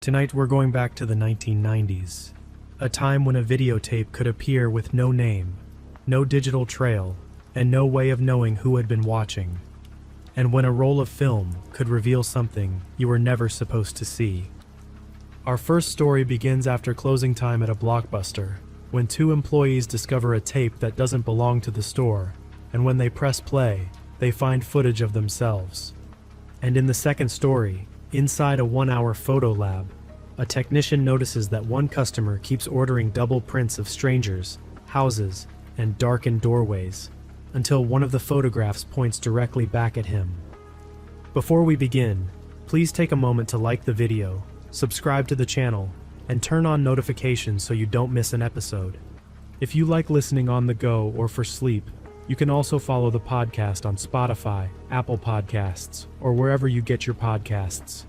Tonight we're going back to the 1990s, a time when a videotape could appear with no name, no digital trail, and no way of knowing who had been watching, and when a roll of film could reveal something you were never supposed to see. Our first story begins after closing time at a Blockbuster, when two employees discover a tape that doesn't belong to the store, and when they press play, they find footage of themselves. And in the second story, inside a 1-hour photo lab, a technician notices that one customer keeps ordering double prints of strangers, houses, and darkened doorways, until one of the photographs points directly back at him. Before we begin, please take a moment to like the video, subscribe to the channel, and turn on notifications so you don't miss an episode. If you like listening on the go or for sleep, you can also follow the podcast on Spotify, Apple Podcasts, or wherever you get your podcasts.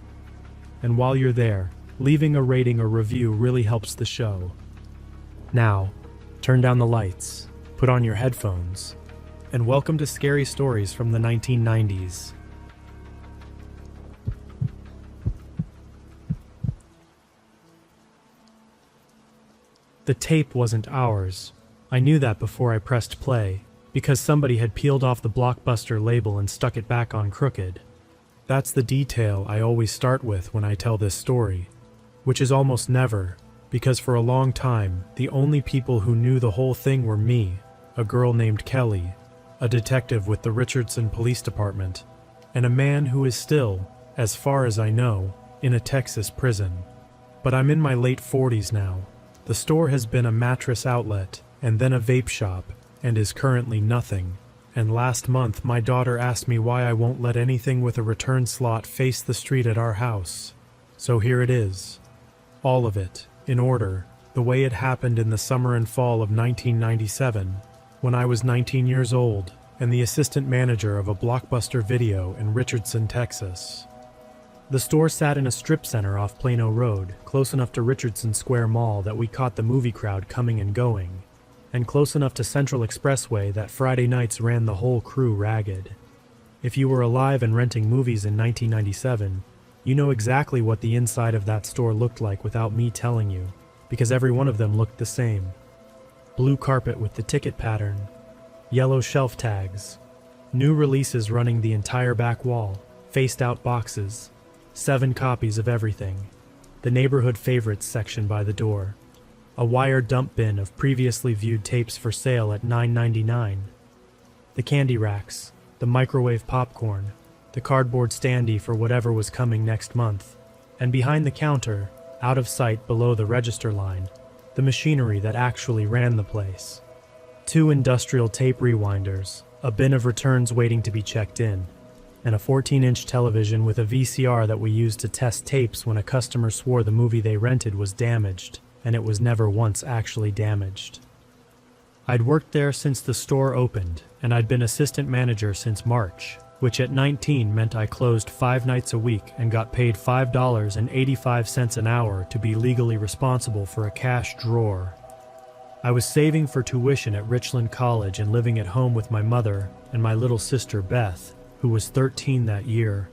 And while you're there, leaving a rating or review really helps the show. Now, turn down the lights, put on your headphones, and welcome to Scary Stories from the 1990s. The tape wasn't ours. I knew that before I pressed play, because somebody had peeled off the Blockbuster label and stuck it back on crooked. That's the detail I always start with when I tell this story, which is almost never, because for a long time, the only people who knew the whole thing were me, a girl named Kelly, a detective with the Richardson Police Department, and a man who is still, as far as I know, in a Texas prison. But I'm in my late 40s now. The store has been a mattress outlet, and then a vape shop, and is currently nothing. And last month my daughter asked me why I won't let anything with a return slot face the street at our house. So here it is. All of it, in order, the way it happened in the summer and fall of 1997, when I was 19 years old and the assistant manager of a Blockbuster Video in Richardson, Texas. The store sat in a strip center off Plano Road, close enough to Richardson Square Mall that we caught the movie crowd coming and going, and close enough to Central Expressway that Friday nights ran the whole crew ragged. If you were alive and renting movies in 1997, you know exactly what the inside of that store looked like without me telling you, because every one of them looked the same. Blue carpet with the ticket pattern, yellow shelf tags, new releases running the entire back wall, faced out boxes, 7 copies of everything, the neighborhood favorites section by the door, a wire dump bin of previously viewed tapes for sale at $9.99, the candy racks, the microwave popcorn, the cardboard standee for whatever was coming next month, and behind the counter, out of sight below the register line, the machinery that actually ran the place. 2 industrial tape rewinders, a bin of returns waiting to be checked in, and a 14-inch television with a VCR that we used to test tapes when a customer swore the movie they rented was damaged, and it was never once actually damaged. I'd worked there since the store opened, and I'd been assistant manager since March, which at 19 meant I closed 5 nights a week and got paid $5.85 an hour to be legally responsible for a cash drawer. I was saving for tuition at Richland College and living at home with my mother and my little sister Beth, who was 13 that year.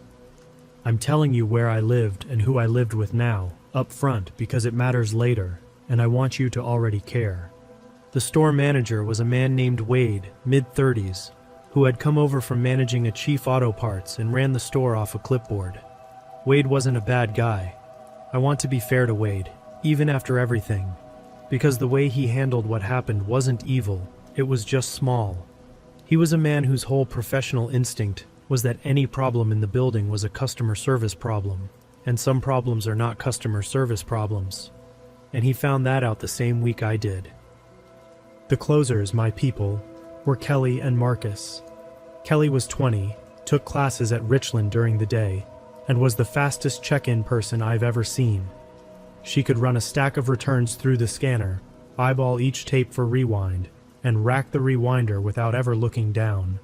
I'm telling you where I lived and who I lived with now, up front, because it matters later, and I want you to already care. The store manager was a man named Wade, mid-30s, who had come over from managing a Chief Auto Parts and ran the store off a clipboard. Wade wasn't a bad guy. I want to be fair to Wade, even after everything, because the way he handled what happened wasn't evil, it was just small. He was a man whose whole professional instinct was that any problem in the building was a customer service problem, and some problems are not customer service problems. And he found that out the same week I did. The closers, my people, were Kelly and Marcus. Kelly was 20, took classes at Richland during the day, and was the fastest check-in person I've ever seen. She could run a stack of returns through the scanner, eyeball each tape for rewind, and rack the rewinder without ever looking down.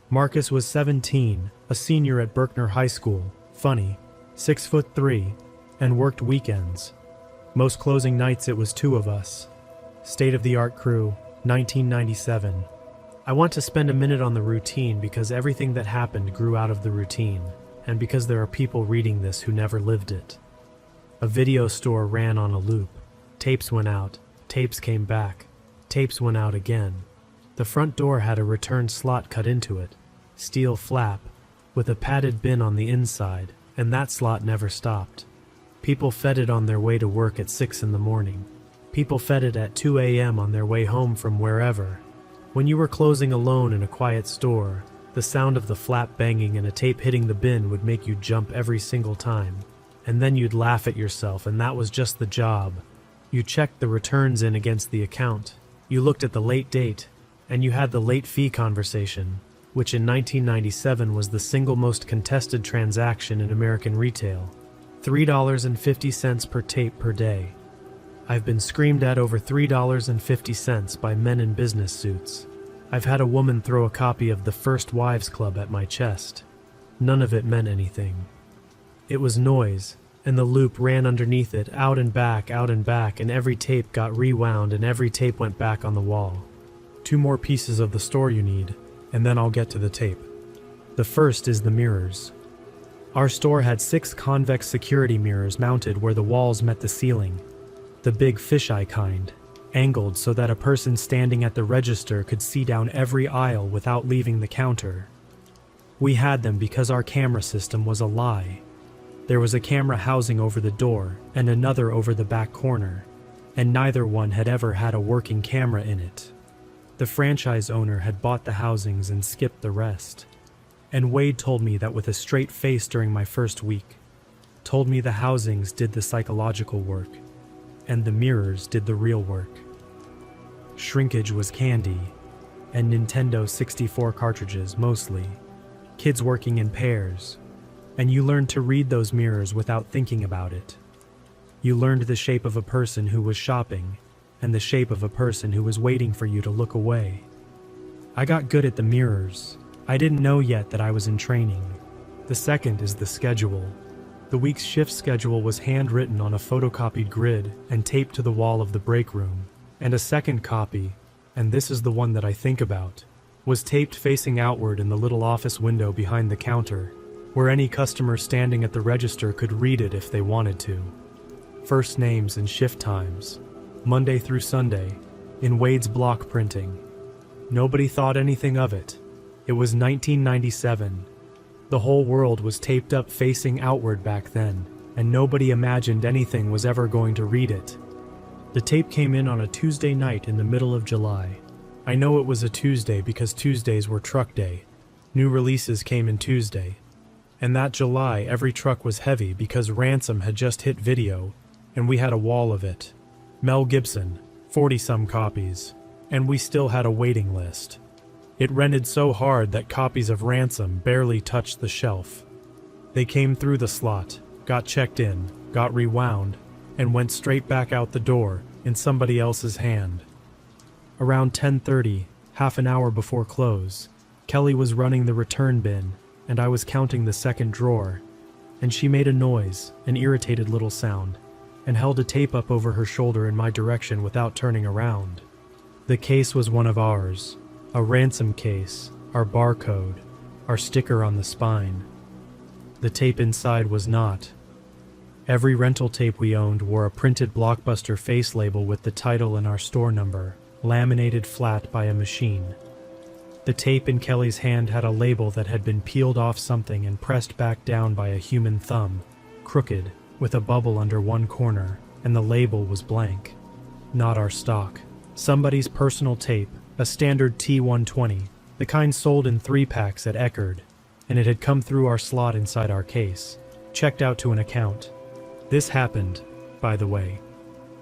Marcus was 17, a senior at Berkner High School, funny, 6'3", and worked weekends. Most closing nights it was 2 of us. State-of-the-art crew, 1997. I want to spend a minute on the routine because everything that happened grew out of the routine, and because there are people reading this who never lived it. A video store ran on a loop. Tapes went out, tapes came back, tapes went out again. The front door had a return slot cut into it, steel flap, with a padded bin on the inside, and that slot never stopped. People fed it on their way to work at 6 in the morning. People fed it at 2 a.m. on their way home from wherever. When you were closing alone in a quiet store, the sound of the flap banging and a tape hitting the bin would make you jump every single time. And then you'd laugh at yourself, and that was just the job. You checked the returns in against the account. You looked at the late date, and you had the late fee conversation, which in 1997 was the single most contested transaction in American retail. $3.50 per tape per day. I've been screamed at over $3.50 by men in business suits. I've had a woman throw a copy of The First Wives Club at my chest. None of it meant anything. It was noise, and the loop ran underneath it, out and back, and every tape got rewound and every tape went back on the wall. 2 more pieces of the store you need, and then I'll get to the tape. The first is the mirrors. Our store had 6 convex security mirrors mounted where the walls met the ceiling. The big fisheye kind, angled so that a person standing at the register could see down every aisle without leaving the counter. We had them because our camera system was a lie. There was a camera housing over the door and another over the back corner, and neither one had ever had a working camera in it. The franchise owner had bought the housings and skipped the rest. And Wade told me that with a straight face during my first week. Told me the housings did the psychological work, and the mirrors did the real work. Shrinkage was candy, and Nintendo 64 cartridges mostly. Kids working in pairs. And you learned to read those mirrors without thinking about it. You learned the shape of a person who was shopping, and the shape of a person who was waiting for you to look away. I got good at the mirrors. I didn't know yet that I was in training. The second is the schedule. The week's shift schedule was handwritten on a photocopied grid and taped to the wall of the break room. And a second copy, and this is the one that I think about, was taped facing outward in the little office window behind the counter, where any customer standing at the register could read it if they wanted to. First names and shift times, Monday through Sunday, in Wade's block printing. Nobody thought anything of it. It was 1997. The whole world was taped up facing outward back then, and nobody imagined anything was ever going to read it. The tape came in on a Tuesday night in the middle of July. I know it was a Tuesday because Tuesdays were truck day. New releases came in Tuesday. And that July, every truck was heavy because Ransom had just hit video, and we had a wall of it. Mel Gibson, 40-some copies, and we still had a waiting list. It rented so hard that copies of Ransom barely touched the shelf. They came through the slot, got checked in, got rewound, and went straight back out the door in somebody else's hand. Around 10:30, half an hour before close, Kelly was running the return bin, and I was counting the second drawer, and she made a noise, an irritated little sound, and held a tape up over her shoulder in my direction without turning around. The case was one of ours, a Ransom case, our barcode, our sticker on the spine. The tape inside was not. Every rental tape we owned wore a printed Blockbuster face label with the title and our store number, laminated flat by a machine. The tape in Kelly's hand had a label that had been peeled off something and pressed back down by a human thumb, crooked, with a bubble under one corner, and the label was blank. Not our stock. Somebody's personal tape, a standard T120, the kind sold in 3-packs at Eckerd, and it had come through our slot inside our case, checked out to an account. This happened, by the way.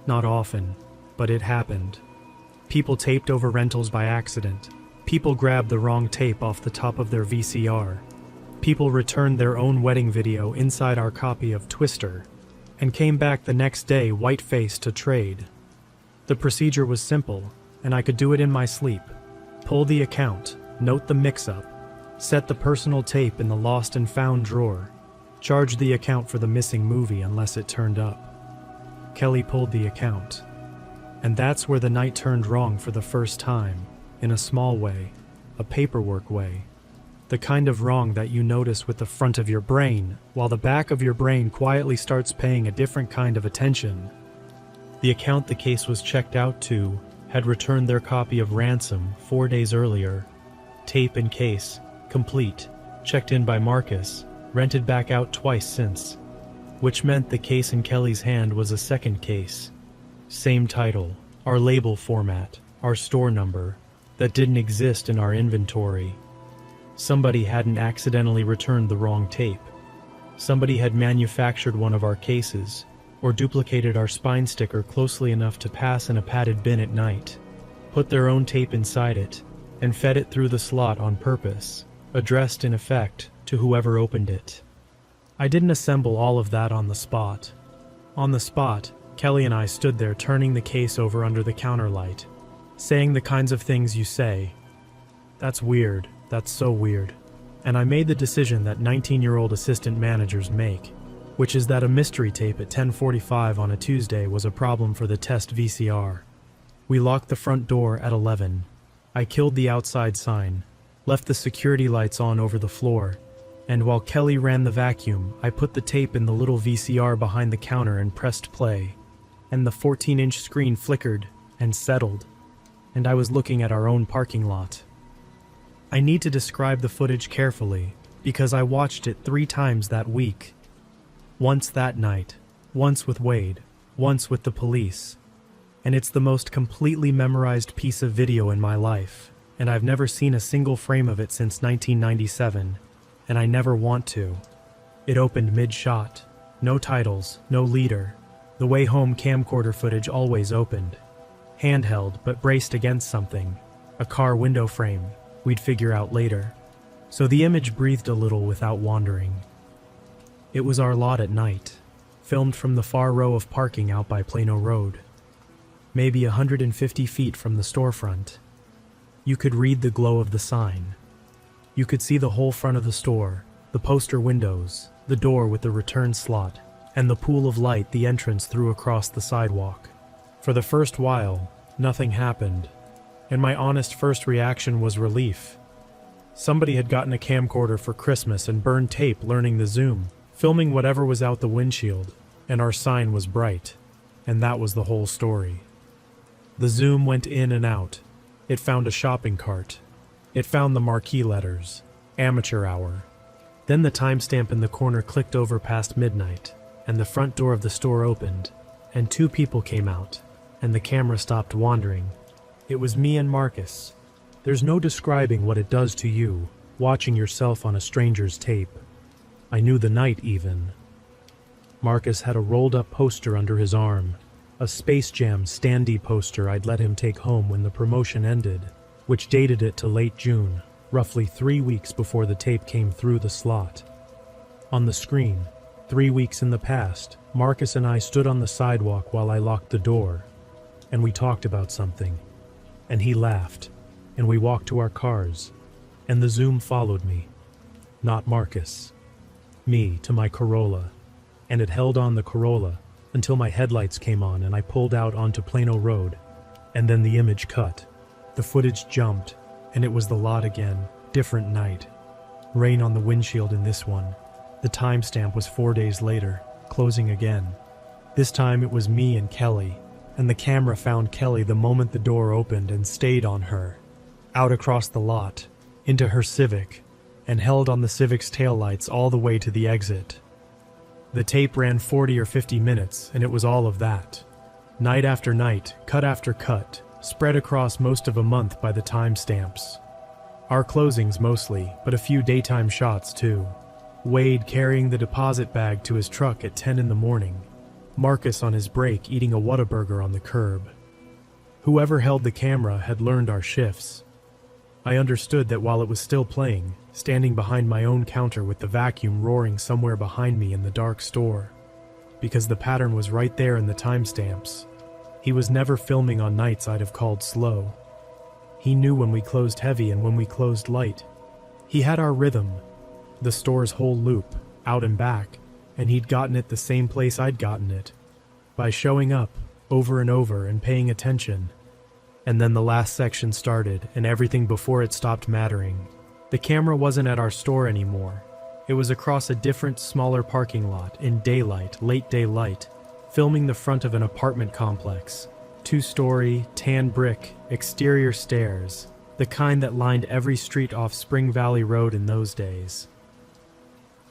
Not often, but it happened. People taped over rentals by accident. People grabbed the wrong tape off the top of their VCR. People returned their own wedding video inside our copy of Twister, and came back the next day white-faced to trade. The procedure was simple, and I could do it in my sleep. Pull the account, note the mix-up, set the personal tape in the lost and found drawer, charge the account for the missing movie unless it turned up. Kelly pulled the account. And that's where the night turned wrong for the first time. In a small way, a paperwork way. The kind of wrong that you notice with the front of your brain, while the back of your brain quietly starts paying a different kind of attention. The account the case was checked out to had returned their copy of Ransom 4 days earlier. Tape and case, complete, checked in by Marcus, rented back out twice since. Which meant the case in Kelly's hand was a second case. Same title, our label format, our store number, that didn't exist in our inventory. Somebody hadn't accidentally returned the wrong tape. Somebody had manufactured one of our cases, or duplicated our spine sticker closely enough to pass in a padded bin at night, put their own tape inside it, and fed it through the slot on purpose, addressed in effect to whoever opened it. I didn't assemble all of that on the spot. On the spot, Kelly and I stood there turning the case over under the counter light, saying the kinds of things you say. That's weird. That's so weird. And I made the decision that 19-year-old assistant managers make, which is that a mystery tape at 10:45 on a Tuesday was a problem for the test VCR. We locked the front door at 11. I killed the outside sign, left the security lights on over the floor, and while Kelly ran the vacuum, I put the tape in the little VCR behind the counter and pressed play, and the 14-inch screen flickered and settled, and I was looking at our own parking lot. I need to describe the footage carefully, because I watched it 3 times that week. Once that night, once with Wade, once with the police. And it's the most completely memorized piece of video in my life, and I've never seen a single frame of it since 1997, and I never want to. It opened mid-shot. No titles, no leader. The way home camcorder footage always opened. Handheld, but braced against something. A car window frame. We'd figure out later. So the image breathed a little without wandering. It was our lot at night, filmed from the far row of parking out by Plano Road. Maybe 150 feet from the storefront. You could read the glow of the sign. You could see the whole front of the store, the poster windows, the door with the return slot, and the pool of light the entrance threw across the sidewalk. For the first while, nothing happened, and my honest first reaction was relief. Somebody had gotten a camcorder for Christmas and burned tape learning the zoom, filming whatever was out the windshield, and our sign was bright, and that was the whole story. The zoom went in and out. It found a shopping cart. It found the marquee letters, amateur hour. Then the timestamp in the corner clicked over past midnight, and the front door of the store opened, and 2 people came out, and the camera stopped wandering. It was me and Marcus. There's no describing what it does to you, watching yourself on a stranger's tape. I knew the night even. Marcus had a rolled-up poster under his arm, a Space Jam standee poster I'd let him take home when the promotion ended, which dated it to late June, roughly 3 weeks before the tape came through the slot. On the screen, 3 weeks in the past, Marcus and I stood on the sidewalk while I locked the door, and we talked about something. And he laughed, and we walked to our cars, and the zoom followed me. Not Marcus. Me to my Corolla, and it held on the Corolla until my headlights came on and I pulled out onto Plano Road, and then the image cut. The footage jumped, and it was the lot again, different night. Rain on the windshield in this one. The timestamp was 4 days later, closing again. This time it was me and Kelly, and the camera found Kelly the moment the door opened and stayed on her, out across the lot, into her Civic, and held on the Civic's taillights all the way to the exit. The tape ran 40 or 50 minutes, and it was all of that. Night after night, cut after cut, spread across most of a month by the timestamps. Our closings mostly, but a few daytime shots too. Wade carrying the deposit bag to his truck at 10 in the morning. Marcus on his break eating a Whataburger on the curb. Whoever held the camera had learned our shifts. I understood that while it was still playing, standing behind my own counter with the vacuum roaring somewhere behind me in the dark store, because the pattern was right there in the timestamps. He was never filming on nights I'd have called slow. He knew when we closed heavy and when we closed light. He had our rhythm, the store's whole loop, out and back, and he'd gotten it the same place I'd gotten it, by showing up, over and over, and paying attention. And then the last section started, and everything before it stopped mattering. The camera wasn't at our store anymore. It was across a different, smaller parking lot in daylight, late daylight, filming the front of an apartment complex. 2-story, tan brick, exterior stairs, the kind that lined every street off Spring Valley Road in those days.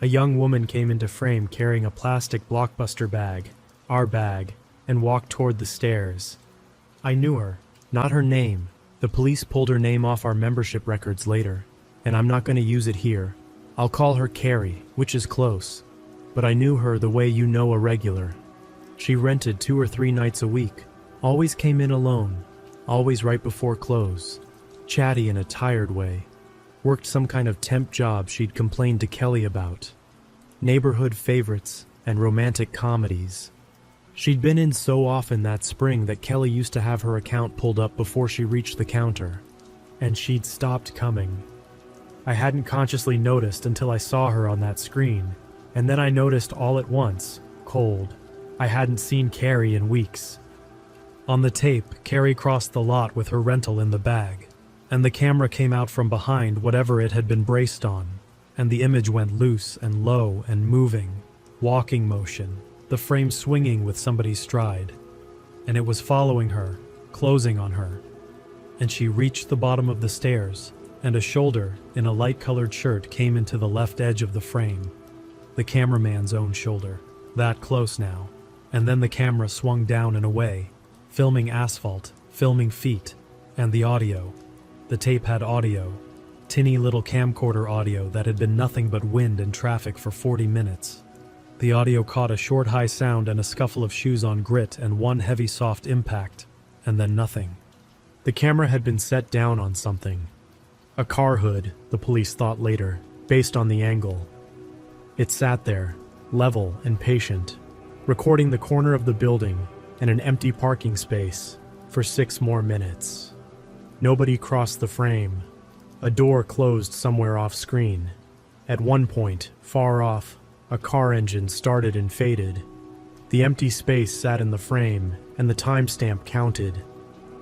A young woman came into frame carrying a plastic Blockbuster bag, our bag, and walked toward the stairs. I knew her, not her name. The police pulled her name off our membership records later, and I'm not going to use it here. I'll call her Carrie, which is close. But I knew her the way you know a regular. She rented 2 or 3 nights a week, always came in alone, always right before close, chatty in a tired way. Worked some kind of temp job she'd complained to Kelly about. Neighborhood favorites and romantic comedies. She'd been in so often that spring that Kelly used to have her account pulled up before she reached the counter. And she'd stopped coming. I hadn't consciously noticed until I saw her on that screen, and then I noticed all at once, cold. I hadn't seen Carrie in weeks. On the tape, Carrie crossed the lot with her rental in the bag, and the camera came out from behind whatever it had been braced on, and the image went loose and low and moving, walking motion, the frame swinging with somebody's stride, and it was following her, closing on her. And she reached the bottom of the stairs, and a shoulder in a light-colored shirt came into the left edge of the frame. The cameraman's own shoulder, that close now. And then the camera swung down and away, filming asphalt, filming feet, and the audio. The tape had audio, tinny little camcorder audio that had been nothing but wind and traffic for 40 minutes. The audio caught a short high sound and a scuffle of shoes on grit and one heavy soft impact, and then nothing. The camera had been set down on something. A car hood, the police thought later, based on the angle. It sat there, level and patient, recording the corner of the building and an empty parking space for 6 more minutes. Nobody crossed the frame. A door closed somewhere off screen. At one point, far off, a car engine started and faded. The empty space sat in the frame, and the timestamp counted.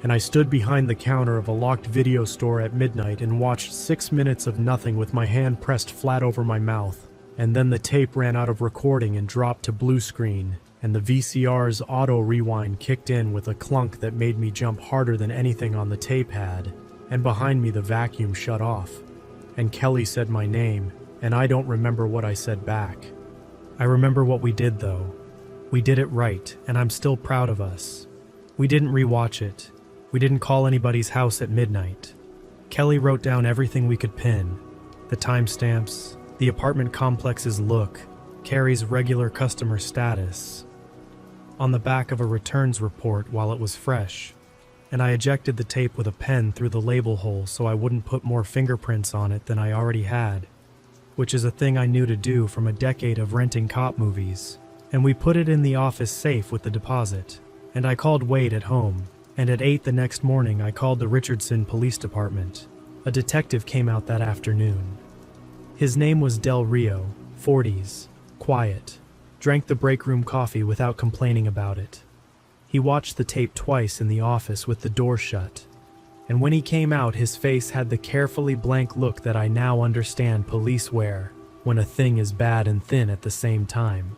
And I stood behind the counter of a locked video store at midnight and watched 6 minutes of nothing with my hand pressed flat over my mouth. And then the tape ran out of recording and dropped to blue screen, and the VCR's auto rewind kicked in with a clunk that made me jump harder than anything on the tape had, and behind me the vacuum shut off. And Kelly said my name, and I don't remember what I said back. I remember what we did though. We did it right, and I'm still proud of us. We didn't rewatch it. We didn't call anybody's house at midnight. Kelly wrote down everything we could pin. The timestamps, the apartment complex's look, Carrie's regular customer status, on the back of a returns report while it was fresh, and I ejected the tape with a pen through the label hole so I wouldn't put more fingerprints on it than I already had, which is a thing I knew to do from a decade of renting cop movies. And we put it in the office safe with the deposit, and I called Wade at home. And at 8 the next morning I called the Richardson Police Department. A detective came out that afternoon. His name was Del Rio, 40s, quiet, drank the break room coffee without complaining about it. He watched the tape twice in the office with the door shut, and when he came out his face had the carefully blank look that I now understand police wear when a thing is bad and thin at the same time.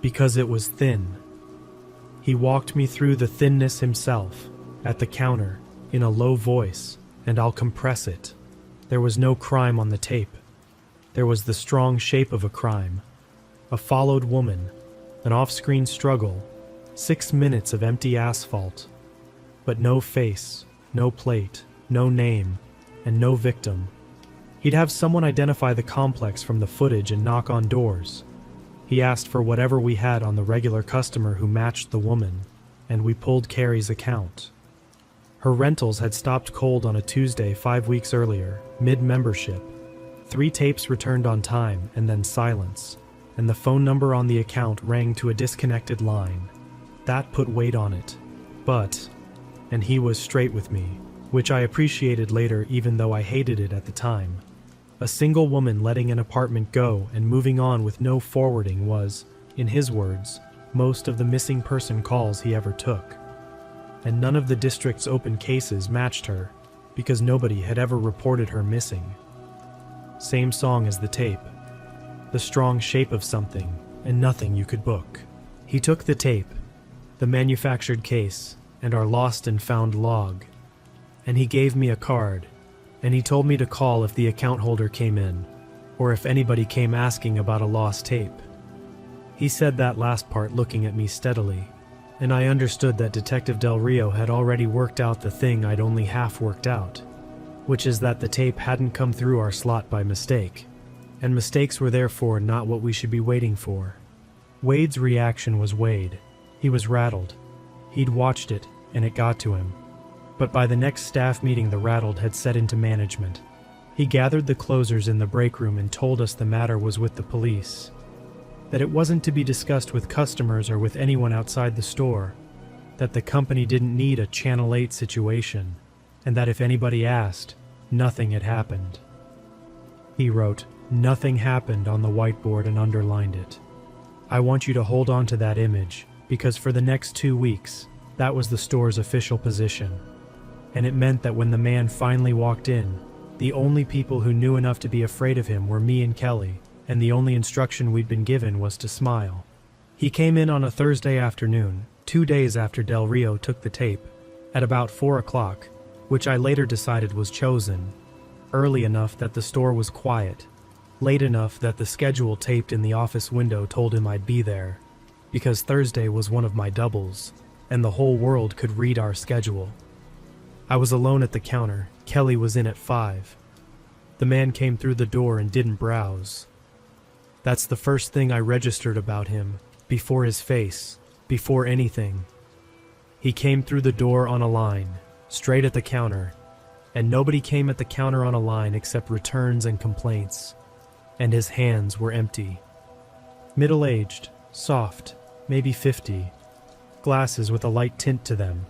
Because it was thin. He walked me through the thinness himself, at the counter, in a low voice, and I'll compress it. There was no crime on the tape. There was the strong shape of a crime. A followed woman, an off-screen struggle, 6 minutes of empty asphalt. But no face, no plate, no name, and no victim. He'd have someone identify the complex from the footage and knock on doors. He asked for whatever we had on the regular customer who matched the woman, and we pulled Carrie's account. Her rentals had stopped cold on a Tuesday 5 weeks earlier, mid-membership. 3 tapes returned on time, and then silence, and the phone number on the account rang to a disconnected line. That put weight on it. And he was straight with me, which I appreciated later even though I hated it at the time. A single woman letting an apartment go and moving on with no forwarding was, in his words, most of the missing person calls he ever took. And none of the district's open cases matched her, because nobody had ever reported her missing. same song as the tape. The strong shape of something, and nothing you could book. He took the tape, the manufactured case, and our lost and found log, and he gave me a card, and he told me to call if the account holder came in, or if anybody came asking about a lost tape. He said that last part looking at me steadily, and I understood that Detective Del Rio had already worked out the thing I'd only half worked out, which is that the tape hadn't come through our slot by mistake, and mistakes were therefore not what we should be waiting for. Wade's reaction was Wade. He was rattled. He'd watched it, and it got to him. But by the next staff meeting, the rattled had set into management. He gathered the closers in the break room and told us the matter was with the police, that it wasn't to be discussed with customers or with anyone outside the store, that the company didn't need a Channel 8 situation, and that if anybody asked, nothing had happened. He wrote, "Nothing happened" on the whiteboard and underlined it. I want you to hold on to that image, because for the next 2 weeks, that was the store's official position. And it meant that when the man finally walked in, the only people who knew enough to be afraid of him were me and Kelly, and the only instruction we'd been given was to smile. He came in on a Thursday afternoon, 2 days after Del Rio took the tape, at about 4 o'clock, which I later decided was chosen, early enough that the store was quiet, late enough that the schedule taped in the office window told him I'd be there, because Thursday was one of my doubles, and the whole world could read our schedule. I was alone at the counter. Kelly was in at 5. The man came through the door and didn't browse. That's the first thing I registered about him, before his face, before anything. He came through the door on a line, straight at the counter, and nobody came at the counter on a line except returns and complaints, and his hands were empty. Middle-aged, soft, maybe 50, glasses with a light tint to them,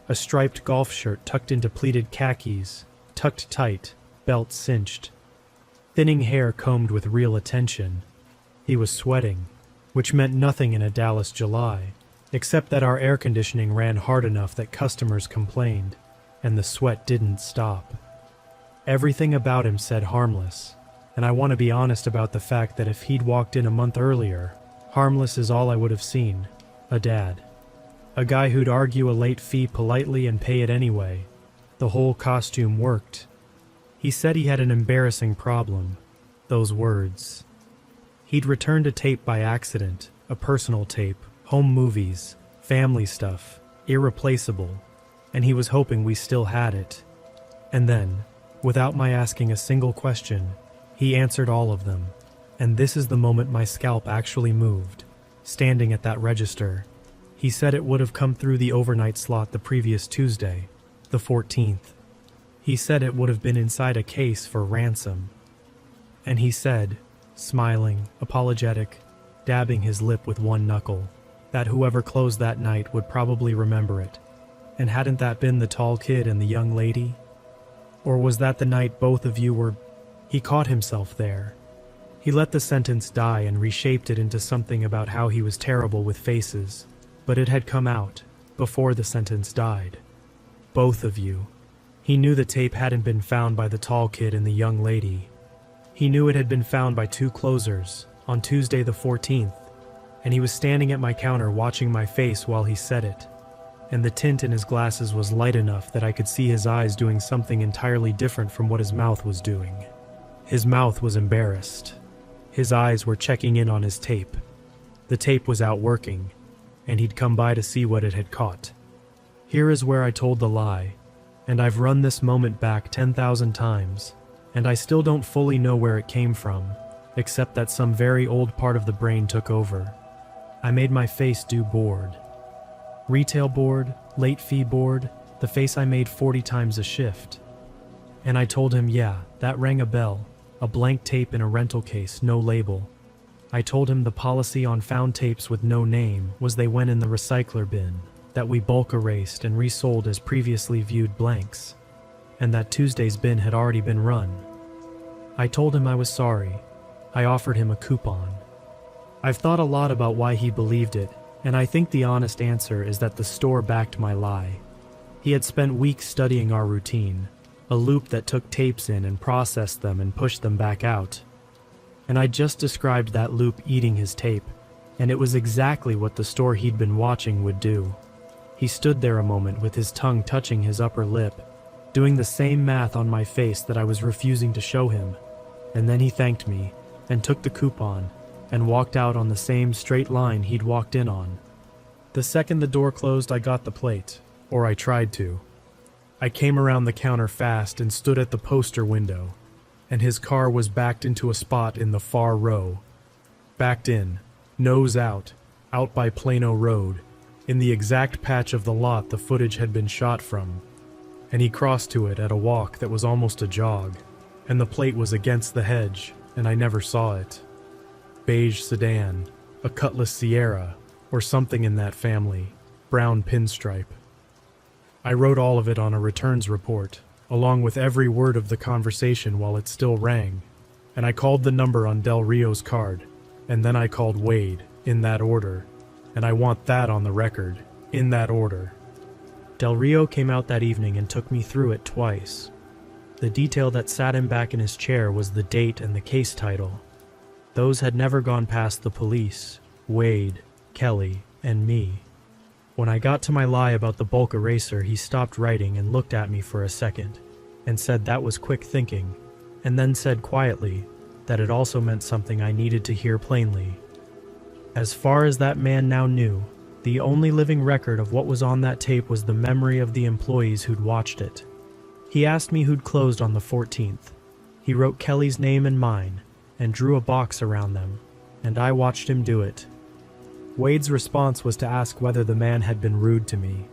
a striped golf shirt tucked into pleated khakis, tucked tight, belt cinched, thinning hair combed with real attention. He was sweating, which meant nothing in a Dallas July, except that our air conditioning ran hard enough that customers complained, and the sweat didn't stop. Everything about him said harmless, and I want to be honest about the fact that if he'd walked in a month earlier, harmless is all I would have seen. A dad. A guy who'd argue a late fee politely and pay it anyway. The whole costume worked. He said he had an embarrassing problem. Those words. He'd returned a tape by accident, a personal tape, home movies, family stuff, irreplaceable, and he was hoping we still had it. And then, without my asking a single question, he answered all of them. And this is the moment my scalp actually moved, standing at that register. He said it would have come through the overnight slot the previous Tuesday, the 14th. He said it would have been inside a case for ransom. And he said, smiling, apologetic, dabbing his lip with one knuckle, that whoever closed that night would probably remember it. And hadn't that been the tall kid and the young lady? Or was that the night both of you were... He caught himself there. He let the sentence die and reshaped it into something about how he was terrible with faces, but it had come out, before the sentence died. Both of you. He knew the tape hadn't been found by the tall kid and the young lady. He knew it had been found by 2 closers, on Tuesday the 14th, and he was standing at my counter watching my face while he said it, and the tint in his glasses was light enough that I could see his eyes doing something entirely different from what his mouth was doing. His mouth was embarrassed. His eyes were checking in on his tape. The tape was out working, and he'd come by to see what it had caught. Here is where I told the lie, and I've run this moment back 10,000 times, and I still don't fully know where it came from, except that some very old part of the brain took over. I made my face do bored. Retail board, late fee board, the face I made 40 times a shift. And I told him, yeah, that rang a bell, a blank tape in a rental case, no label. I told him the policy on found tapes with no name was they went in the recycler bin, that we bulk erased and resold as previously viewed blanks, and that Tuesday's bin had already been run. I told him I was sorry. I offered him a coupon. I've thought a lot about why he believed it, and I think the honest answer is that the store backed my lie. He had spent weeks studying our routine, a loop that took tapes in and processed them and pushed them back out. And I just described that loop eating his tape, and it was exactly what the store he'd been watching would do. He stood there a moment with his tongue touching his upper lip, doing the same math on my face that I was refusing to show him, and then he thanked me and took the coupon and walked out on the same straight line he'd walked in on. The second the door closed, I got the plate, or I tried to. I came around the counter fast and stood at the poster window, and his car was backed into a spot in the far row. Backed in, nose out by Plano Road, in the exact patch of the lot the footage had been shot from, and he crossed to it at a walk that was almost a jog, and the plate was against the hedge, and I never saw it. Beige sedan, a Cutlass Sierra, or something in that family, brown pinstripe. I wrote all of it on a returns report, along with every word of the conversation while it still rang, and I called the number on Del Rio's card, and then I called Wade, in that order, and I want that on the record, in that order. Del Rio came out that evening and took me through it twice. The detail that sat him back in his chair was the date and the case title. Those had never gone past the police, Wade, Kelly, and me. When I got to my lie about the bulk eraser, he stopped writing and looked at me for a second, and said that was quick thinking, and then said quietly that it also meant something I needed to hear plainly. As far as that man now knew, the only living record of what was on that tape was the memory of the employees who'd watched it. He asked me who'd closed on the 14th. He wrote Kelly's name and mine, and drew a box around them, and I watched him do it. Wade's response was to ask whether the man had been rude to me.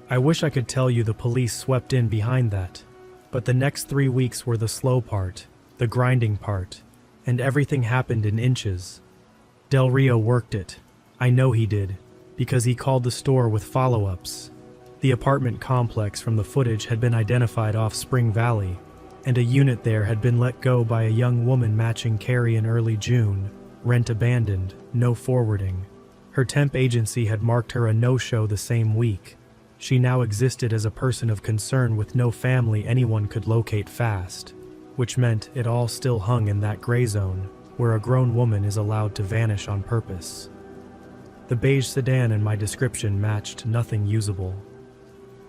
I wish I could tell you the police swept in behind that, but the next 3 weeks were the slow part, the grinding part, and everything happened in inches. Del Rio worked it. I know he did, because he called the store with follow-ups. The apartment complex from the footage had been identified off Spring Valley, and a unit there had been let go by a young woman matching Carrie in early June, rent abandoned, no forwarding. Her temp agency had marked her a no-show the same week. She now existed as a person of concern with no family anyone could locate fast, which meant it all still hung in that gray zone where a grown woman is allowed to vanish on purpose. The beige sedan in my description matched nothing usable.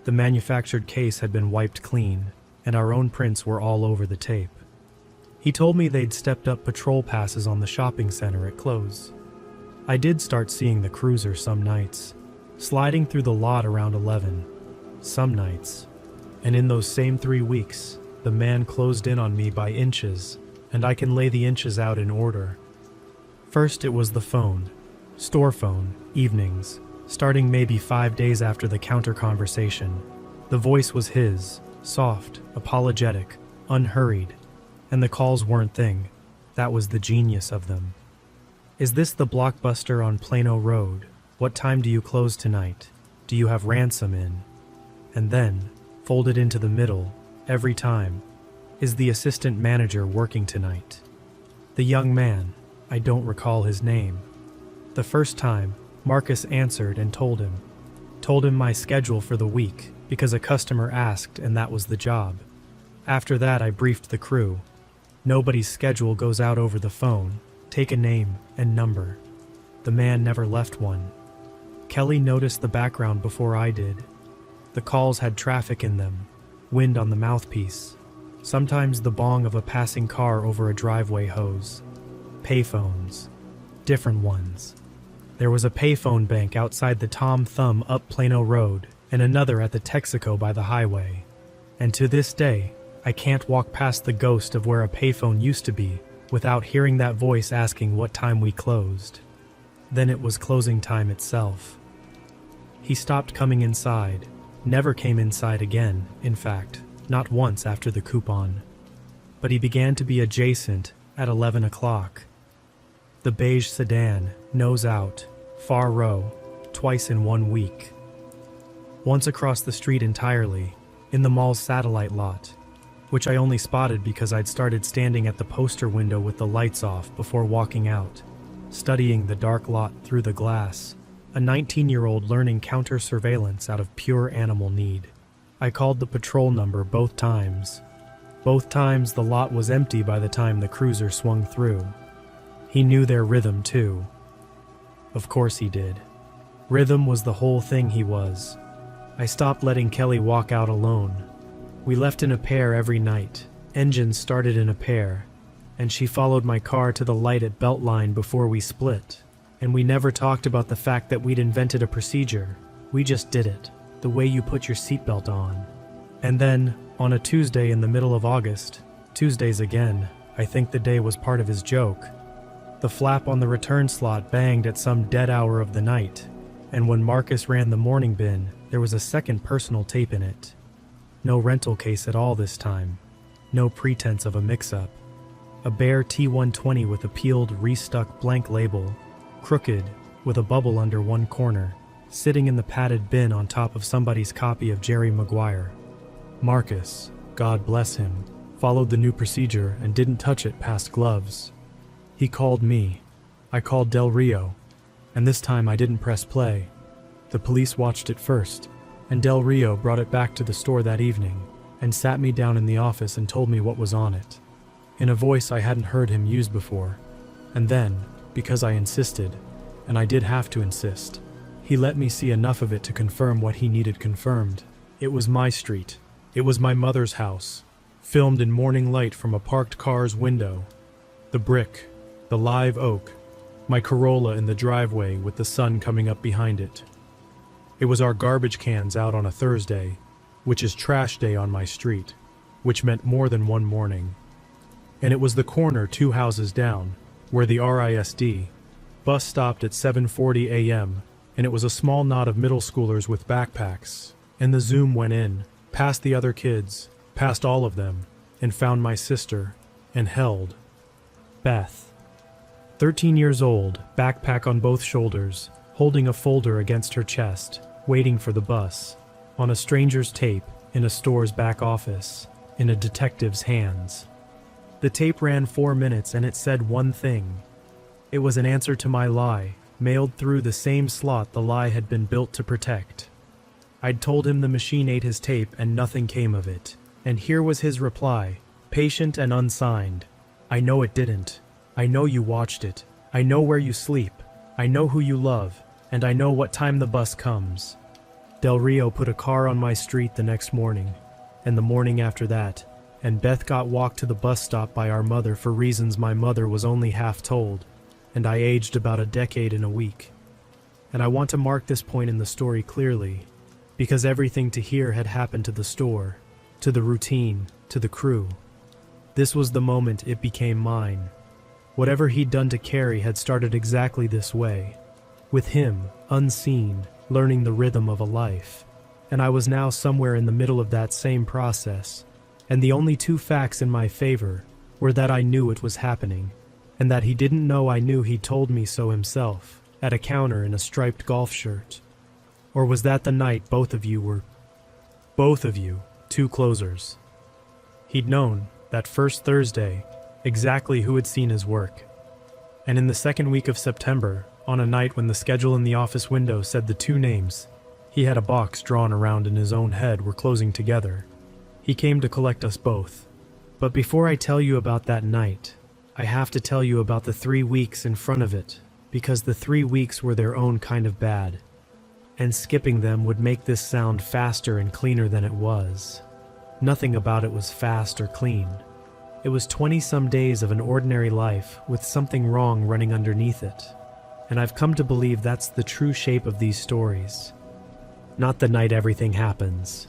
The manufactured case had been wiped clean, and our own prints were all over the tape. He told me they'd stepped up patrol passes on the shopping center at close. I did start seeing the cruiser some nights, sliding through the lot around 11, some nights, and in those same 3 weeks, the man closed in on me by inches, and I can lay the inches out in order. First it was the phone, store phone, evenings, starting maybe 5 days after the counter conversation. The voice was his, soft, apologetic, unhurried, and the calls weren't thing. That was the genius of them. Is this the Blockbuster on Plano Road? What time do you close tonight? Do you have ransom in? And then, folded into the middle, every time, is the assistant manager working tonight? The young man, I don't recall his name. The first time, Marcus answered and told him my schedule for the week because a customer asked and that was the job. After that, I briefed the crew. Nobody's schedule goes out over the phone. Take a name and number. The man never left one. Kelly noticed the background before I did. The calls had traffic in them, wind on the mouthpiece, sometimes the bong of a passing car over a driveway hose. Payphones. Different ones. There was a payphone bank outside the Tom Thumb up Plano Road and another at the Texaco by the highway. And to this day, I can't walk past the ghost of where a payphone used to be without hearing that voice asking what time we closed. Then it was closing time itself. He stopped coming inside, never came inside again, in fact, not once after the coupon. But he began to be adjacent at 11 o'clock. The beige sedan, nose out, far row, twice in 1 week. Once across the street entirely, in the mall's satellite lot, which I only spotted because I'd started standing at the poster window with the lights off before walking out, studying the dark lot through the glass, a 19-year-old learning counter-surveillance out of pure animal need. I called the patrol number both times. Both times the lot was empty by the time the cruiser swung through. He knew their rhythm too. Of course he did. Rhythm was the whole thing he was. I stopped letting Kelly walk out alone. We left in a pair every night. Engines started in a pair, and she followed my car to the light at Beltline before we split. And we never talked about the fact that we'd invented a procedure. We just did it, the way you put your seatbelt on. And then, on a Tuesday in the middle of August, Tuesdays again, I think the day was part of his joke, the flap on the return slot banged at some dead hour of the night, and when Marcus ran the morning bin, there was a second personal tape in it. No rental case at all this time. No pretense of a mix-up. A bare T120 with a peeled, restuck blank label, crooked, with a bubble under one corner, sitting in the padded bin on top of somebody's copy of Jerry Maguire. Marcus, God bless him, followed the new procedure and didn't touch it past gloves. He called me. I called Del Rio, and this time I didn't press play. The police watched it first, and Del Rio brought it back to the store that evening and sat me down in the office and told me what was on it, in a voice I hadn't heard him use before. And then, because I insisted, and I did have to insist, he let me see enough of it to confirm what he needed confirmed. It was my street. It was my mother's house, filmed in morning light from a parked car's window. The brick, the live oak, my Corolla in the driveway with the sun coming up behind it. It was our garbage cans out on a Thursday, which is trash day on my street, which meant more than one morning. And it was the corner 2 houses down, where the RISD bus stopped at 7:40 a.m., and it was a small knot of middle schoolers with backpacks, and the Zoom went in, past the other kids, past all of them, and found my sister, and held Beth. 13 years old, backpack on both shoulders, holding a folder against her chest, waiting for the bus, on a stranger's tape, in a store's back office, in a detective's hands. The tape ran 4 minutes and it said one thing. It was an answer to my lie, mailed through the same slot the lie had been built to protect. I'd told him the machine ate his tape and nothing came of it, and here was his reply, patient and unsigned. I know it didn't. I know you watched it. I know where you sleep. I know who you love. And I know what time the bus comes. Del Rio put a car on my street the next morning, and the morning after that, and Beth got walked to the bus stop by our mother for reasons my mother was only half told, and I aged about a decade in a week. And I want to mark this point in the story clearly, because everything to here had happened to the store, to the routine, to the crew. This was the moment it became mine. Whatever he'd done to Carrie had started exactly this way, with him, unseen, learning the rhythm of a life. And I was now somewhere in the middle of that same process, and the only 2 facts in my favor were that I knew it was happening, and that he didn't know I knew he'd told me so himself, at a counter in a striped golf shirt. Or was that the night both of you, 2 closers? He'd known, that first Thursday, exactly who had seen his work. And in the second week of September, on a night when the schedule in the office window said the 2 names he had a box drawn around in his own head were closing together, he came to collect us both. But before I tell you about that night, I have to tell you about the 3 weeks in front of it, because the 3 weeks were their own kind of bad. And skipping them would make this sound faster and cleaner than it was. Nothing about it was fast or clean. It was 20-some days of an ordinary life with something wrong running underneath it. And I've come to believe that's the true shape of these stories. Not the night everything happens,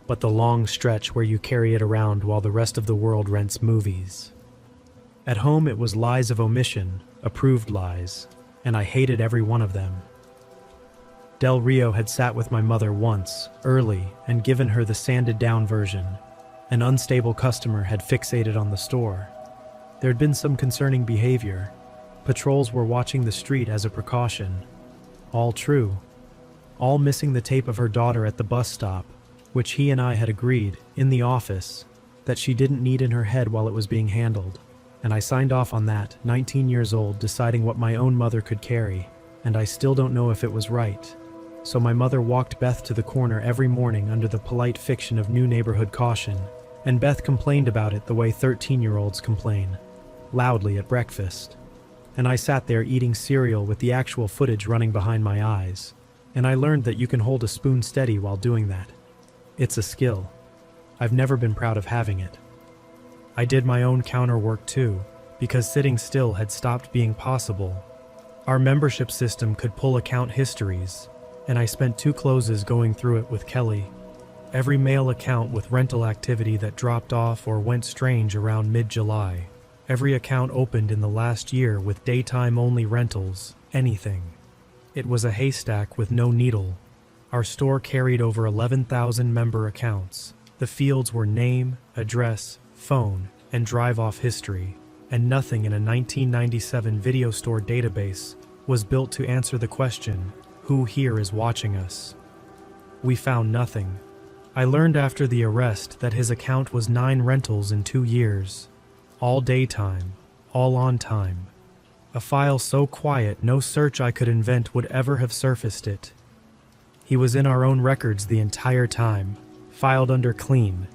but the long stretch where you carry it around while the rest of the world rents movies. At home it was lies of omission, approved lies, and I hated every one of them. Del Rio had sat with my mother once, early, and given her the sanded-down version. An unstable customer had fixated on the store. There had been some concerning behavior. Patrols were watching the street as a precaution. All true. All missing the tape of her daughter at the bus stop, which he and I had agreed, in the office, that she didn't need in her head while it was being handled. And I signed off on that, 19 years old, deciding what my own mother could carry, and I still don't know if it was right. so my mother walked Beth to the corner every morning under the polite fiction of new neighborhood caution, and Beth complained about it the way 13-year-olds complain, loudly at breakfast. And I sat there eating cereal with the actual footage running behind my eyes, and I learned that you can hold a spoon steady while doing that. It's a skill. I've never been proud of having it. I did my own counter work too, because sitting still had stopped being possible. Our membership system could pull account histories, and I spent 2 closes going through it with Kelly. Every mail account with rental activity that dropped off or went strange around mid-July. Every account opened in the last year with daytime-only rentals, anything. It was a haystack with no needle. Our store carried over 11,000 member accounts. The fields were name, address, phone, and drive-off history, and nothing in a 1997 video store database was built to answer the question, who here is watching us? We found nothing. I learned after the arrest that his account was 9 rentals in 2 years. All daytime, all on time. A file so quiet no search I could invent would ever have surfaced it. He was in our own records the entire time, filed under clean.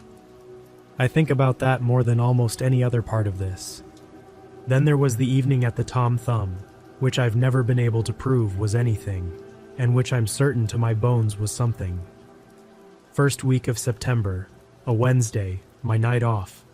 I think about that more than almost any other part of this. Then there was the evening at the Tom Thumb, which I've never been able to prove was anything, and which I'm certain to my bones was something. First week of September, a Wednesday, my night off.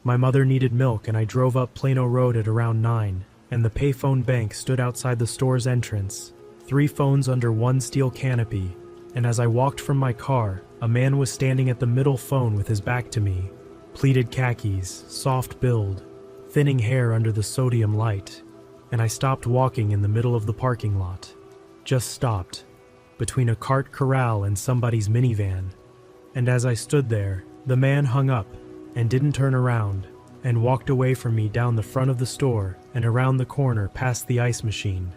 My mother needed milk and I drove up Plano Road at around 9, and the payphone bank stood outside the store's entrance, 3 phones under 1 steel canopy, and as I walked from my car, a man was standing at the middle phone with his back to me, pleated khakis, soft build, thinning hair under the sodium light, and I stopped walking in the middle of the parking lot. Just stopped, between a cart corral and somebody's minivan, and as I stood there, the man hung up and didn't turn around and walked away from me down the front of the store and around the corner past the ice machine,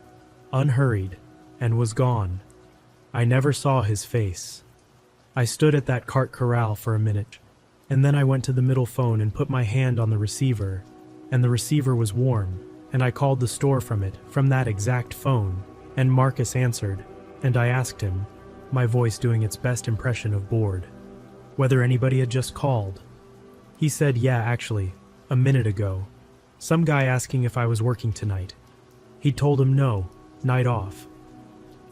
unhurried, and was gone. I never saw his face. I stood at that cart corral for a minute, and then I went to the middle phone and put my hand on the receiver, and the receiver was warm, and I called the store from it, from that exact phone, and Marcus answered, and I asked him, my voice doing its best impression of bored, whether anybody had just called. He said, yeah, actually, a minute ago. Some guy asking if I was working tonight. He told him no, night off.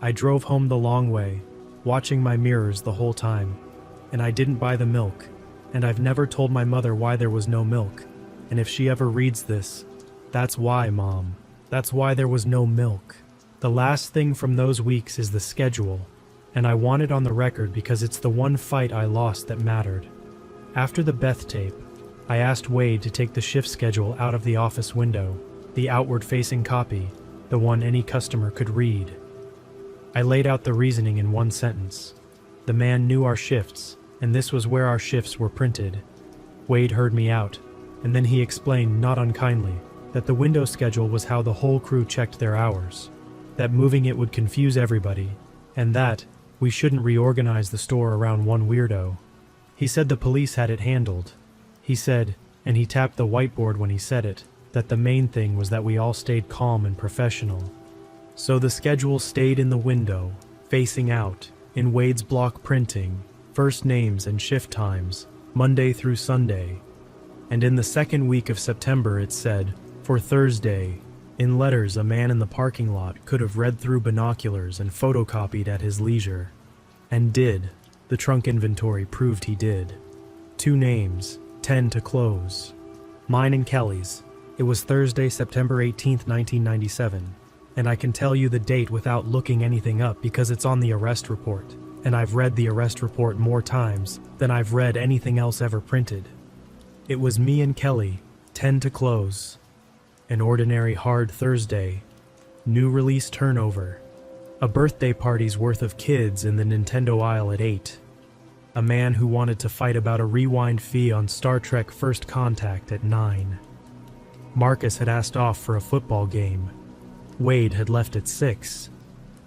I drove home the long way, watching my mirrors the whole time, and I didn't buy the milk, and I've never told my mother why there was no milk, and if she ever reads this, that's why, Mom. That's why there was no milk. The last thing from those weeks is the schedule, and I want it on the record because it's the one fight I lost that mattered. After the Beth tape, I asked Wade to take the shift schedule out of the office window, the outward-facing copy, the one any customer could read. I laid out the reasoning in one sentence. The man knew our shifts, and this was where our shifts were printed. Wade heard me out, and then he explained, not unkindly, that the window schedule was how the whole crew checked their hours, that moving it would confuse everybody, and that we shouldn't reorganize the store around one weirdo. He said the police had it handled. He said, and he tapped the whiteboard when he said it, that the main thing was that we all stayed calm and professional. So the schedule stayed in the window, facing out, in Wade's block printing, first names and shift times, Monday through Sunday. And in the second week of September it said, for Thursday, in letters a man in the parking lot could have read through binoculars and photocopied at his leisure. And did. The trunk inventory proved he did. 2 names, 10 to close. Mine and Kelly's. It was Thursday, September 18th, 1997. And I can tell you the date without looking anything up because it's on the arrest report. And I've read the arrest report more times than I've read anything else ever printed. It was me and Kelly, 10 to close. An ordinary hard Thursday. New release turnover. A birthday party's worth of kids in the Nintendo aisle at 8. A man who wanted to fight about a rewind fee on Star Trek First Contact at 9. Marcus had asked off for a football game. Wade had left at 6.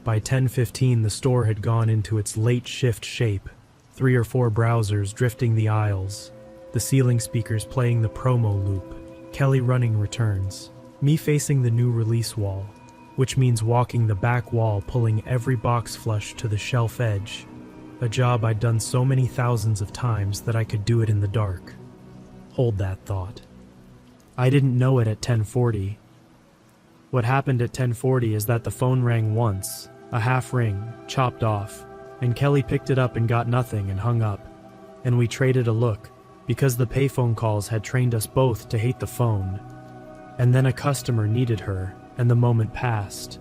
By 10:15 the store had gone into its late shift shape, 3 or 4 browsers drifting the aisles, the ceiling speakers playing the promo loop, Kelly running returns, me facing the new release wall, which means walking the back wall pulling every box flush to the shelf edge, a job I'd done so many thousands of times that I could do it in the dark. Hold that thought. I didn't know it at 10:40. What happened at 10:40 is that the phone rang once, a half ring, chopped off, and Kelly picked it up and got nothing and hung up. And we traded a look, because the payphone calls had trained us both to hate the phone. And then a customer needed her, and the moment passed.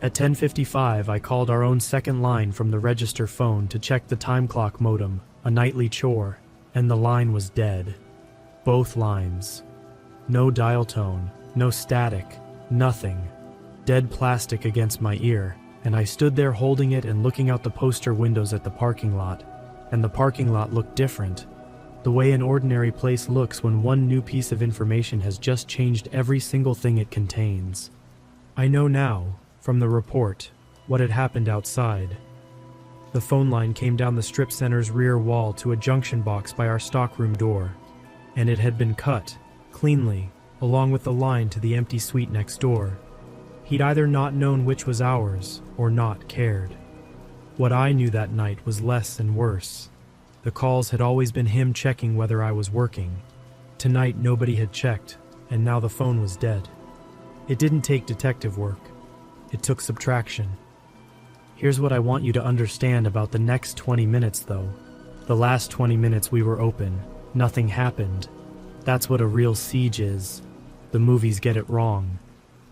At 10:55, I called our own second line from the register phone to check the time clock modem, a nightly chore, and the line was dead. Both lines. No dial tone, no static, nothing. Dead plastic against my ear, and I stood there holding it and looking out the poster windows at the parking lot. And the parking lot looked different. The way an ordinary place looks when one new piece of information has just changed every single thing it contains. I know now, from the report, what had happened outside. The phone line came down the strip center's rear wall to a junction box by our stockroom door, and it had been cut, cleanly, along with the line to the empty suite next door. He'd either not known which was ours, or not cared. What I knew that night was less and worse. The calls had always been him checking whether I was working. Tonight nobody had checked, and now the phone was dead. It didn't take detective work. It took subtraction. Here's what I want you to understand about the next 20 minutes, though. The last 20 minutes we were open. Nothing happened. That's what a real siege is. The movies get it wrong.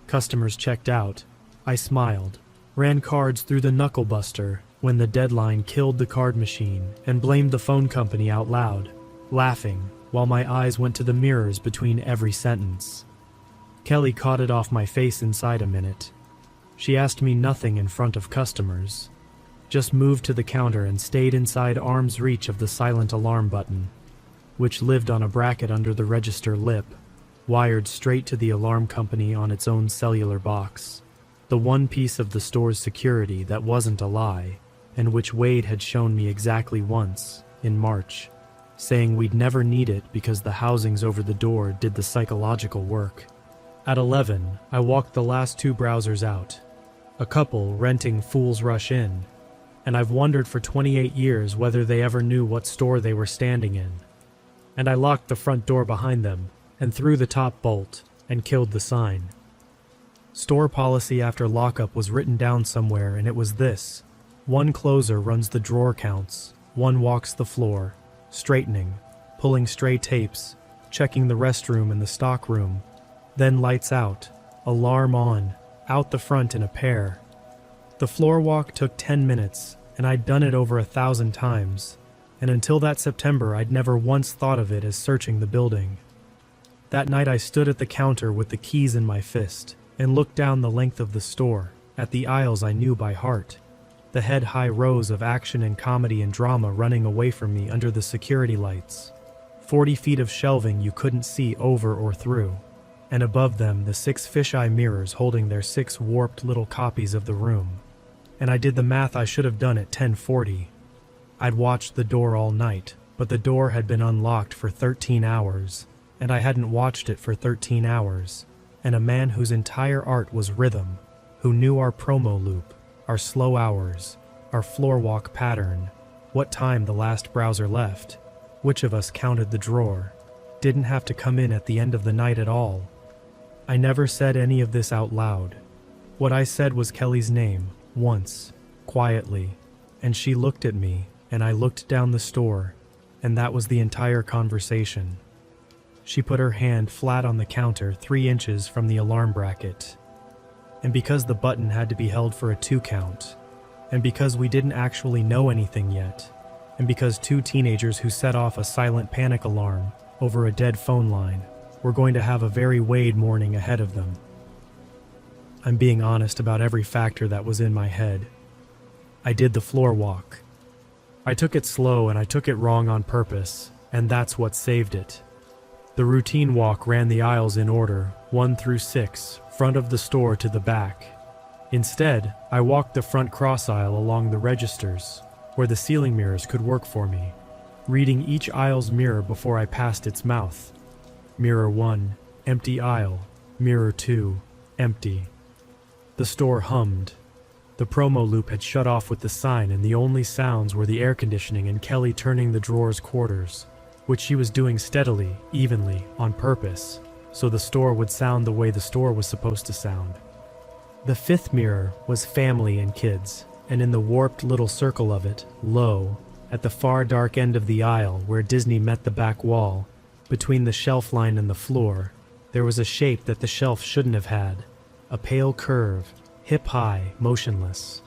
Customers checked out. I smiled, ran cards through the knuckle buster when the deadline killed the card machine, and blamed the phone company out loud, laughing, while my eyes went to the mirrors between every sentence. Kelly caught it off my face inside a minute. She asked me nothing in front of customers, just moved to the counter and stayed inside arm's reach of the silent alarm button, which lived on a bracket under the register lip, wired straight to the alarm company on its own cellular box. The one piece of the store's security that wasn't a lie, and which Wade had shown me exactly once, in March, saying we'd never need it because the housings over the door did the psychological work. At 11, I walked the last two browsers out. A couple renting Fools Rush In, and I've wondered for 28 years whether they ever knew what store they were standing in. And I locked the front door behind them, and threw the top bolt, and killed the sign. Store policy after lockup was written down somewhere, and it was this: one closer runs the drawer counts, one walks the floor, straightening, pulling stray tapes, checking the restroom and the stock room, then lights out, alarm on, out the front in a pair. The floor walk took 10 minutes, and I'd done it over 1,000 times, and until that September I'd never once thought of it as searching the building. That night I stood at the counter with the keys in my fist, and looked down the length of the store, at the aisles I knew by heart, the head-high rows of action and comedy and drama running away from me under the security lights, 40 feet of shelving you couldn't see over or through, and above them the 6 fisheye mirrors holding their 6 warped little copies of the room. And I did the math I should have done at 10:40. I'd watched the door all night, but the door had been unlocked for 13 hours, and I hadn't watched it for 13 hours, and a man whose entire art was rhythm, who knew our promo loop, our slow hours, our floor walk pattern, what time the last browser left, which of us counted the drawer, didn't have to come in at the end of the night at all. I never said any of this out loud. What I said was Kelly's name, once, quietly, and she looked at me, and I looked down the store, and that was the entire conversation. She put her hand flat on the counter 3 inches from the alarm bracket. And because the button had to be held for a 2 count, and because we didn't actually know anything yet, and because 2 teenagers who set off a silent panic alarm over a dead phone line were going to have a very Wade morning ahead of them. I'm being honest about every factor that was in my head. I did the floor walk. I took it slow and I took it wrong on purpose, and that's what saved it. The routine walk ran the aisles in order, 1 through 6, front of the store to the back. Instead, I walked the front cross aisle along the registers, where the ceiling mirrors could work for me, reading each aisle's mirror before I passed its mouth. Mirror 1, empty aisle. Mirror 2, empty. The store hummed. The promo loop had shut off with the sign, and the only sounds were the air conditioning and Kelly turning the drawer's quarters, which she was doing steadily, evenly, on purpose, so the store would sound the way the store was supposed to sound. The fifth mirror was family and kids, and in the warped little circle of it, low, at the far dark end of the aisle where Disney met the back wall, between the shelf line and the floor, there was a shape that the shelf shouldn't have had, a pale curve, hip-high, motionless.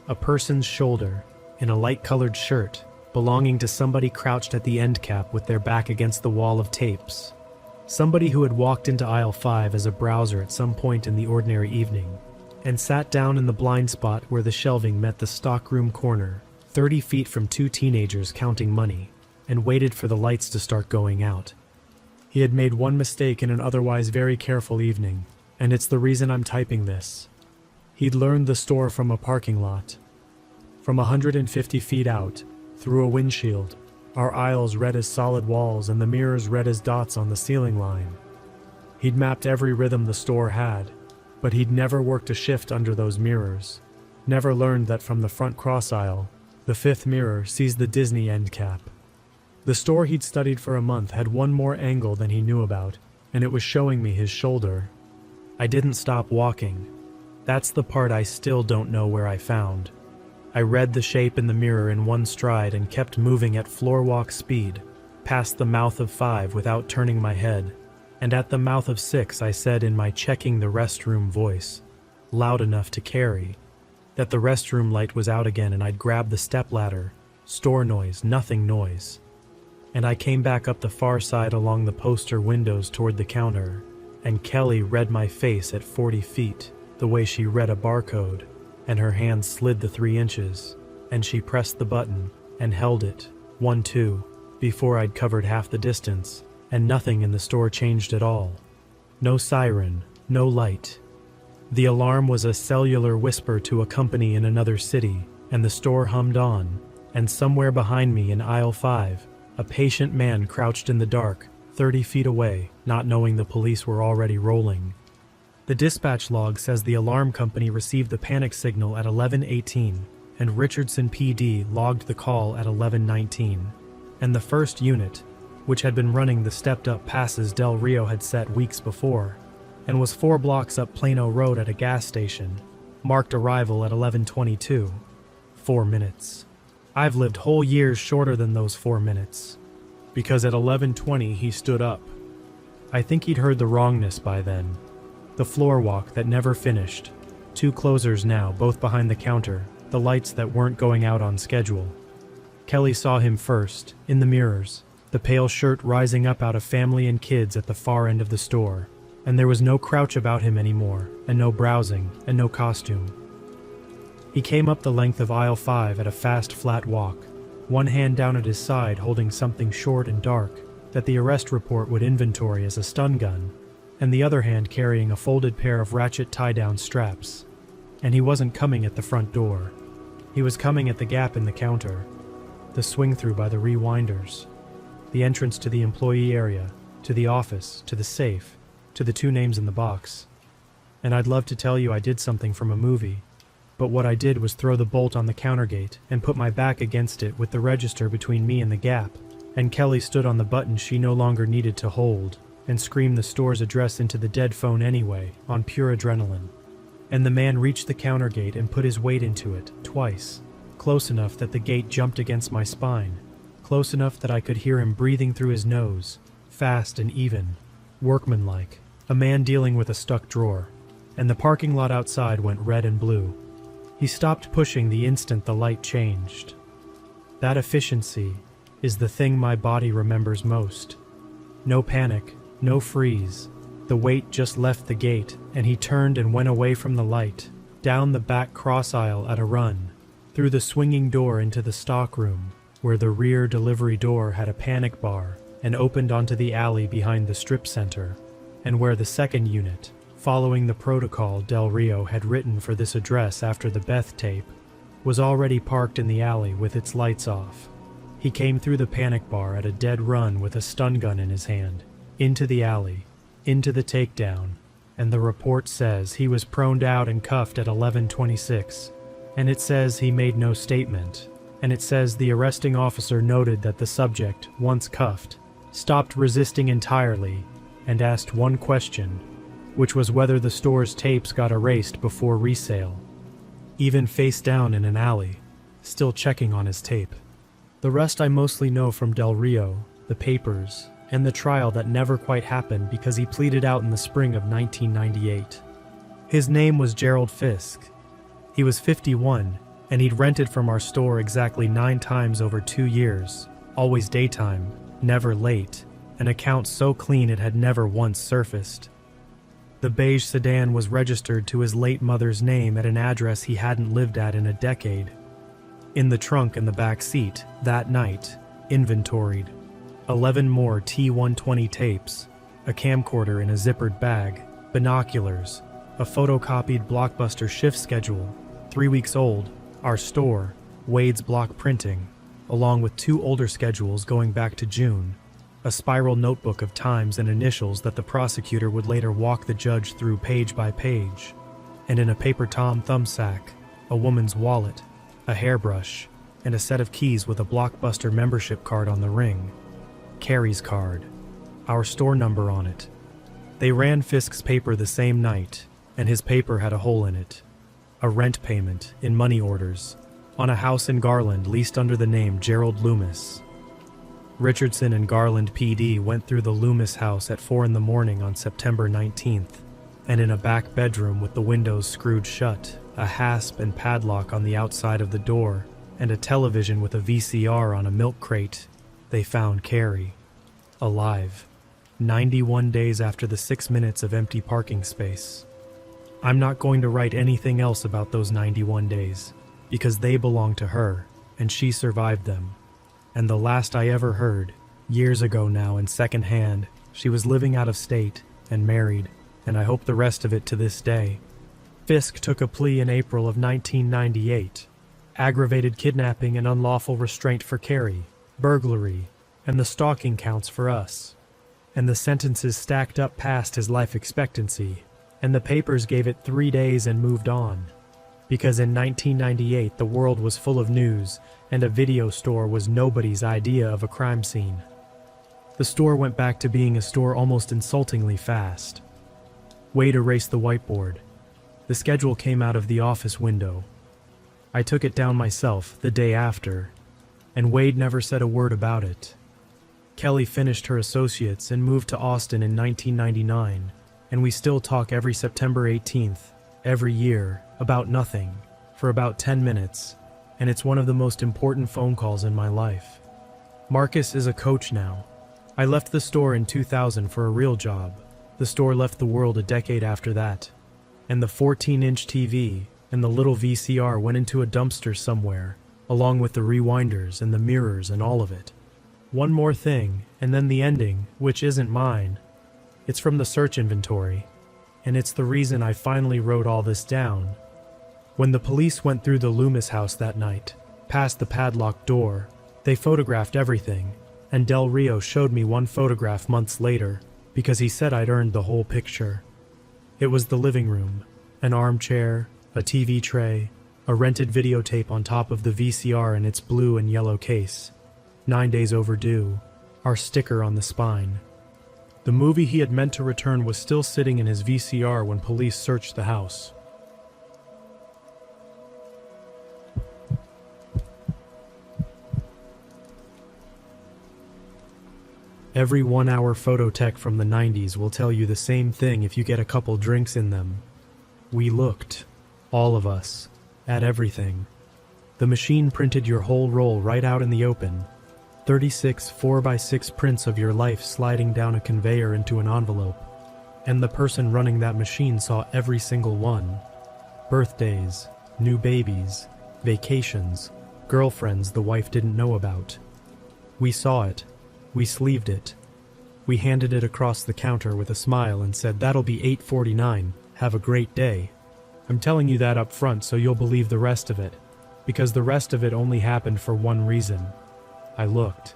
A person's shoulder, in a light-colored shirt, belonging to somebody crouched at the end cap with their back against the wall of tapes. Somebody who had walked into aisle 5 as a browser at some point in the ordinary evening, and sat down in the blind spot where the shelving met the stockroom corner, 30 feet from two teenagers counting money, and waited for the lights to start going out. He had made one mistake in an otherwise very careful evening, and it's the reason I'm typing this. He'd learned the store from a parking lot. From 150 feet out, through a windshield, our aisles red as solid walls and the mirrors red as dots on the ceiling line. He'd mapped every rhythm the store had, but he'd never worked a shift under those mirrors. Never learned that from the front cross aisle, the fifth mirror sees the Disney end cap. The store he'd studied for a month had one more angle than he knew about, and it was showing me his shoulder. I didn't stop walking. That's the part I still don't know where I found. I read the shape in the mirror in one stride and kept moving at floorwalk speed, past the mouth of 5 without turning my head, and at the mouth of 6 I said in my checking the restroom voice, loud enough to carry, that the restroom light was out again and I'd grab the stepladder, store noise, nothing noise. And I came back up the far side along the poster windows toward the counter, and Kelly read my face at 40 feet, the way she read a barcode, and her hand slid the 3 inches, and she pressed the button, and held it, 1-2, before I'd covered half the distance, and nothing in the store changed at all. No siren, no light. The alarm was a cellular whisper to a company in another city, and the store hummed on, and somewhere behind me in aisle 5, a patient man crouched in the dark, 30 feet away, not knowing the police were already rolling. The dispatch log says the alarm company received the panic signal at 11:18, and Richardson PD logged the call at 11:19. And the first unit, which had been running the stepped-up passes Del Rio had set weeks before, and was 4 blocks up Plano Road at a gas station, marked arrival at 11:22. 4 minutes. I've lived whole years shorter than those 4 minutes, because at 11:20 he stood up. I think he'd heard the wrongness by then. The floor walk that never finished. 2 closers now, both behind the counter, the lights that weren't going out on schedule. Kelly saw him first, in the mirrors, the pale shirt rising up out of family and kids at the far end of the store, and there was no crouch about him anymore, and no browsing, and no costume. He came up the length of aisle 5 at a fast, flat walk, one hand down at his side holding something short and dark that the arrest report would inventory as a stun gun, and the other hand carrying a folded pair of ratchet tie-down straps. And he wasn't coming at the front door. He was coming at the gap in the counter, the swing-through by the rewinders, the entrance to the employee area, to the office, to the safe, to the 2 names in the box. And I'd love to tell you I did something from a movie, but what I did was throw the bolt on the counter gate and put my back against it with the register between me and the gap, and Kelly stood on the button she no longer needed to hold, and screamed the store's address into the dead phone anyway, on pure adrenaline. And the man reached the counter gate and put his weight into it, twice, close enough that the gate jumped against my spine, close enough that I could hear him breathing through his nose, fast and even, workmanlike, a man dealing with a stuck drawer, and the parking lot outside went red and blue. He stopped pushing the instant the light changed. That efficiency is the thing my body remembers most. No panic, no freeze. The weight just left the gate, and he turned and went away from the light, down the back cross aisle at a run, through the swinging door into the stockroom, where the rear delivery door had a panic bar and opened onto the alley behind the strip center, and where the second unit, following the protocol Del Rio had written for this address after the Beth tape, was already parked in the alley with its lights off. He came through the panic bar at a dead run with a stun gun in his hand, into the alley, into the takedown, and the report says he was proned out and cuffed at 11:26, and it says he made no statement, and it says the arresting officer noted that the subject, once cuffed, stopped resisting entirely and asked one question, which was whether the store's tapes got erased before resale. Even face down in an alley, still checking on his tape. The rest I mostly know from Del Rio, the papers, and the trial that never quite happened because he pleaded out in the spring of 1998. His name was Gerald Fisk. He was 51, and he'd rented from our store exactly 9 times over 2 years, always daytime, never late, an account so clean it had never once surfaced. The beige sedan was registered to his late mother's name at an address he hadn't lived at in a decade. In the trunk and the back seat, that night, inventoried, 11 more T120 tapes, a camcorder in a zippered bag, binoculars, a photocopied Blockbuster shift schedule, 3 weeks old, our store, Wade's Block Printing, along with 2 older schedules going back to June, a spiral notebook of times and initials that the prosecutor would later walk the judge through page by page, and in a paper Tom thumbsack, a woman's wallet, a hairbrush, and a set of keys with a Blockbuster membership card on the ring. Carrie's card, our store number on it. They ran Fisk's paper the same night, and his paper had a hole in it. A rent payment, in money orders, on a house in Garland leased under the name Gerald Loomis. Richardson and Garland PD went through the Loomis house at 4 in the morning on September 19th, and in a back bedroom with the windows screwed shut, a hasp and padlock on the outside of the door, and a television with a VCR on a milk crate, they found Carrie, alive, 91 days after the 6 minutes of empty parking space. I'm not going to write anything else about those 91 days, because they belong to her, and she survived them. And the last I ever heard, years ago now in secondhand, she was living out of state and married, and I hope the rest of it to this day. Fisk took a plea in April of 1998, aggravated kidnapping and unlawful restraint for Carrie, burglary, and the stalking counts for us. And the sentences stacked up past his life expectancy, and the papers gave it 3 days and moved on. Because in 1998 the world was full of news, and a video store was nobody's idea of a crime scene. The store went back to being a store almost insultingly fast. Wade erased the whiteboard. The schedule came out of the office window. I took it down myself the day after, and Wade never said a word about it. Kelly finished her associates and moved to Austin in 1999, and we still talk every September 18th, every year, about nothing, for about 10 minutes, and it's one of the most important phone calls in my life. Marcus is a coach now. I left the store in 2000 for a real job. The store left the world a decade after that, and the 14-inch TV and the little VCR went into a dumpster somewhere, along with the rewinders and the mirrors and all of it. One more thing, and then the ending, which isn't mine. It's from the search inventory, and it's the reason I finally wrote all this down. When the police went through the Loomis house that night, past the padlocked door, they photographed everything, and Del Rio showed me one photograph months later, because he said I'd earned the whole picture. It was the living room, an armchair, a TV tray, a rented videotape on top of the VCR in its blue and yellow case, 9 days overdue, our sticker on the spine. The movie he had meant to return was still sitting in his VCR when police searched the house. Every 1-hour photo tech from the 90s will tell you the same thing if you get a couple drinks in them. We looked, all of us, at everything. The machine printed your whole roll right out in the open. 36 4x6 prints of your life sliding down a conveyor into an envelope. And the person running that machine saw every single one. Birthdays, new babies, vacations, girlfriends the wife didn't know about. We saw it. We sleeved it. We handed it across the counter with a smile and said, "That'll be $8.49. Have a great day." I'm telling you that up front so you'll believe the rest of it, because the rest of it only happened for one reason. I looked.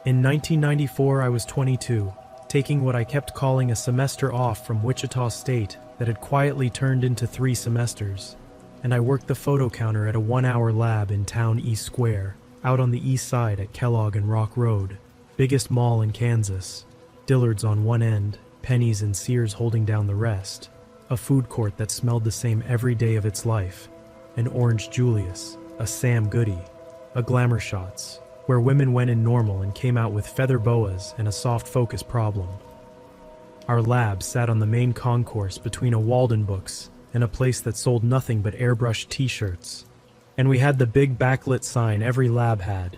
In 1994 I was 22, taking what I kept calling a semester off from Wichita State that had quietly turned into 3 semesters, and I worked the photo counter at a 1-hour lab in town East Square, out on the east side at Kellogg and Rock Road, biggest mall in Kansas, Dillard's on one end, Penny's and Sears holding down the rest, a food court that smelled the same every day of its life, an Orange Julius, a Sam Goody, a Glamour Shots, where women went in normal and came out with feather boas and a soft focus problem. Our lab sat on the main concourse between a Walden Books and a place that sold nothing but airbrushed t-shirts. And we had the big backlit sign every lab had.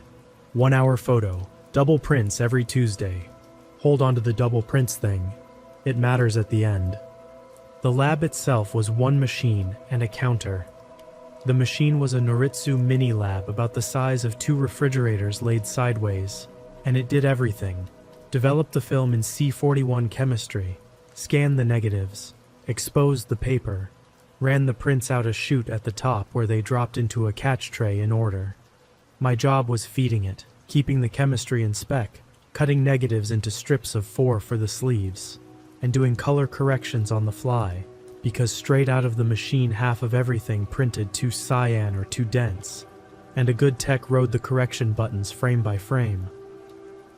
1-hour photo, double prints every Tuesday. Hold on to the double prints thing. It matters at the end. The lab itself was one machine and a counter. The machine was a Noritsu mini lab about the size of 2 refrigerators laid sideways, and it did everything. Developed the film in C41 chemistry, scanned the negatives, exposed the paper, ran the prints out a chute at the top where they dropped into a catch tray in order. My job was feeding it, keeping the chemistry in spec, cutting negatives into strips of 4 for the sleeves, and doing color corrections on the fly, because straight out of the machine half of everything printed too cyan or too dense, and a good tech rode the correction buttons frame by frame.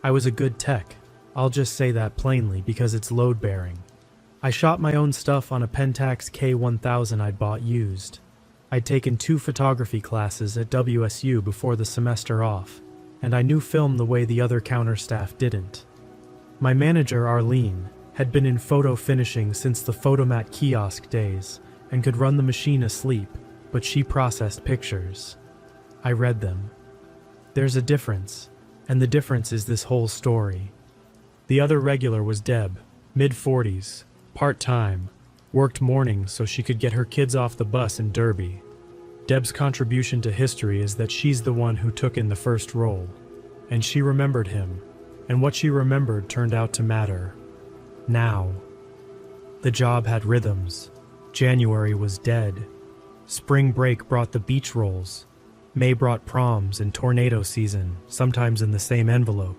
I was a good tech, I'll just say that plainly because it's load-bearing. I shot my own stuff on a Pentax K1000 I'd bought used. I'd taken 2 photography classes at WSU before the semester off, and I knew film the way the other counter staff didn't. My manager, Arlene, had been in photo finishing since the photomat kiosk days and could run the machine asleep, but she processed pictures. I read them. There's a difference, and the difference is this whole story. The other regular was Deb, mid-40s, part-time, worked mornings so she could get her kids off the bus in Derby. Deb's contribution to history is that she's the one who took in the first role, and she remembered him, and what she remembered turned out to matter. Now. The job had rhythms. January was dead. Spring break brought the beach rolls. May brought proms and tornado season, sometimes in the same envelope.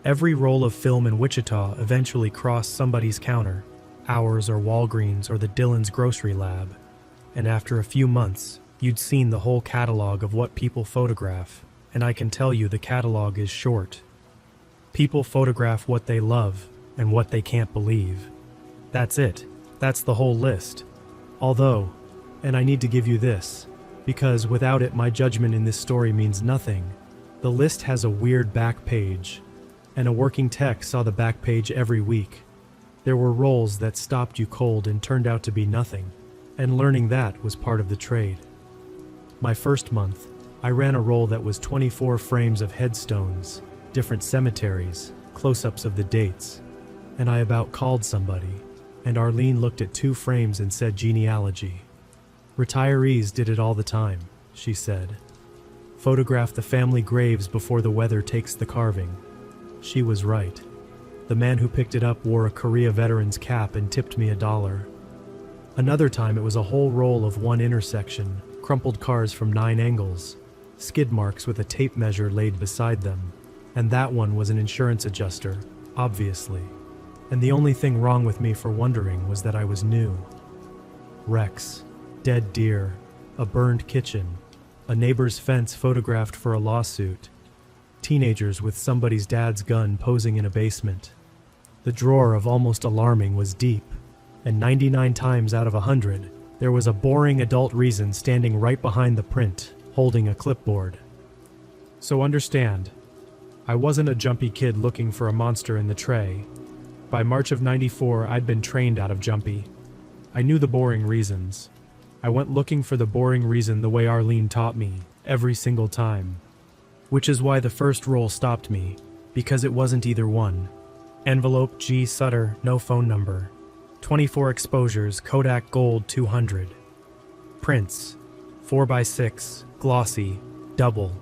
Every roll of film in Wichita eventually crossed somebody's counter, ours or Walgreens or the Dillon's grocery lab, and after a few months, you'd seen the whole catalog of what people photograph, and I can tell you the catalog is short. People photograph what they love and what they can't believe. That's it. That's the whole list. Although, and I need to give you this, because without it my judgment in this story means nothing, the list has a weird back page, and a working tech saw the back page every week. There were rolls that stopped you cold and turned out to be nothing, and learning that was part of the trade. My first month, I ran a roll that was 24 frames of headstones, different cemeteries, close-ups of the dates, and I about called somebody, and Arlene looked at 2 frames and said genealogy. Retirees did it all the time, she said. Photograph the family graves before the weather takes the carving. She was right. The man who picked it up wore a Korea veteran's cap and tipped me $1. Another time it was a whole roll of one intersection, crumpled cars from 9 angles, skid marks with a tape measure laid beside them, and that one was an insurance adjuster, obviously. And the only thing wrong with me for wondering was that I was new. Wrecks, dead deer, a burned kitchen, a neighbor's fence photographed for a lawsuit, teenagers with somebody's dad's gun posing in a basement. The drawer of almost alarming was deep, and 99 times out of 100, there was a boring adult reason standing right behind the print, holding a clipboard. So understand, I wasn't a jumpy kid looking for a monster in the tray. By March of '94, I'd been trained out of jumpy. I knew the boring reasons. I went looking for the boring reason the way Arlene taught me, every single time. Which is why the first roll stopped me, because it wasn't either one. Envelope G. Sutter, no phone number. 24 exposures, Kodak Gold 200. Prints, 4x6, glossy, double.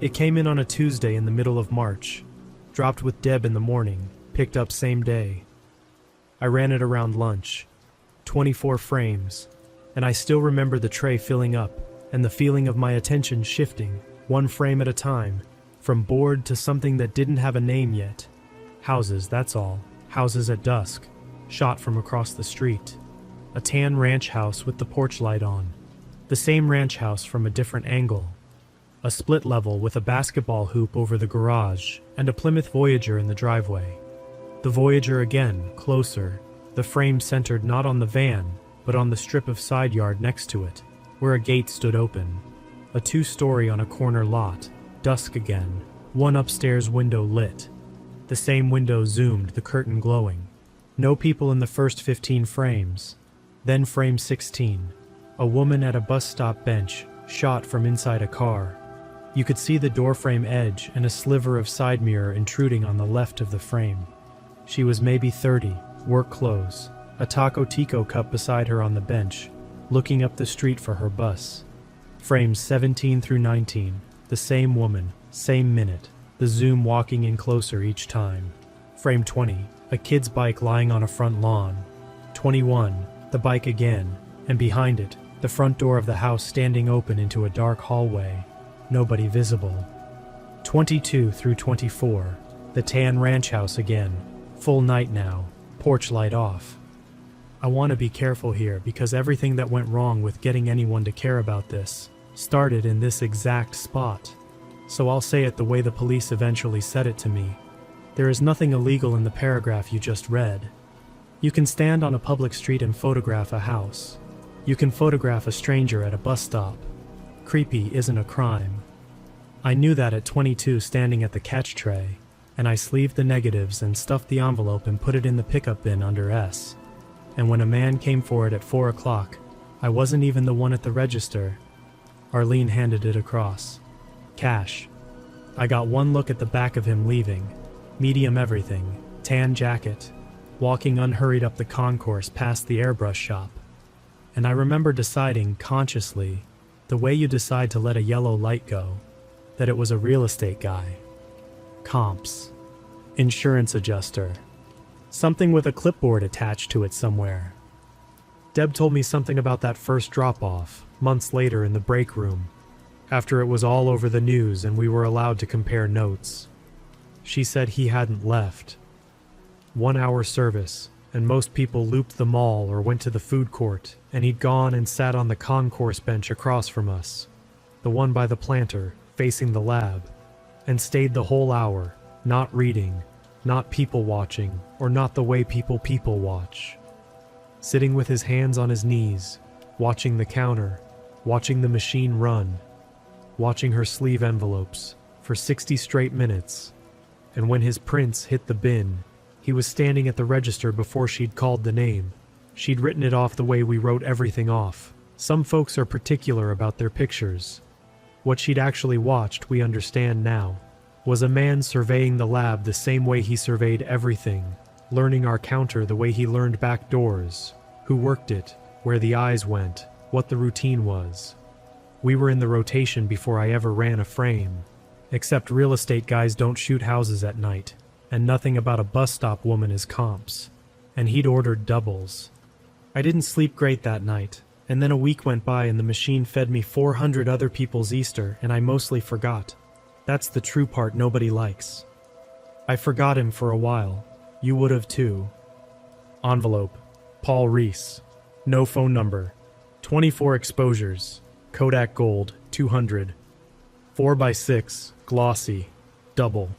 It came in on a Tuesday in the middle of March. Dropped with Deb in the morning, picked up same day. I ran it around lunch. 24 frames, and I still remember the tray filling up and the feeling of my attention shifting, one frame at a time, from bored to something that didn't have a name yet. Houses, that's all. Houses at dusk. Shot from across the street. A tan ranch house with the porch light on. The same ranch house from a different angle. A split level with a basketball hoop over the garage, and a Plymouth Voyager in the driveway. The Voyager again, closer, the frame centered not on the van, but on the strip of side yard next to it, where a gate stood open. A 2-story on a corner lot, dusk again, one upstairs window lit. The same window zoomed, the curtain glowing. No people in the first 15 frames. Then frame 16. A woman at a bus stop bench, shot from inside a car. You could see the doorframe edge and a sliver of side mirror intruding on the left of the frame. She was maybe 30, work clothes, a Taco Tico cup beside her on the bench, looking up the street for her bus. Frames 17 through 19, the same woman, same minute, the zoom walking in closer each time. Frame 20, a kid's bike lying on a front lawn. 21, the bike again, and behind it, the front door of the house standing open into a dark hallway. Nobody visible. 22 through 24, the tan ranch house again, full night now, porch light off. I want to be careful here because everything that went wrong with getting anyone to care about this started in this exact spot. So I'll say it the way the police eventually said it to me. There is nothing illegal in the paragraph you just read. You can stand on a public street and photograph a house. You can photograph a stranger at a bus stop. Creepy isn't a crime. I knew that at 22 standing at the catch tray, and I sleeved the negatives and stuffed the envelope and put it in the pickup bin under S. And when a man came for it at 4 o'clock, I wasn't even the one at the register. Arlene handed it across. Cash. I got one look at the back of him leaving. Medium everything, tan jacket, walking unhurried up the concourse past the airbrush shop. And I remember deciding consciously, the way you decide to let a yellow light go, that it was a real estate guy. Comps. Insurance adjuster. Something with a clipboard attached to it somewhere. Deb told me something about that first drop-off, months later in the break room, after it was all over the news and we were allowed to compare notes. She said he hadn't left. 1 hour service, and most people looped the mall or went to the food court, and he'd gone and sat on the concourse bench across from us, the one by the planter, facing the lab, and stayed the whole hour, not reading, not people watching, or not the way people watch. Sitting with his hands on his knees, watching the counter, watching the machine run, watching her sleeve envelopes, for 60 straight minutes. And when his prints hit the bin, he was standing at the register before she'd called the name. She'd written it off the way we wrote everything off. Some folks are particular about their pictures. What she'd actually watched, we understand now, was a man surveying the lab the same way he surveyed everything, learning our counter the way he learned back doors, who worked it, where the eyes went, what the routine was. We were in the rotation before I ever ran a frame. Except real estate guys don't shoot houses at night, and nothing about a bus stop woman is comps. And he'd ordered doubles. I didn't sleep great that night, and then a week went by and the machine fed me 400 other people's Easter and I mostly forgot. That's the true part nobody likes. I forgot him for a while. You would have too. Envelope. Paul Reese. No phone number. 24 exposures. Kodak Gold, 200. 4x6, glossy, double.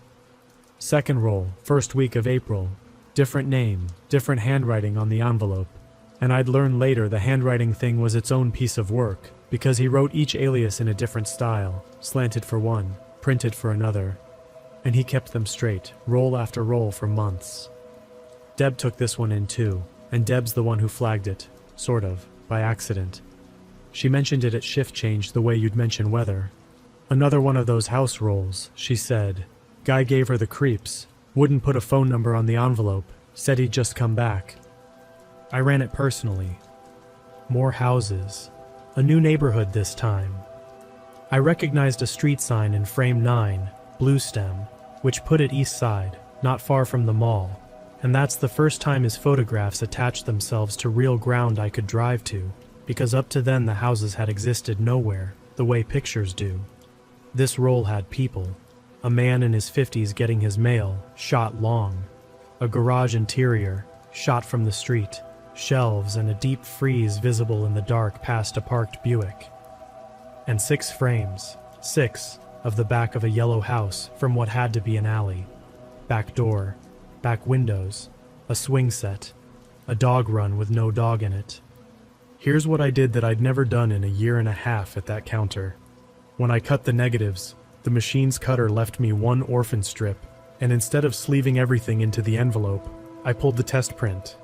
Second roll, first week of April. Different name, different handwriting on the envelope. And I'd learn later the handwriting thing was its own piece of work, because he wrote each alias in a different style, slanted for one, printed for another. And he kept them straight, roll after roll for months. Deb took this one in too, and Deb's the one who flagged it, sort of, by accident. She mentioned it at shift change the way you'd mention weather. Another one of those house rolls, she said. Guy gave her the creeps, wouldn't put a phone number on the envelope, said he'd just come back. I ran it personally. More houses. A new neighborhood this time. I recognized a street sign in frame 9, blue stem, which put it east side, not far from the mall, and that's the first time his photographs attached themselves to real ground I could drive to, because up to then the houses had existed nowhere, the way pictures do. This roll had people. A man in his 50s getting his mail, shot long, a garage interior, shot from the street, shelves and a deep freeze visible in the dark past a parked Buick. And 6 frames, 6, of the back of a yellow house from what had to be an alley. Back door, back windows, a swing set, a dog run with no dog in it. Here's what I did that I'd never done in a year and a half at that counter. When I cut the negatives, the machine's cutter left me one orphan strip, and instead of sleeving everything into the envelope, I pulled the test print.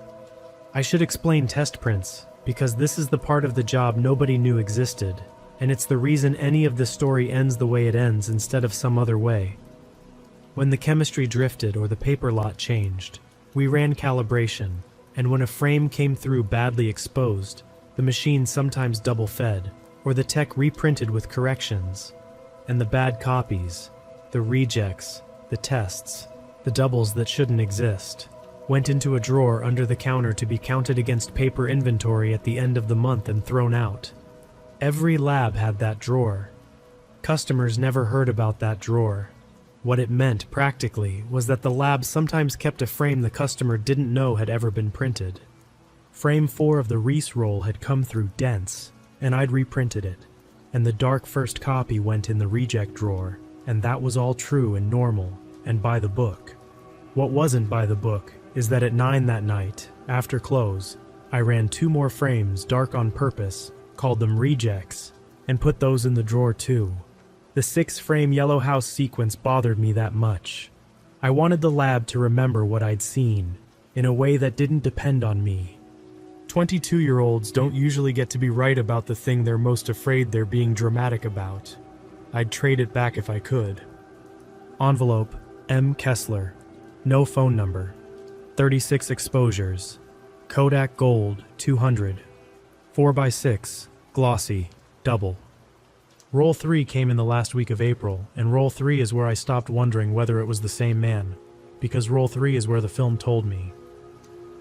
I should explain test prints, because this is the part of the job nobody knew existed, and it's the reason any of the story ends the way it ends instead of some other way. When the chemistry drifted or the paper lot changed, we ran calibration, and when a frame came through badly exposed, the machine sometimes double-fed, or the tech reprinted with corrections. And the bad copies, the rejects, the tests, the doubles that shouldn't exist, went into a drawer under the counter to be counted against paper inventory at the end of the month and thrown out. Every lab had that drawer. Customers never heard about that drawer. What it meant, practically, was that the lab sometimes kept a frame the customer didn't know had ever been printed. Frame 4 of the Reese roll had come through dense, and I'd reprinted it, and the dark first copy went in the reject drawer, and that was all true and normal, and by the book. What wasn't by the book is that at 9 that night, after close, I ran 2 more frames dark on purpose, called them rejects, and put those in the drawer too. The 6-frame yellow house sequence bothered me that much. I wanted the lab to remember what I'd seen, in a way that didn't depend on me. 22-year-olds don't usually get to be right about the thing they're most afraid they're being dramatic about. I'd trade it back if I could. Envelope, M. Kessler. No phone number. 36 exposures. Kodak Gold, 200. 4x6, glossy, double. Roll 3 came in the last week of April, and Roll 3 is where I stopped wondering whether it was the same man, because Roll 3 is where the film told me.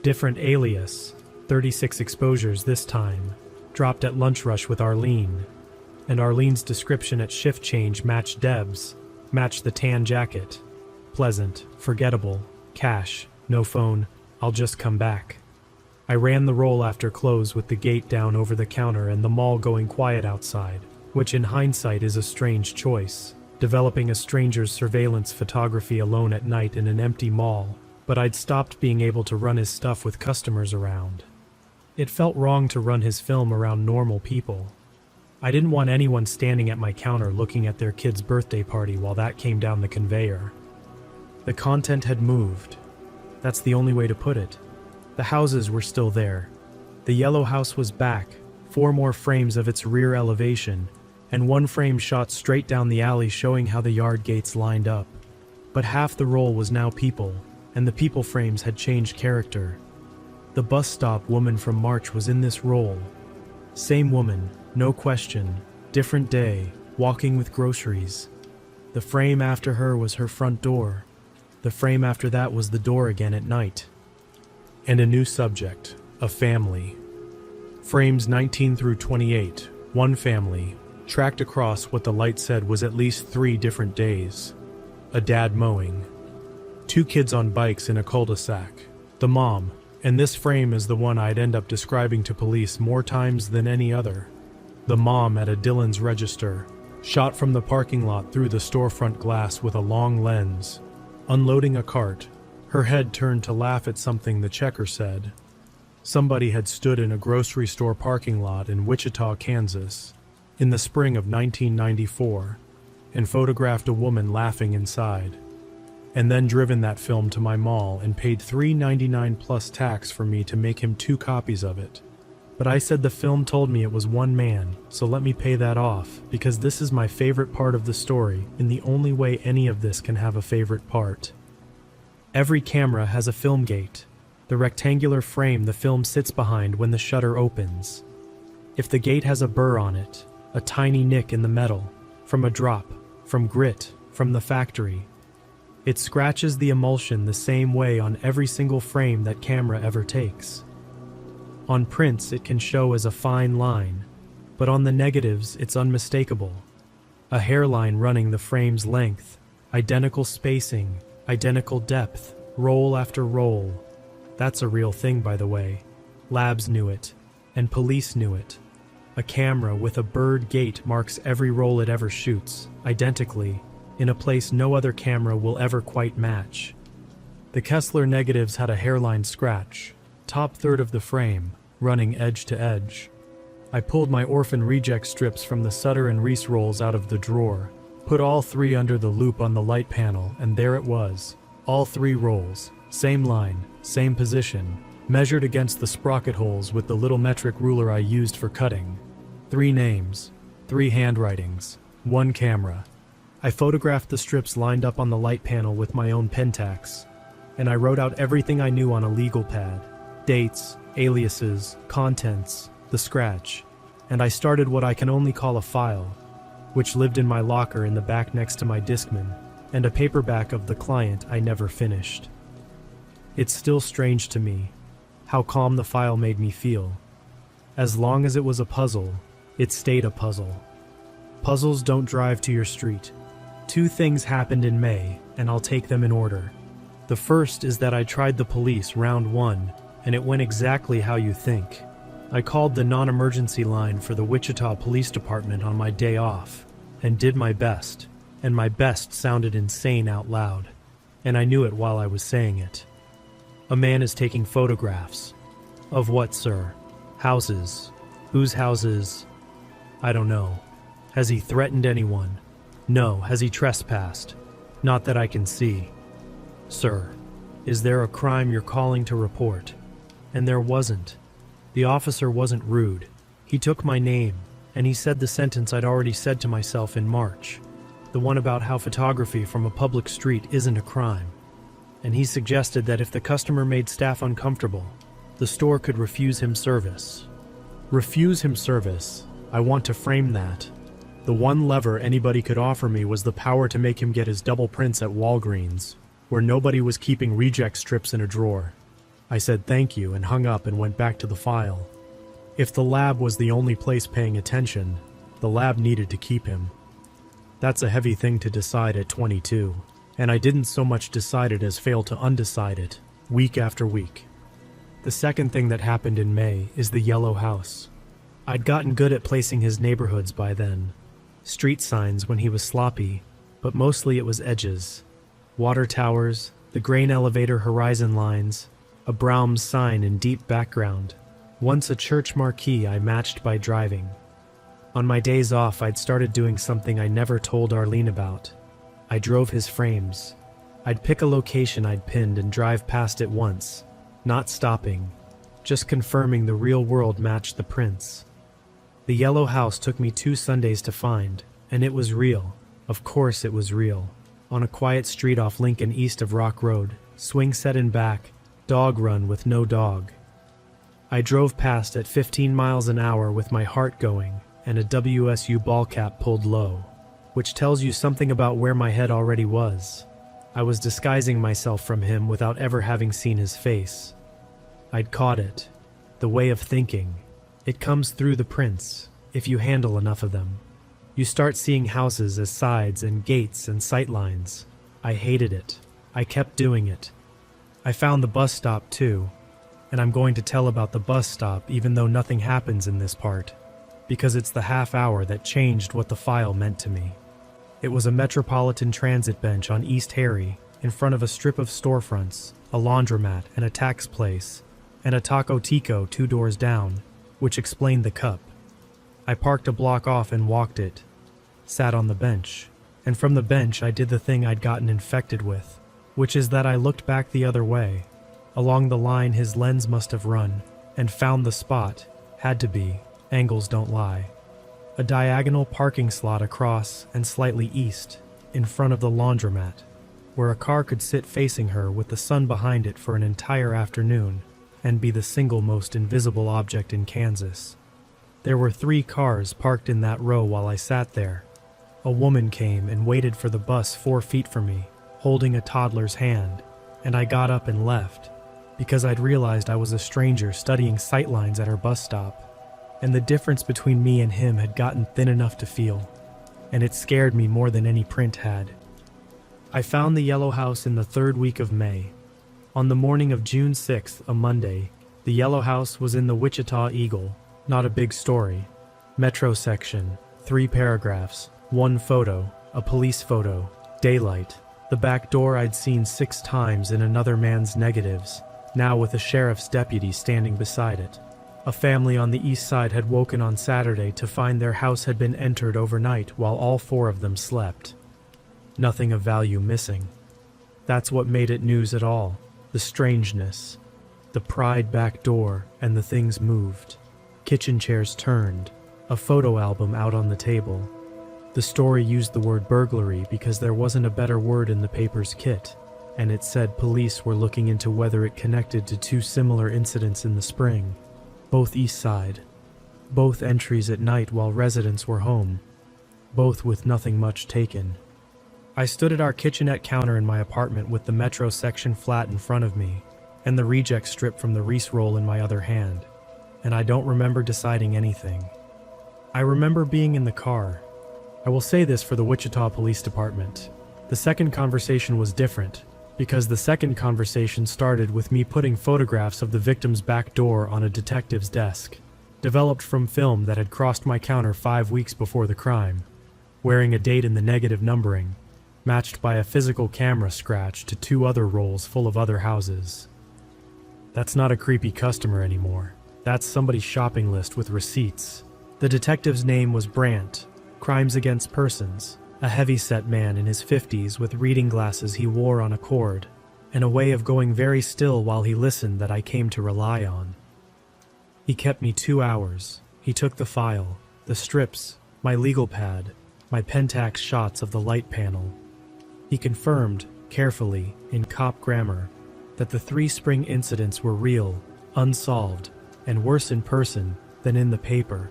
Different alias, 36 exposures this time, dropped at lunch rush with Arlene, and Arlene's description at shift change matched Deb's, matched the tan jacket. Pleasant, forgettable, cash, no phone, I'll just come back. I ran the roll after close with the gate down over the counter and the mall going quiet outside, which in hindsight is a strange choice, developing a stranger's surveillance photography alone at night in an empty mall, but I'd stopped being able to run his stuff with customers around. It felt wrong to run his film around normal people. I didn't want anyone standing at my counter looking at their kid's birthday party while that came down the conveyor. The content had moved. That's the only way to put it. The houses were still there. The yellow house was back, 4 more frames of its rear elevation, and 1 frame shot straight down the alley showing how the yard gates lined up. But half the roll was now people, and the people frames had changed character. The bus stop woman from March was in this roll. Same woman, no question, different day, walking with groceries. The frame after her was her front door. The frame after that was the door again at night. And a new subject, a family. Frames 19 through 28, 1 family, tracked across what the light said was at least 3 different days. A dad mowing. 2 kids on bikes in a cul-de-sac. The mom, and this frame is the one I'd end up describing to police more times than any other. The mom at a Dillon's register, shot from the parking lot through the storefront glass with a long lens, unloading a cart, her head turned to laugh at something the checker said. Somebody had stood in a grocery store parking lot in Wichita, Kansas, in the spring of 1994, and photographed a woman laughing inside, and then driven that film to my mall and paid $3.99 plus tax for me to make him 2 copies of it. But I said the film told me it was 1 man, so let me pay that off, because this is my favorite part of the story, and the only way any of this can have a favorite part. Every camera has a film gate, the rectangular frame the film sits behind when the shutter opens. If the gate has a burr on it, a tiny nick in the metal, from a drop, from grit, from the factory, it scratches the emulsion the same way on every single frame that camera ever takes. On prints it can show as a fine line, but on the negatives it's unmistakable. A hairline running the frame's length, identical spacing, identical depth, Roll after roll. That's a real thing, by the way. Labs knew it, and police knew it. A camera with a bird gate marks every roll it ever shoots, identically, in a place no other camera will ever quite match. The Kessler negatives had a hairline scratch, top third of the frame, running edge to edge. I pulled my orphan reject strips from the Sutter and Reese rolls out of the drawer, put all three under the loop on the light panel, and there it was. All three rolls, same line, same position, measured against the sprocket holes with the little metric ruler I used for cutting. 3 names, 3 handwritings, 1 camera. I photographed the strips lined up on the light panel with my own Pentax, and I wrote out everything I knew on a legal pad. Dates, aliases, contents, the scratch, and I started what I can only call a file, which lived in my locker in the back next to my Discman, and a paperback of the client I never finished. It's still strange to me how calm the file made me feel. As long as it was a puzzle, it stayed a puzzle. Puzzles don't drive to your street. 2 things happened in May, and I'll take them in order. The first is that I tried the police round 1, and it went exactly how you think. I called the non-emergency line for the Wichita Police Department on my day off, and did my best, and my best sounded insane out loud, and I knew it while I was saying it. A man is taking photographs. Of what, sir? Houses. Whose houses? I don't know. Has he threatened anyone? No. Has he trespassed? Not that I can see. Sir, is there a crime you're calling to report? And there wasn't. The officer wasn't rude. He took my name, and he said the sentence I'd already said to myself in March, the one about how photography from a public street isn't a crime. And he suggested that if the customer made staff uncomfortable, the store could refuse him service. Refuse him service. I want to frame that. The one lever anybody could offer me was the power to make him get his double prints at Walgreens, where nobody was keeping reject strips in a drawer. I said thank you and hung up and went back to the file. If the lab was the only place paying attention, the lab needed to keep him. That's a heavy thing to decide at 22, and I didn't so much decide it as fail to undecide it, week after week. The second thing that happened in May is the yellow house. I'd gotten good at placing his neighborhoods by then. Street signs when he was sloppy, but mostly it was edges. Water towers, the grain elevator horizon lines, a Brahms sign in deep background. Once a church marquee I matched by driving. On my days off, I'd started doing something I never told Arlene about. I drove his frames. I'd pick a location I'd pinned and drive past it once, not stopping, just confirming the real world matched the prints. The yellow house took me 2 Sundays to find, and it was real. Of course it was real. On a quiet street off Lincoln east of Rock Road, swing set in back, dog run with no dog. I drove past at 15 miles an hour with my heart going and a WSU ball cap pulled low, which tells you something about where my head already was. I was disguising myself from him without ever having seen his face. I'd caught it. The way of thinking. It comes through the prints, if you handle enough of them. You start seeing houses as sides and gates and sightlines. I hated it. I kept doing it. I found the bus stop too, and I'm going to tell about the bus stop even though nothing happens in this part, because it's the half hour that changed what the file meant to me. It was a Metropolitan Transit bench on East Harry, in front of a strip of storefronts, a laundromat and a tax place, and a Taco Tico 2 doors down, which explained the cup. I parked a block off and walked it, sat on the bench, and from the bench I did the thing I'd gotten infected with, which is that I looked back the other way, along the line his lens must have run, and found the spot, had to be, angles don't lie. A diagonal parking slot across and slightly east, in front of the laundromat, where a car could sit facing her with the sun behind it for an entire afternoon, and be the single most invisible object in Kansas. There were 3 cars parked in that row while I sat there. A woman came and waited for the bus 4 feet from me, holding a toddler's hand, and I got up and left, because I'd realized I was a stranger studying sightlines at her bus stop, and the difference between me and him had gotten thin enough to feel, and it scared me more than any print had. I found the yellow house in the 3rd week of May. On the morning of June 6th, a Monday, the Yellow House was in the Wichita Eagle. Not a big story. Metro section, 3 paragraphs, 1 photo, a police photo, daylight. The back door I'd seen 6 times in another man's negatives, now with a sheriff's deputy standing beside it. A family on the east side had woken on Saturday to find their house had been entered overnight while all 4 of them slept. Nothing of value missing. That's what made it news at all. The strangeness. The pried back door, and the things moved. Kitchen chairs turned. A photo album out on the table. The story used the word burglary because there wasn't a better word in the paper's kit, and it said police were looking into whether it connected to 2 similar incidents in the spring. Both east side. Both entries at night while residents were home. Both with nothing much taken. I stood at our kitchenette counter in my apartment with the Metro section flat in front of me, and the reject strip from the Reese roll in my other hand, and I don't remember deciding anything. I remember being in the car. I will say this for the Wichita Police Department. The second conversation was different, because the second conversation started with me putting photographs of the victim's back door on a detective's desk, developed from film that had crossed my counter 5 weeks before the crime, wearing a date in the negative numbering, matched by a physical camera scratch to 2 other rolls full of other houses. That's not a creepy customer anymore. That's somebody's shopping list with receipts. The detective's name was Brandt, Crimes Against Persons, a heavy-set man in his 50s with reading glasses he wore on a cord, and a way of going very still while he listened that I came to rely on. He kept me 2 hours. He took the file, the strips, my legal pad, my Pentax shots of the light panel. He confirmed, carefully, in cop grammar, that the 3 spring incidents were real, unsolved, and worse in person than in the paper.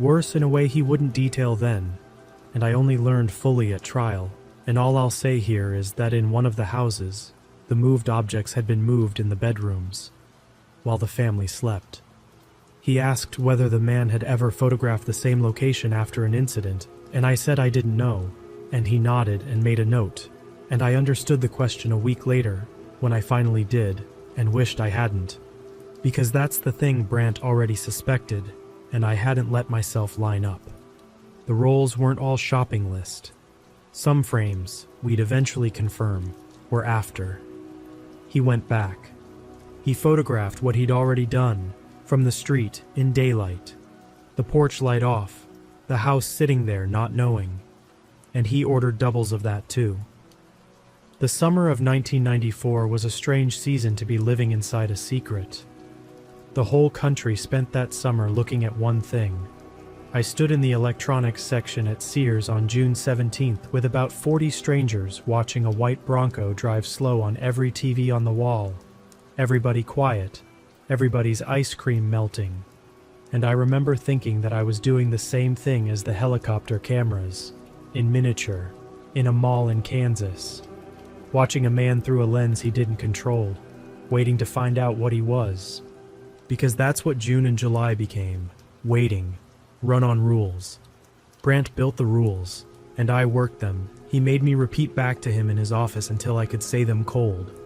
Worse in a way he wouldn't detail then, and I only learned fully at trial, and all I'll say here is that in one of the houses, the moved objects had been moved in the bedrooms, while the family slept. He asked whether the man had ever photographed the same location after an incident, and I said I didn't know, and he nodded and made a note, and I understood the question a week later, when I finally did, and wished I hadn't. Because that's the thing Brandt already suspected, and I hadn't let myself line up. The rolls weren't all shopping list. Some frames, we'd eventually confirm, were after. He went back. He photographed what he'd already done, from the street, in daylight. The porch light off, the house sitting there not knowing. And he ordered doubles of that too. The summer of 1994 was a strange season to be living inside a secret. The whole country spent that summer looking at one thing. I stood in the electronics section at Sears on June 17th with about 40 strangers watching a white Bronco drive slow on every TV on the wall. Everybody quiet, everybody's ice cream melting. And I remember thinking that I was doing the same thing as the helicopter cameras, in miniature, in a mall in Kansas, watching a man through a lens he didn't control, waiting to find out what he was. Because that's what June and July became, waiting. Run on rules. Brandt built the rules, and I worked them. He made me repeat back to him in his office until I could say them cold.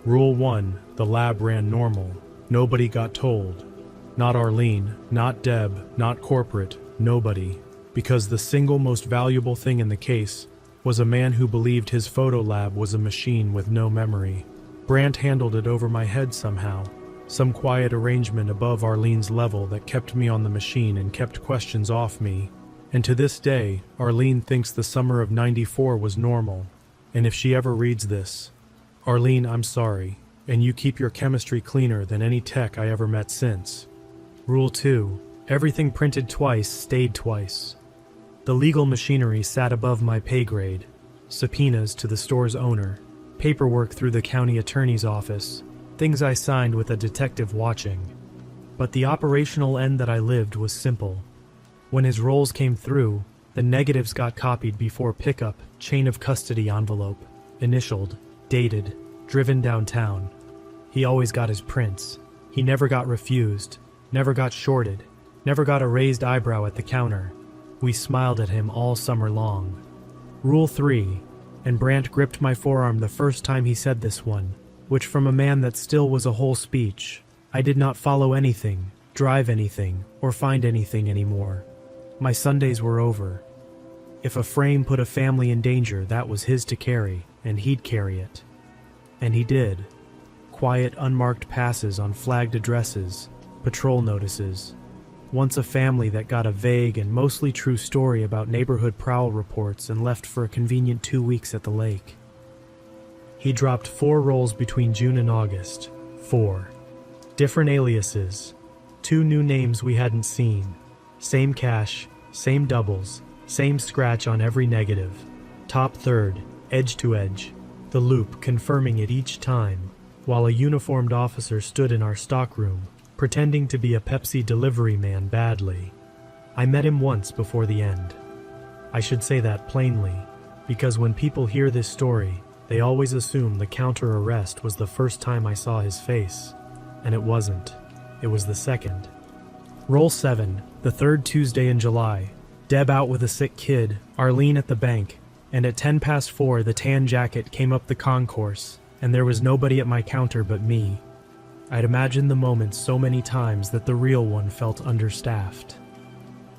Rule 1, the lab ran normal. Nobody got told. Not Arlene, not Deb, not corporate, nobody. Because the single most valuable thing in the case was a man who believed his photo lab was a machine with no memory. Brandt handled it over my head somehow. Some quiet arrangement above Arlene's level that kept me on the machine and kept questions off me. And to this day, Arlene thinks the summer of '94 was normal. And if she ever reads this, Arlene, I'm sorry, and you keep your chemistry cleaner than any tech I ever met since. Rule 2, everything printed twice stayed twice. The legal machinery sat above my pay grade. Subpoenas to the store's owner, paperwork through the county attorney's office, things I signed with a detective watching. But the operational end that I lived was simple. When his rolls came through, the negatives got copied before pickup, chain of custody envelope, initialed, dated, driven downtown. He always got his prints. He never got refused, never got shorted, never got a raised eyebrow at the counter. We smiled at him all summer long. Rule 3, and Brandt gripped my forearm the first time he said this one, which from a man that still was a whole speech. I did not follow anything, drive anything, or find anything anymore. My Sundays were over. If a frame put a family in danger, that was his to carry, and he'd carry it. And he did. Quiet, unmarked passes on flagged addresses, patrol notices. Once a family that got a vague and mostly true story about neighborhood prowl reports and left for a convenient 2 weeks at the lake. He dropped 4 rolls between June and August. 4. Different aliases. 2 new names we hadn't seen. Same cash, same doubles, same scratch on every negative. Top third, edge to edge. The loop confirming it each time, while a uniformed officer stood in our stockroom, pretending to be a Pepsi delivery man badly. I met him once before the end. I should say that plainly, because when people hear this story, they always assume the counter-arrest was the first time I saw his face, and it wasn't. It was the second. Roll 7, the 3rd Tuesday in July. Deb out with a sick kid, Arlene at the bank, and at 4:10 the tan jacket came up the concourse, and there was nobody at my counter but me. I'd imagined the moment so many times that the real one felt understaffed.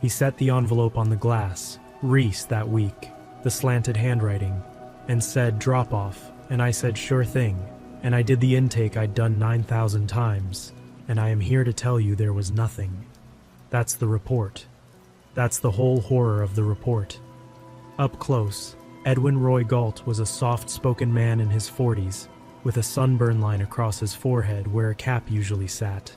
He set the envelope on the glass, Reese that week, the slanted handwriting, and said drop off, and I said sure thing, and I did the intake I'd done 9,000 times, and I am here to tell you there was nothing. That's the report. That's the whole horror of the report. Up close, Edwin Roy Galt was a soft-spoken man in his 40s, with a sunburn line across his forehead where a cap usually sat.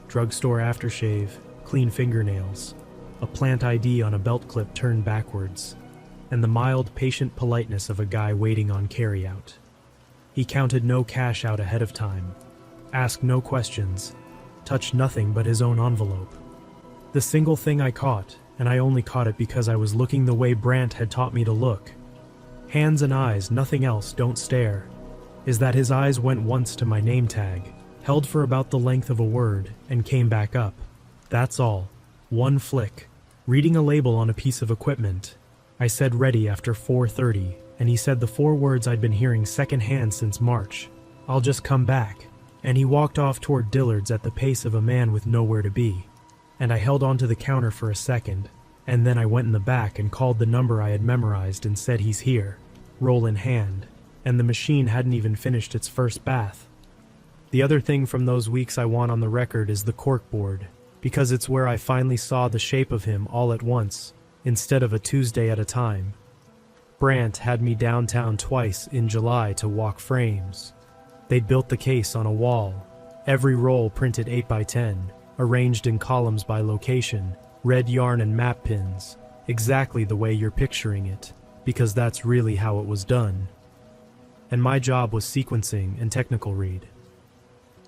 Drugstore aftershave, clean fingernails, a plant ID on a belt clip turned backwards, and the mild, patient politeness of a guy waiting on carryout. He counted no cash out ahead of time, asked no questions, touched nothing but his own envelope. The single thing I caught, and I only caught it because I was looking the way Brandt had taught me to look. Hands and eyes, nothing else, don't stare. Is that his eyes went once to my name tag, held for about the length of a word, and came back up. That's all. One flick. Reading a label on a piece of equipment. I said ready after 4:30, and he said the 4 words I'd been hearing secondhand since March. I'll just come back. And he walked off toward Dillard's at the pace of a man with nowhere to be. And I held onto the counter for a second, and then I went in the back and called the number I had memorized and said he's here, roll in hand, and the machine hadn't even finished its first bath. The other thing from those weeks I want on the record is the corkboard, because it's where I finally saw the shape of him all at once, instead of a Tuesday at a time. Brandt had me downtown twice in July to walk frames. They'd built the case on a wall, every roll printed 8x10, arranged in columns by location, red yarn and map pins, exactly the way you're picturing it, because that's really how it was done. And my job was sequencing and technical read.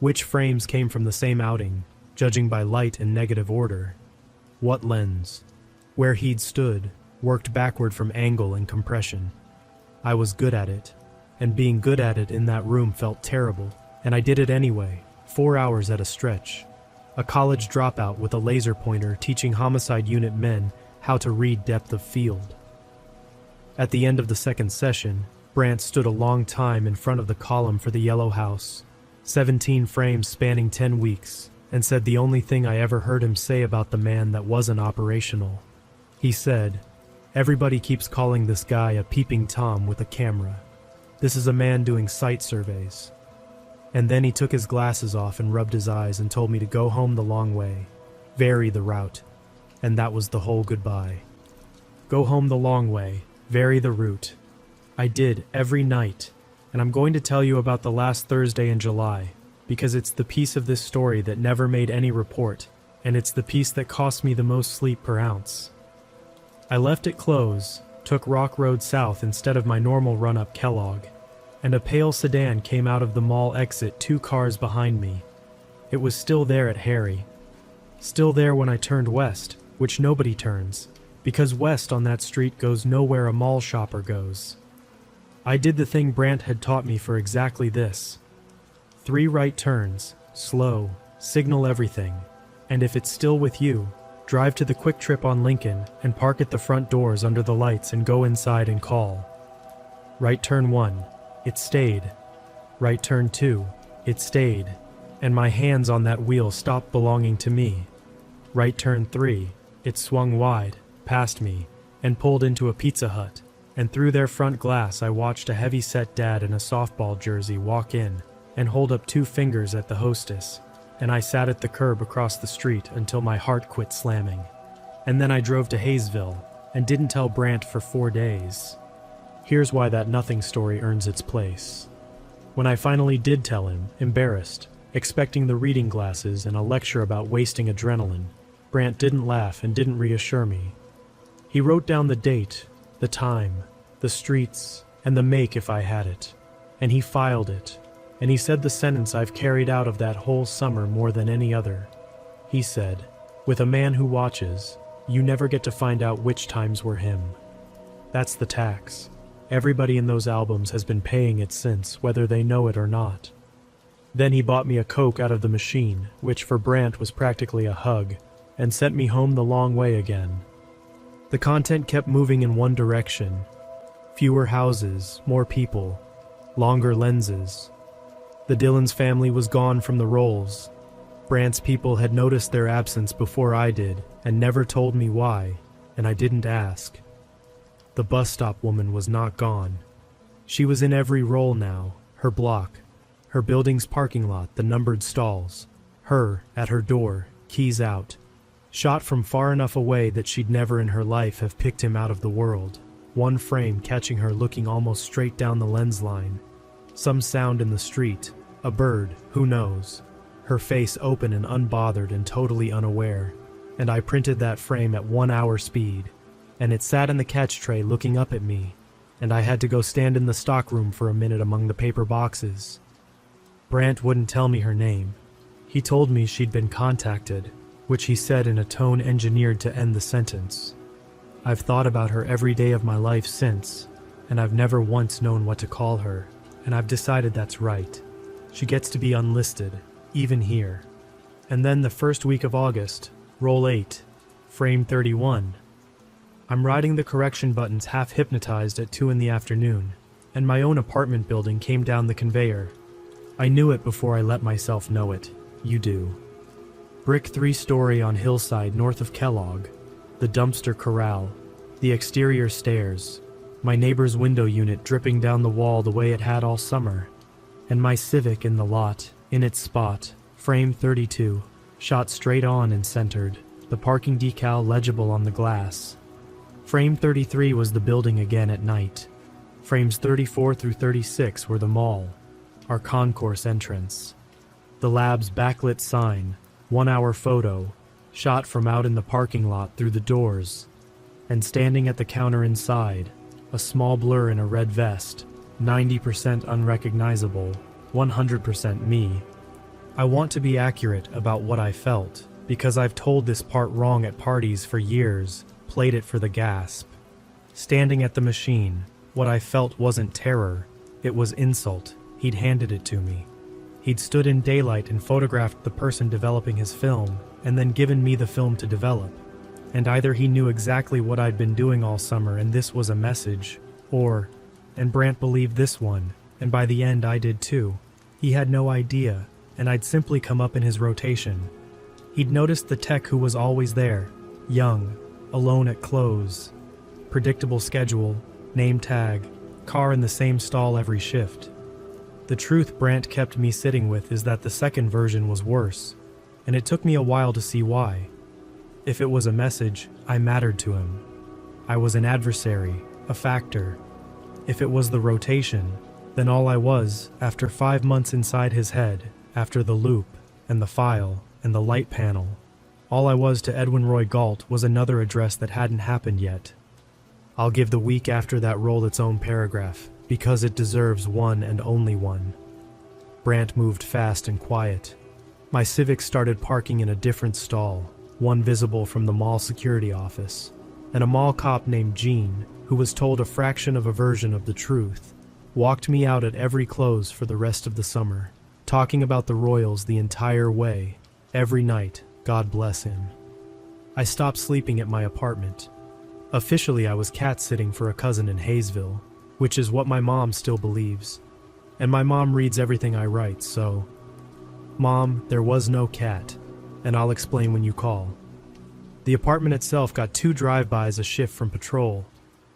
Which frames came from the same outing, judging by light and negative order. What lens. Where he'd stood, worked backward from angle and compression. I was good at it, and being good at it in that room felt terrible, and I did it anyway, 4 hours at a stretch. A college dropout with a laser pointer teaching homicide unit men how to read depth of field. At the end of the second session, Brandt stood a long time in front of the column for the Yellow House, 17 frames spanning 10 weeks, and said the only thing I ever heard him say about the man that wasn't operational. He said, "Everybody keeps calling this guy a peeping Tom with a camera. This is a man doing site surveys." And then he took his glasses off and rubbed his eyes and told me to go home the long way, vary the route, and that was the whole goodbye. Go home the long way, vary the route. I did every night, and I'm going to tell you about the last Thursday in July, because it's the piece of this story that never made any report, and it's the piece that cost me the most sleep per ounce. I left at close, took Rock Road South instead of my normal run up Kellogg, and a pale sedan came out of the mall exit 2 cars behind me. It was still there at Harry. Still there when I turned west, which nobody turns, because west on that street goes nowhere a mall shopper goes. I did the thing Brandt had taught me for exactly this. 3 right turns, slow, signal everything, and if it's still with you, drive to the Quick Trip on Lincoln and park at the front doors under the lights and go inside and call. Right turn 1. It stayed. Right turn 2, it stayed, and my hands on that wheel stopped belonging to me. Right turn 3, it swung wide, past me, and pulled into a Pizza Hut, and through their front glass I watched a heavy-set dad in a softball jersey walk in and hold up 2 fingers at the hostess, and I sat at the curb across the street until my heart quit slamming. And then I drove to Hayesville and didn't tell Brant for 4 days. Here's why that nothing story earns its place. When I finally did tell him, embarrassed, expecting the reading glasses and a lecture about wasting adrenaline, Brant didn't laugh and didn't reassure me. He wrote down the date, the time, the streets, and the make if I had it, and he filed it, and he said the sentence I've carried out of that whole summer more than any other. He said, "With a man who watches, you never get to find out which times were him." That's the tax. Everybody in those albums has been paying it since, whether they know it or not. Then he bought me a Coke out of the machine, which for Brant was practically a hug, and sent me home the long way again. The content kept moving in one direction. Fewer houses, more people, longer lenses. The Dillons family was gone from the rolls. Brant's people had noticed their absence before I did, and never told me why, and I didn't ask. The bus stop woman was not gone. She was in every role now, her block, her building's parking lot, the numbered stalls, her, at her door, keys out, shot from far enough away that she'd never in her life have picked him out of the world, one frame catching her looking almost straight down the lens line. Some sound in the street, a bird, who knows, her face open and unbothered and totally unaware, and I printed that frame at 1 hour speed, and it sat in the catch tray looking up at me, and I had to go stand in the stockroom for a minute among the paper boxes. Brant wouldn't tell me her name. He told me she'd been contacted, which he said in a tone engineered to end the sentence. I've thought about her every day of my life since, and I've never once known what to call her, and I've decided that's right. She gets to be unlisted, even here. And then the first week of August, roll 8, frame 31. I'm riding the correction buttons half hypnotized at 2 in the afternoon, and my own apartment building came down the conveyor. I knew it before I let myself know it. You do. Brick 3-story on hillside north of Kellogg, the dumpster corral, the exterior stairs, my neighbor's window unit dripping down the wall the way it had all summer, and my Civic in the lot, in its spot, frame 32, shot straight on and centered, the parking decal legible on the glass. Frame 33 was the building again at night. Frames 34 through 36 were the mall, our concourse entrance. The lab's backlit sign, 1 hour photo, shot from out in the parking lot through the doors, and standing at the counter inside, a small blur in a red vest, 90% unrecognizable, 100% me. I want to be accurate about what I felt, because I've told this part wrong at parties for years, played it for the gasp. Standing at the machine, what I felt wasn't terror, it was insult. He'd handed it to me. He'd stood in daylight and photographed the person developing his film, and then given me the film to develop. And either he knew exactly what I'd been doing all summer and this was a message, or, and Brant believed this one, and by the end I did too. He had no idea, and I'd simply come up in his rotation. He'd noticed the tech who was always there, young, alone at close, predictable schedule, name tag, car in the same stall every shift. The truth Brant kept me sitting with is that the second version was worse, and it took me a while to see why. If it was a message, I mattered to him. I was an adversary, a factor. If it was the rotation, then all I was, after 5 months inside his head, after the loop, and the file, and the light panel, all I was to Edwin Roy Galt was another address that hadn't happened yet. I'll give the week after that roll its own paragraph, because it deserves one and only one. Brant moved fast and quiet. My Civic started parking in a different stall, one visible from the mall security office, and a mall cop named Gene, who was told a fraction of a version of the truth, walked me out at every close for the rest of the summer, talking about the Royals the entire way, every night, God bless him. I stopped sleeping at my apartment. Officially, I was cat-sitting for a cousin in Hayesville, which is what my mom still believes. And my mom reads everything I write, so... Mom, there was no cat, and I'll explain when you call. The apartment itself got 2 drive-bys a shift from patrol,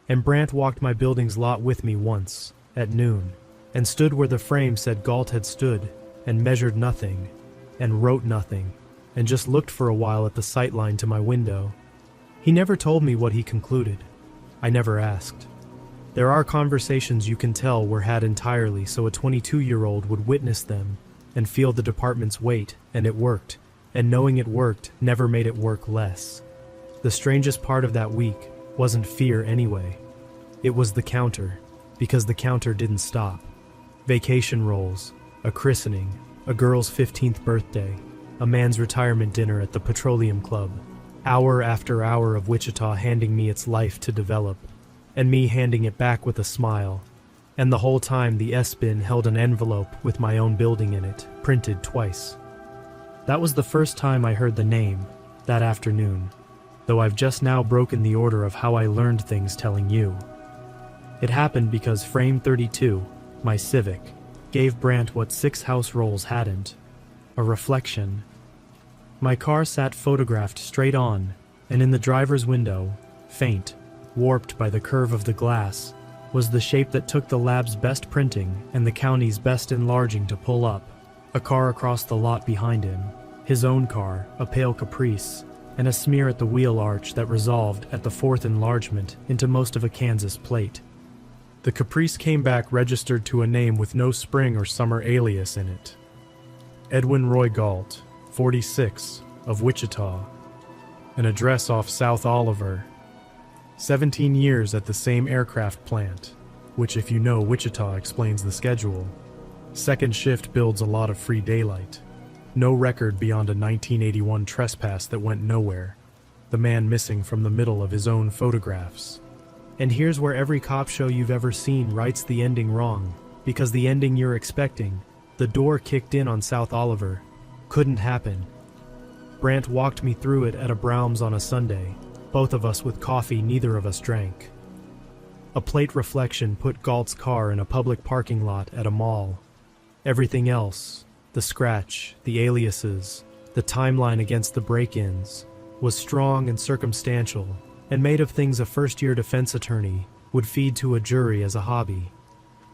and Brant walked my building's lot with me once, at noon, and stood where the frame said Galt had stood, and measured nothing, and wrote nothing, and just looked for a while at the sight line to my window. He never told me what he concluded. I never asked. There are conversations you can tell were had entirely so a 22-year-old would witness them and feel the department's weight, and it worked, and knowing it worked never made it work less. The strangest part of that week wasn't fear anyway. It was the counter, because the counter didn't stop. Vacation rolls, a christening, a girl's 15th birthday, a man's retirement dinner at the Petroleum Club, hour after hour of Wichita handing me its life to develop, and me handing it back with a smile. And the whole time the S-bin held an envelope with my own building in it, printed twice. That was the first time I heard the name, that afternoon, though I've just now broken the order of how I learned things telling you. It happened because Frame 32, my Civic, gave Brant what 6 house rolls hadn't, a reflection. My car sat photographed straight on, and in the driver's window, faint, warped by the curve of the glass, was the shape that took the lab's best printing and the county's best enlarging to pull up. A car across the lot behind him, his own car, a pale Caprice, and a smear at the wheel arch that resolved at the 4th enlargement into most of a Kansas plate. The Caprice came back registered to a name with no spring or summer alias in it. Edwin Roy Galt, 46, of Wichita. An address off South Oliver. 17 years at the same aircraft plant, which if you know Wichita explains the schedule. Second shift builds a lot of free daylight. No record beyond a 1981 trespass that went nowhere. The man missing from the middle of his own photographs. And here's where every cop show you've ever seen writes the ending wrong, because the ending you're expecting, the door kicked in on South Oliver, couldn't happen. Brant walked me through it at a Brown's on a Sunday, both of us with coffee neither of us drank. A plate reflection put Galt's car in a public parking lot at a mall. Everything else, the scratch, the aliases, the timeline against the break-ins, was strong and circumstantial, and made of things a first-year defense attorney would feed to a jury as a hobby.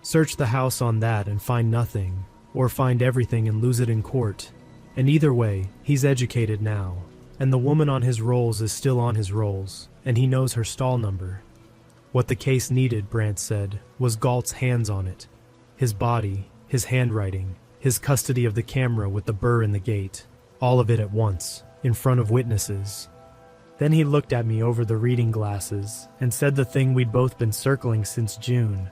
Search the house on that and find nothing, or find everything and lose it in court. And either way, he's educated now, and the woman on his rolls is still on his rolls, and he knows her stall number. What the case needed, Brant said, was Galt's hands on it. His body, his handwriting, his custody of the camera with the burr in the gate, all of it at once, in front of witnesses. Then he looked at me over the reading glasses and said the thing we'd both been circling since June.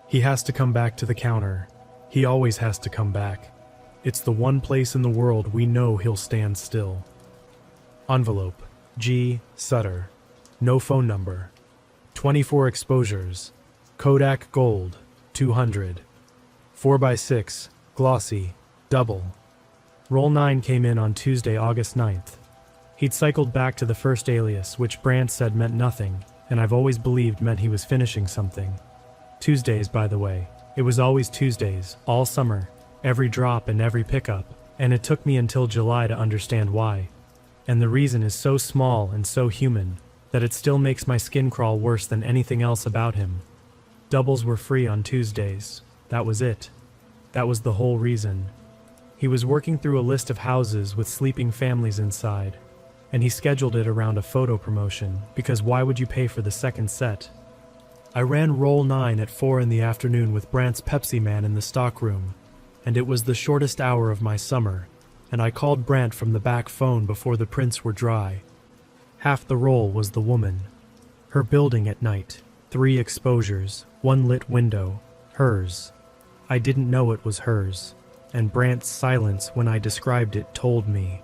He has to come back to the counter. He always has to come back. It's the one place in the world we know he'll stand still. Envelope, G. Sutter. No phone number. 24 exposures. Kodak Gold, 200. 4x6, glossy, double. Roll 9 came in on Tuesday, August 9th. He'd cycled back to the first alias, which Brant said meant nothing, and I've always believed meant he was finishing something. Tuesdays, by the way. It was always Tuesdays, all summer, every drop and every pickup, and it took me until July to understand why. And the reason is so small and so human that it still makes my skin crawl worse than anything else about him. Doubles were free on Tuesdays. That was it. That was the whole reason. He was working through a list of houses with sleeping families inside, and he scheduled it around a photo promotion, because why would you pay for the second set? I ran roll 9 at 4 in the afternoon with Brant's Pepsi man in the stockroom, and it was the shortest hour of my summer, and I called Brant from the back phone before the prints were dry. Half the roll was the woman. Her building at night, 3 exposures, 1 lit window, hers. I didn't know it was hers, and Brant's silence when I described it told me.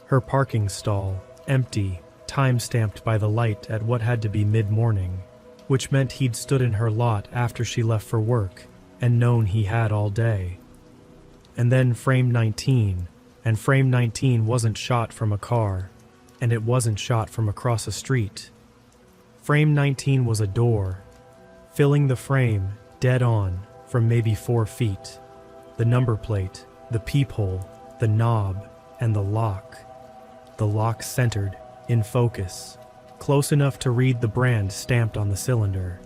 Her parking stall, empty, time-stamped by the light at what had to be mid-morning, which meant he'd stood in her lot after she left for work, and known he had all day. And then frame 19, and frame 19 wasn't shot from a car, and it wasn't shot from across a street. Frame 19 was a door, filling the frame, dead on, from maybe 4 feet. The number plate, the peephole, the knob, and the lock. The lock centered, in focus, close enough to read the brand stamped on the cylinder.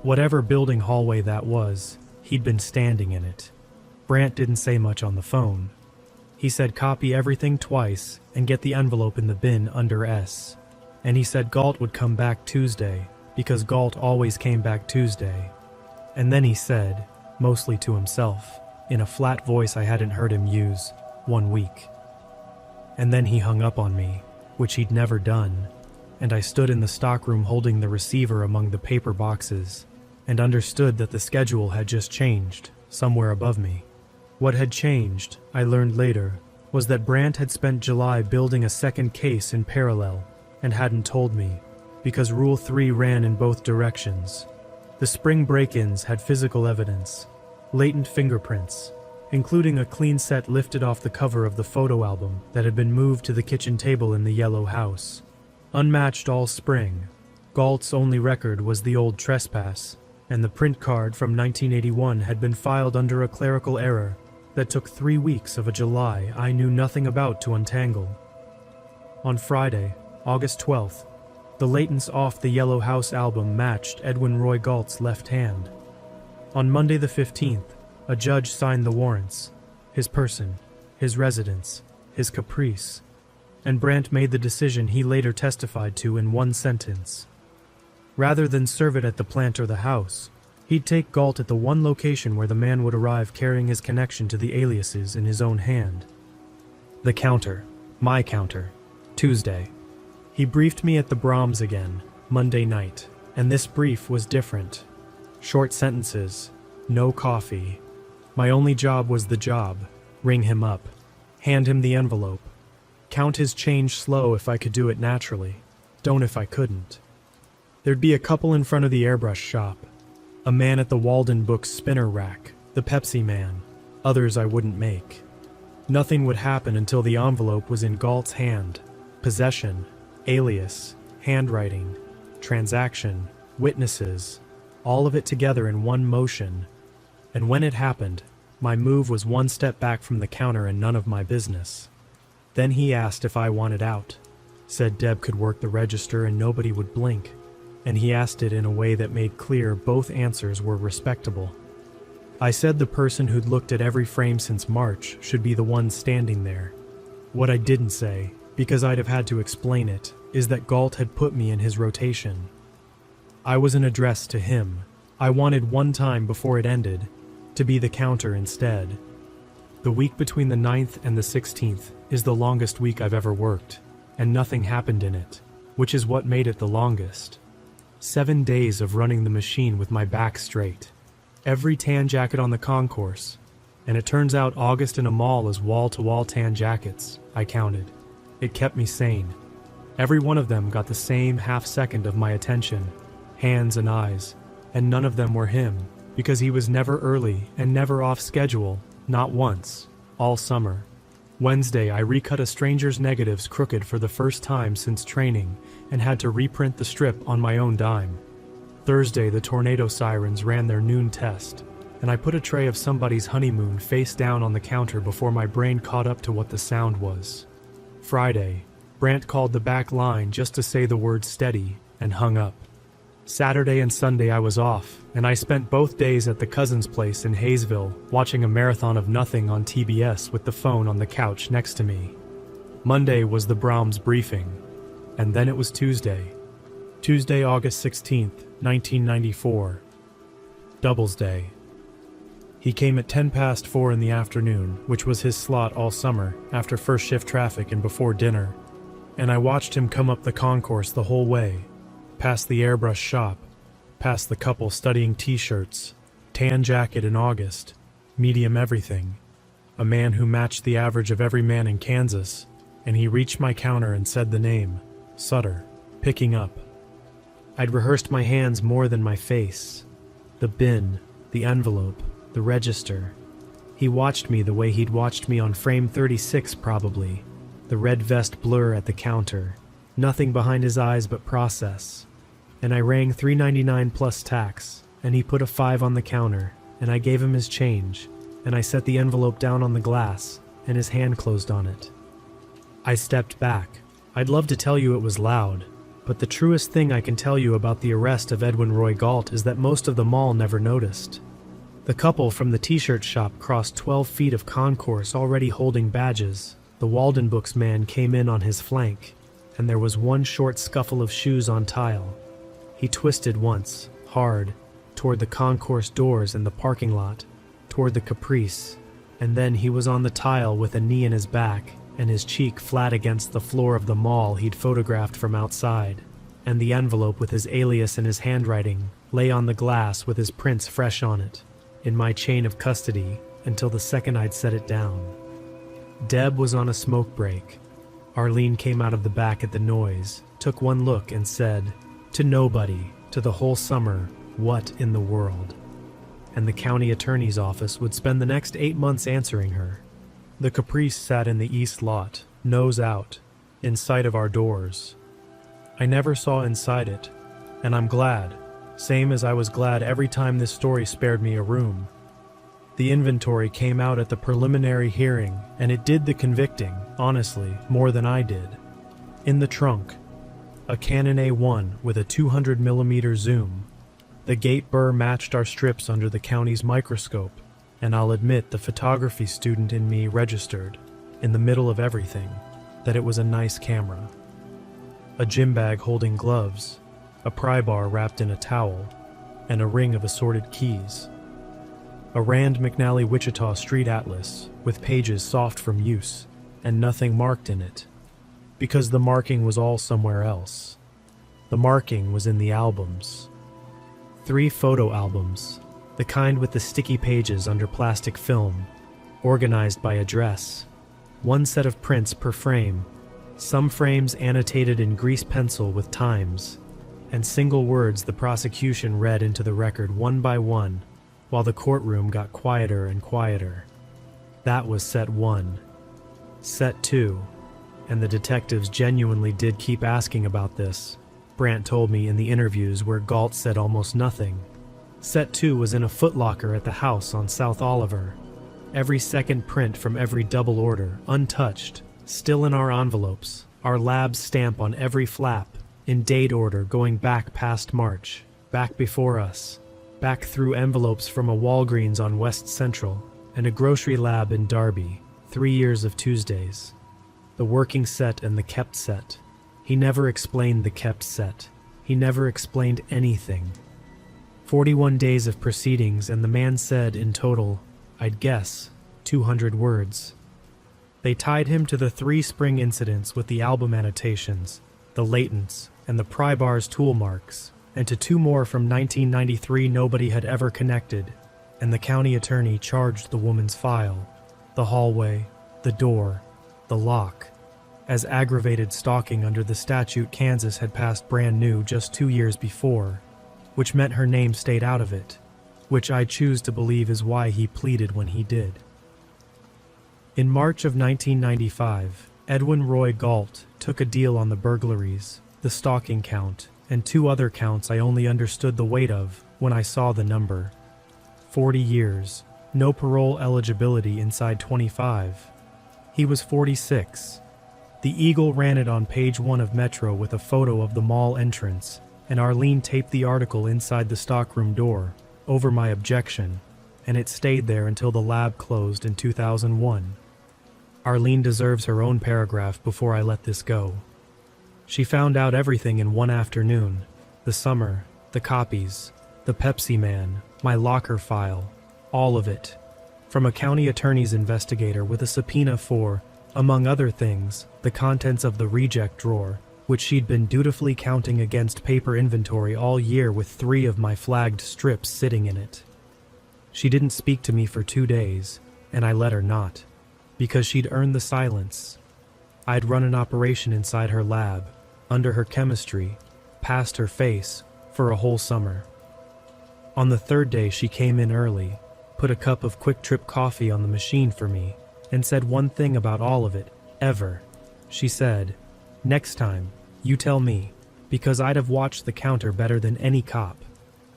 Whatever building hallway that was, he'd been standing in it. Brant didn't say much on the phone. He said copy everything twice and get the envelope in the bin under S. And he said Galt would come back Tuesday, because Galt always came back Tuesday. And then he said, mostly to himself, in a flat voice I hadn't heard him use, 1 week. And then he hung up on me, which he'd never done, and I stood in the stockroom holding the receiver among the paper boxes, and understood that the schedule had just changed, somewhere above me. What had changed, I learned later, was that Brant had spent July building a second case in parallel, and hadn't told me, because Rule 3 ran in both directions. The spring break-ins had physical evidence, latent fingerprints, including a clean set lifted off the cover of the photo album that had been moved to the kitchen table in the yellow house. Unmatched all spring, Galt's only record was the old trespass, and the print card from 1981 had been filed under a clerical error that took 3 weeks of a July I knew nothing about to untangle. On Friday, August 12th, the latents off the Yellow House album matched Edwin Roy Galt's left hand. On Monday the 15th, a judge signed the warrants, his person, his residence, his caprice, and Brant made the decision he later testified to in one sentence. Rather than serve it at the plant or the house, he'd take Galt at the one location where the man would arrive carrying his connection to the aliases in his own hand. The counter, my counter, Tuesday. He briefed me at the Brahms again, Monday night, and this brief was different. Short sentences, no coffee. My only job was the job, ring him up, hand him the envelope, count his change slow if I could do it naturally, don't if I couldn't. There'd be a couple in front of the airbrush shop, a man at the Walden Books spinner rack, the Pepsi man, others I wouldn't make. Nothing would happen until the envelope was in Galt's hand. Possession, alias, handwriting, transaction, witnesses, all of it together in one motion. And when it happened, my move was one step back from the counter and none of my business. Then he asked if I wanted out, said Deb could work the register and nobody would blink, and he asked it in a way that made clear both answers were respectable. I said the person who'd looked at every frame since March should be the one standing there. What I didn't say, because I'd have had to explain it, is that Galt had put me in his rotation. I was an address to him. I wanted one time before it ended, to be the counter instead. The week between the 9th and the 16th is the longest week I've ever worked, and nothing happened in it, which is what made it the longest. 7 days of running the machine with my back straight. Every tan jacket on the concourse, and it turns out August in a mall is wall-to-wall tan jackets, I counted. It kept me sane. Every one of them got the same half second of my attention, hands and eyes, and none of them were him, because he was never early and never off schedule, not once, all summer. Wednesday, I recut a stranger's negatives crooked for the first time since training and had to reprint the strip on my own dime. Thursday, the tornado sirens ran their noon test, and I put a tray of somebody's honeymoon face down on the counter before my brain caught up to what the sound was. Friday, Brant called the back line just to say the word steady and hung up. Saturday and Sunday I was off, and I spent both days at the cousin's place in Hayesville watching a marathon of nothing on TBS with the phone on the couch next to me. Monday was the Brahms briefing, and then it was Tuesday. Tuesday, August 16th, 1994. Doubles Day. He came at 4:10 in the afternoon, which was his slot all summer, after first shift traffic and before dinner, and I watched him come up the concourse the whole way, past the airbrush shop, past the couple studying t-shirts, tan jacket in August, medium everything, a man who matched the average of every man in Kansas, and he reached my counter and said the name, Sutter, picking up. I'd rehearsed my hands more than my face. The bin, the envelope, the register. He watched me the way he'd watched me on frame 36 probably, the red vest blur at the counter, nothing behind his eyes but process. And I rang $3.99 plus tax, and he put a 5 on the counter, and I gave him his change, and I set the envelope down on the glass, and his hand closed on it. I stepped back. I'd love to tell you it was loud, but the truest thing I can tell you about the arrest of Edwin Roy Galt is that most of the mall never noticed. The couple from the t-shirt shop crossed 12 feet of concourse already holding badges. The Walden Books man came in on his flank, and there was one short scuffle of shoes on tile. He twisted once, hard, toward the concourse doors and the parking lot, toward the Caprice, and then he was on the tile with a knee in his back and his cheek flat against the floor of the mall he'd photographed from outside, and the envelope with his alias and his handwriting lay on the glass with his prints fresh on it, in my chain of custody until the second I'd set it down. Deb was on a smoke break. Arlene came out of the back at the noise, took one look and said, "To nobody, to the whole summer, what in the world?" And the county attorney's office would spend the next 8 months answering her. The Caprice sat in the east lot, nose out, in sight of our doors. I never saw inside it, and I'm glad, same as I was glad every time this story spared me a room. The inventory came out at the preliminary hearing, and it did the convicting, honestly, more than I did. In the trunk, a Canon A1 with a 200mm zoom. The gate burr matched our strips under the county's microscope, and I'll admit the photography student in me registered, in the middle of everything, that it was a nice camera. A gym bag holding gloves, a pry bar wrapped in a towel, and a ring of assorted keys. A Rand McNally Wichita Street Atlas with pages soft from use, and nothing marked in it, because the marking was all somewhere else. The marking was in the albums. 3 photo albums, the kind with the sticky pages under plastic film, organized by address. 1 set of prints per frame, some frames annotated in grease pencil with times, and single words the prosecution read into the record one by one, while the courtroom got quieter and quieter. That was set 1. Set 2, and the detectives genuinely did keep asking about this. Brandt told me in the interviews where Galt said almost nothing. Set 2 was in a footlocker at the house on South Oliver. Every second print from every double order, untouched, still in our envelopes, our lab's stamp on every flap, in date order going back past March, back before us, back through envelopes from a Walgreens on West Central and a grocery lab in Darby, 3 years of Tuesdays. The working set and the kept set. He never explained the kept set. He never explained anything. 41 days of proceedings, and the man said in total, I'd guess, 200 words. They tied him to the 3 spring incidents with the album annotations, the latents, and the pry bar's tool marks, and to 2 more from 1993 nobody had ever connected, and the county attorney charged the woman's file, the hallway, the door, the lock, as aggravated stalking under the statute Kansas had passed brand new just 2 years before, which meant her name stayed out of it, which I choose to believe is why he pleaded when he did. In March of 1995, Edwin Roy Galt took a deal on the burglaries, the stalking count, and 2 other counts I only understood the weight of when I saw the number. 40 years, no parole eligibility inside 25. He was 46. The Eagle ran it on page 1 of Metro with a photo of the mall entrance, and Arlene taped the article inside the stockroom door, over my objection, and it stayed there until the lab closed in 2001. Arlene deserves her own paragraph before I let this go. She found out everything in one afternoon. The summer, the copies, the Pepsi man, my locker file, all of it. From a county attorney's investigator with a subpoena for, among other things, the contents of the reject drawer, which she'd been dutifully counting against paper inventory all year with 3 of my flagged strips sitting in it. She didn't speak to me for 2 days, and I let her not, because she'd earned the silence. I'd run an operation inside her lab, under her chemistry, past her face, for a whole summer. On the 3rd day she came in early, put a cup of Quick Trip coffee on the machine for me, and said one thing about all of it, ever. She said, "Next time, you tell me, because I'd have watched the counter better than any cop."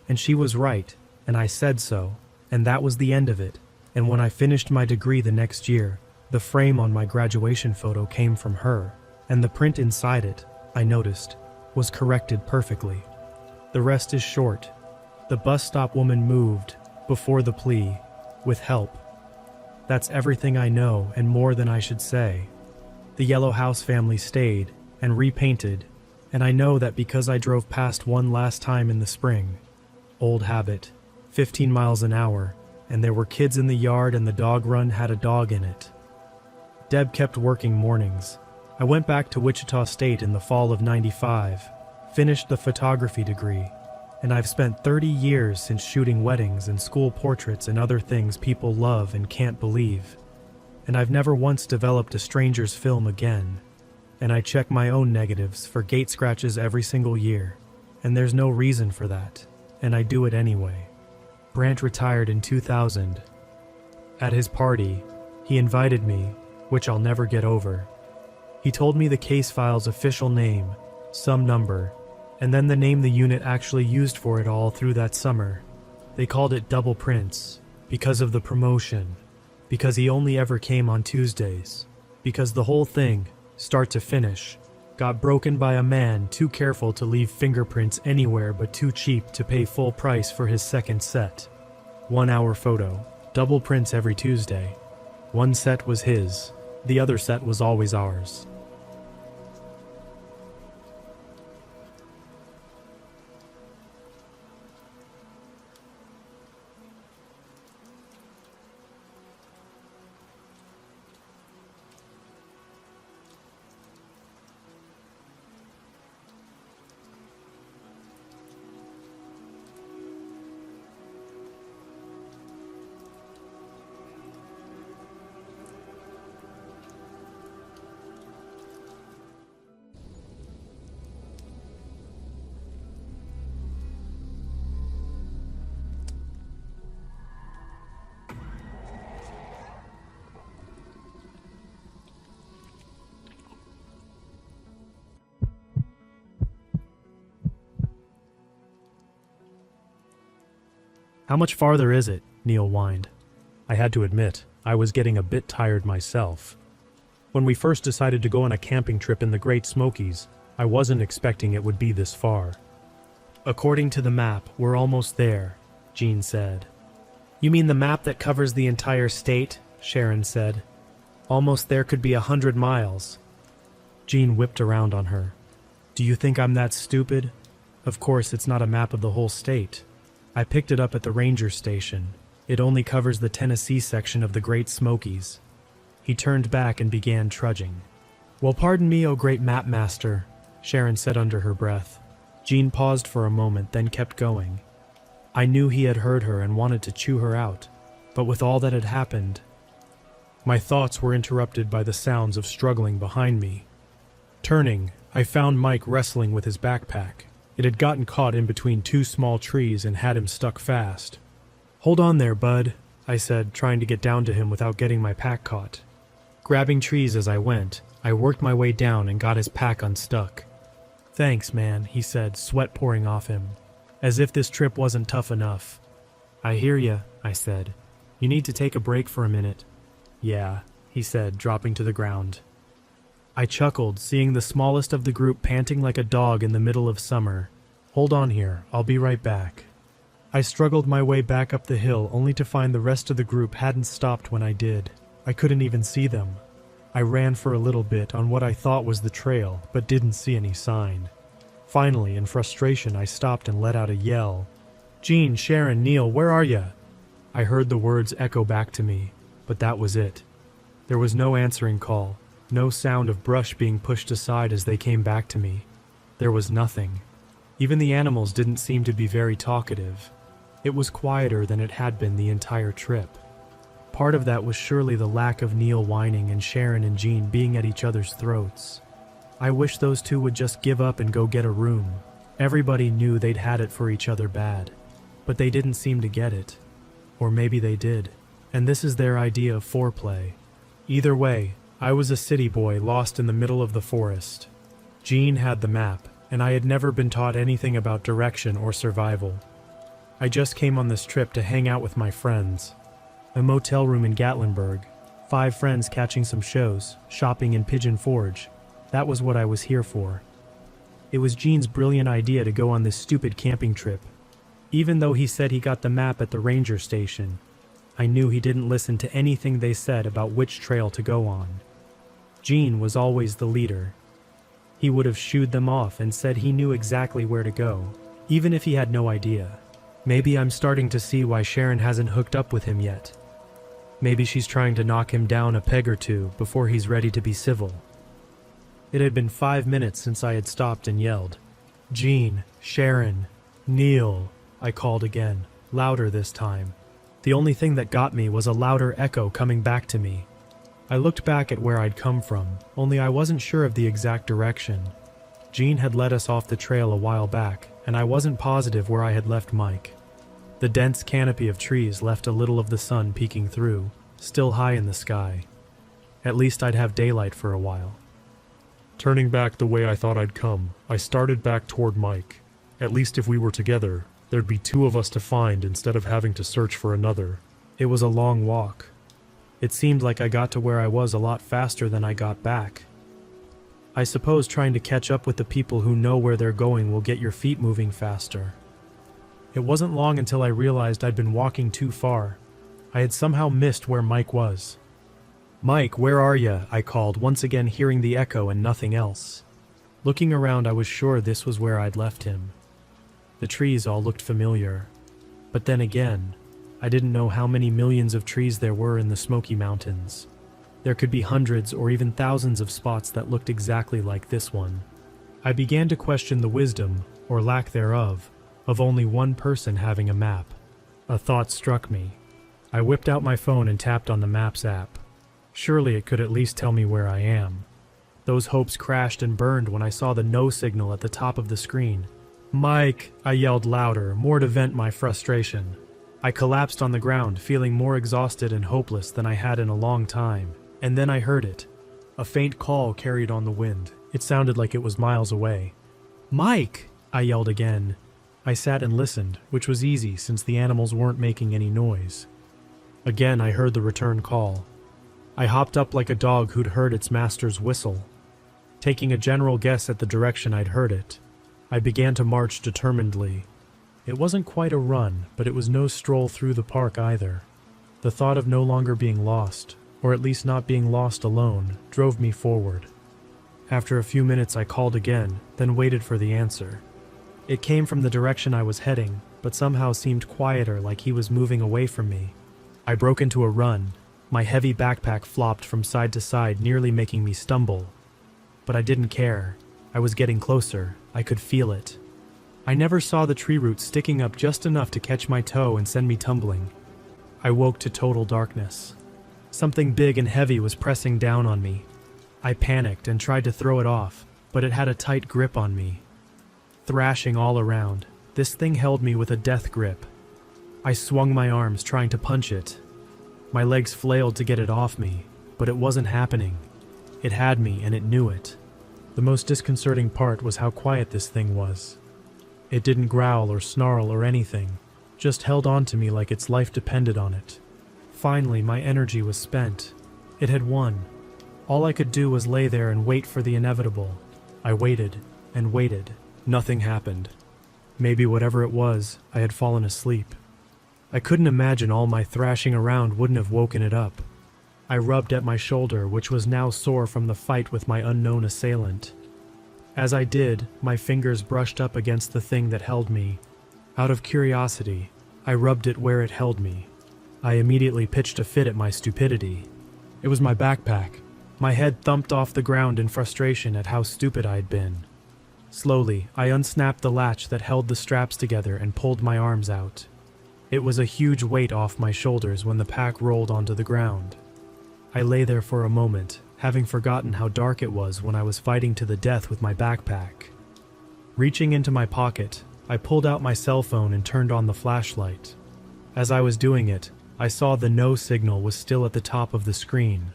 And she was right, and I said so, And that was the end of it. And when I finished my degree the next year, the frame on my graduation photo came from her, and the print inside it, I noticed, was corrected perfectly. The rest is short. The bus stop woman moved, before the plea, with help. That's everything I know and more than I should say. The Yellow House family stayed and repainted, and I know that because I drove past one last time in the spring. Old habit, 15 miles an hour, and there were kids in the yard and the dog run had a dog in it. Deb kept working mornings. I went back to Wichita State in the fall of '95, finished the photography degree, and I've spent 30 years since shooting weddings and school portraits and other things people love and can't believe. And I've never once developed a stranger's film again. And I check my own negatives for gate scratches every single year, and there's no reason for that, and I do it anyway. Brandt retired in 2000. At his party, he invited me, which I'll never get over. He told me the case file's official name, some number, and then the name the unit actually used for it all through that summer. They called it Double Prints, because of the promotion, because he only ever came on Tuesdays, because the whole thing, start to finish, got broken by a man too careful to leave fingerprints anywhere but too cheap to pay full price for his second set. 1 hour photo, double prints every Tuesday. One set was his, the other set was always ours. How much farther is it? Neil whined. I had to admit, I was getting a bit tired myself. When we first decided to go on a camping trip in the Great Smokies, I wasn't expecting it would be this far. According to the map, we're almost there, Jean said. You mean the map that covers the entire state? Sharon said. Almost there could be 100 miles. Jean whipped around on her. Do you think I'm that stupid? Of course, it's not a map of the whole state. I picked it up at the ranger station. It only covers the Tennessee section of the Great Smokies. He turned back and began trudging. Well, pardon me, O great map master, Sharon said under her breath. Jean paused for a moment, then kept going. I knew he had heard her and wanted to chew her out, but with all that had happened... My thoughts were interrupted by the sounds of struggling behind me. Turning, I found Mike wrestling with his backpack. It had gotten caught in between two small trees and had him stuck fast. Hold on there, bud, I said, trying to get down to him without getting my pack caught. Grabbing trees as I went, I worked my way down and got his pack unstuck. Thanks, man, he said, sweat pouring off him, as if this trip wasn't tough enough. I hear ya, I said. You need to take a break for a minute. Yeah, he said, dropping to the ground. I chuckled, seeing the smallest of the group panting like a dog in the middle of summer. Hold on here, I'll be right back. I struggled my way back up the hill only to find the rest of the group hadn't stopped when I did. I couldn't even see them. I ran for a little bit on what I thought was the trail, but didn't see any sign. Finally, in frustration, I stopped and let out a yell. Jean, Sharon, Neil, where are ya? I heard the words echo back to me, but that was it. There was no answering call. No sound of brush being pushed aside as they came back to me. There was nothing. Even the animals didn't seem to be very talkative. It was quieter than it had been the entire trip. Part of that was surely the lack of Neil whining and Sharon and Jean being at each other's throats. I wish those two would just give up and go get a room. Everybody knew they'd had it for each other bad. But they didn't seem to get it. Or maybe they did. And this is their idea of foreplay. Either way, I was a city boy lost in the middle of the forest. Jean had the map, and I had never been taught anything about direction or survival. I just came on this trip to hang out with my friends. A motel room in Gatlinburg, 5 friends catching some shows, shopping in Pigeon Forge. That was what I was here for. It was Gene's brilliant idea to go on this stupid camping trip. Even though he said he got the map at the ranger station, I knew he didn't listen to anything they said about which trail to go on. Gene was always the leader. He would have shooed them off and said he knew exactly where to go, even if he had no idea. Maybe I'm starting to see why Sharon hasn't hooked up with him yet. Maybe she's trying to knock him down a peg or two before he's ready to be civil. It had been 5 minutes since I had stopped and yelled, "Gene, Sharon, Neil," I called again, louder this time. The only thing that got me was a louder echo coming back to me. I looked back at where I'd come from, only I wasn't sure of the exact direction. Gene had led us off the trail a while back, and I wasn't positive where I had left Mike. The dense canopy of trees left a little of the sun peeking through, still high in the sky. At least I'd have daylight for a while. Turning back the way I thought I'd come, I started back toward Mike. At least if we were together, there'd be 2 of us to find instead of having to search for another. It was a long walk. It seemed like I got to where I was a lot faster than I got back. I suppose trying to catch up with the people who know where they're going will get your feet moving faster. It wasn't long until I realized I'd been walking too far. I had somehow missed where Mike was. "Mike, where are ya?" I called, once again hearing the echo and nothing else. Looking around, I was sure this was where I'd left him. The trees all looked familiar. But then again, I didn't know how many millions of trees there were in the Smoky Mountains. There could be hundreds or even thousands of spots that looked exactly like this one. I began to question the wisdom, or lack thereof, of only one person having a map. A thought struck me. I whipped out my phone and tapped on the Maps app. Surely it could at least tell me where I am. Those hopes crashed and burned when I saw the no signal at the top of the screen. "Mike!" I yelled louder, more to vent my frustration. I collapsed on the ground, feeling more exhausted and hopeless than I had in a long time. And then I heard it. A faint call carried on the wind. It sounded like it was miles away. "Mike!" I yelled again. I sat and listened, which was easy since the animals weren't making any noise. Again I heard the return call. I hopped up like a dog who'd heard its master's whistle. Taking a general guess at the direction I'd heard it, I began to march determinedly. It wasn't quite a run, but it was no stroll through the park either. The thought of no longer being lost, or at least not being lost alone, drove me forward. After a few minutes I called again, then waited for the answer. It came from the direction I was heading, but somehow seemed quieter, like he was moving away from me. I broke into a run. My heavy backpack flopped from side to side, nearly making me stumble. But I didn't care. I was getting closer. I could feel it. I never saw the tree roots sticking up just enough to catch my toe and send me tumbling. I woke to total darkness. Something big and heavy was pressing down on me. I panicked and tried to throw it off, but it had a tight grip on me. Thrashing all around, this thing held me with a death grip. I swung my arms trying to punch it. My legs flailed to get it off me, but it wasn't happening. It had me and it knew it. The most disconcerting part was how quiet this thing was. It didn't growl or snarl or anything, just held on to me like its life depended on it. Finally, my energy was spent. It had won. All I could do was lay there and wait for the inevitable. I waited and waited. Nothing happened. Maybe whatever it was, I had fallen asleep. I couldn't imagine all my thrashing around wouldn't have woken it up. I rubbed at my shoulder, which was now sore from the fight with my unknown assailant. As I did, my fingers brushed up against the thing that held me. Out of curiosity, I rubbed it where it held me. I immediately pitched a fit at my stupidity. It was my backpack. My head thumped off the ground in frustration at how stupid I'd been. Slowly, I unsnapped the latch that held the straps together and pulled my arms out. It was a huge weight off my shoulders when the pack rolled onto the ground. I lay there for a moment, having forgotten how dark it was when I was fighting to the death with my backpack. Reaching into my pocket, I pulled out my cell phone and turned on the flashlight. As I was doing it, I saw the no signal was still at the top of the screen.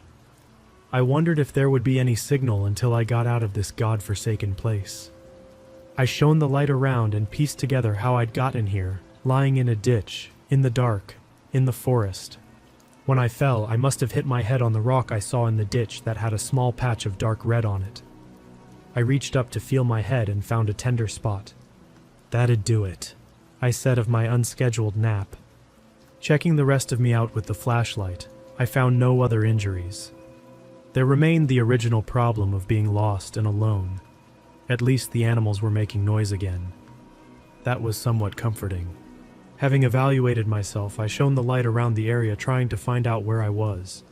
I wondered if there would be any signal until I got out of this godforsaken place. I shone the light around and pieced together how I'd gotten here, lying in a ditch, in the dark, in the forest. When I fell, I must have hit my head on the rock I saw in the ditch that had a small patch of dark red on it. I reached up to feel my head and found a tender spot. "That'd do it," I said of my unscheduled nap. Checking the rest of me out with the flashlight, I found no other injuries. There remained the original problem of being lost and alone. At least the animals were making noise again. That was somewhat comforting. Having evaluated myself, I shone the light around the area trying to find out where I was.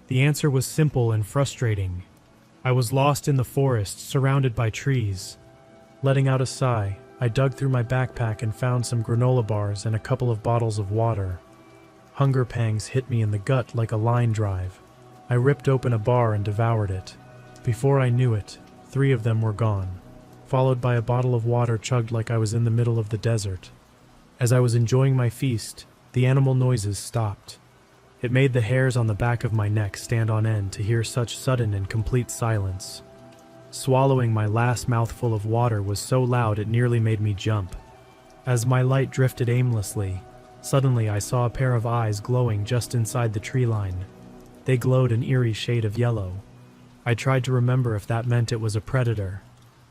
The answer was simple and frustrating. I was lost in the forest, surrounded by trees. Letting out a sigh, I dug through my backpack and found some granola bars and a couple of bottles of water. Hunger pangs hit me in the gut like a line drive. I ripped open a bar and devoured it. Before I knew it, 3 of them were gone, followed by a bottle of water chugged like I was in the middle of the desert. As I was enjoying my feast, the animal noises stopped. It made the hairs on the back of my neck stand on end to hear such sudden and complete silence. Swallowing my last mouthful of water was so loud it nearly made me jump. As my light drifted aimlessly, suddenly I saw a pair of eyes glowing just inside the tree line. They glowed an eerie shade of yellow. I tried to remember if that meant it was a predator.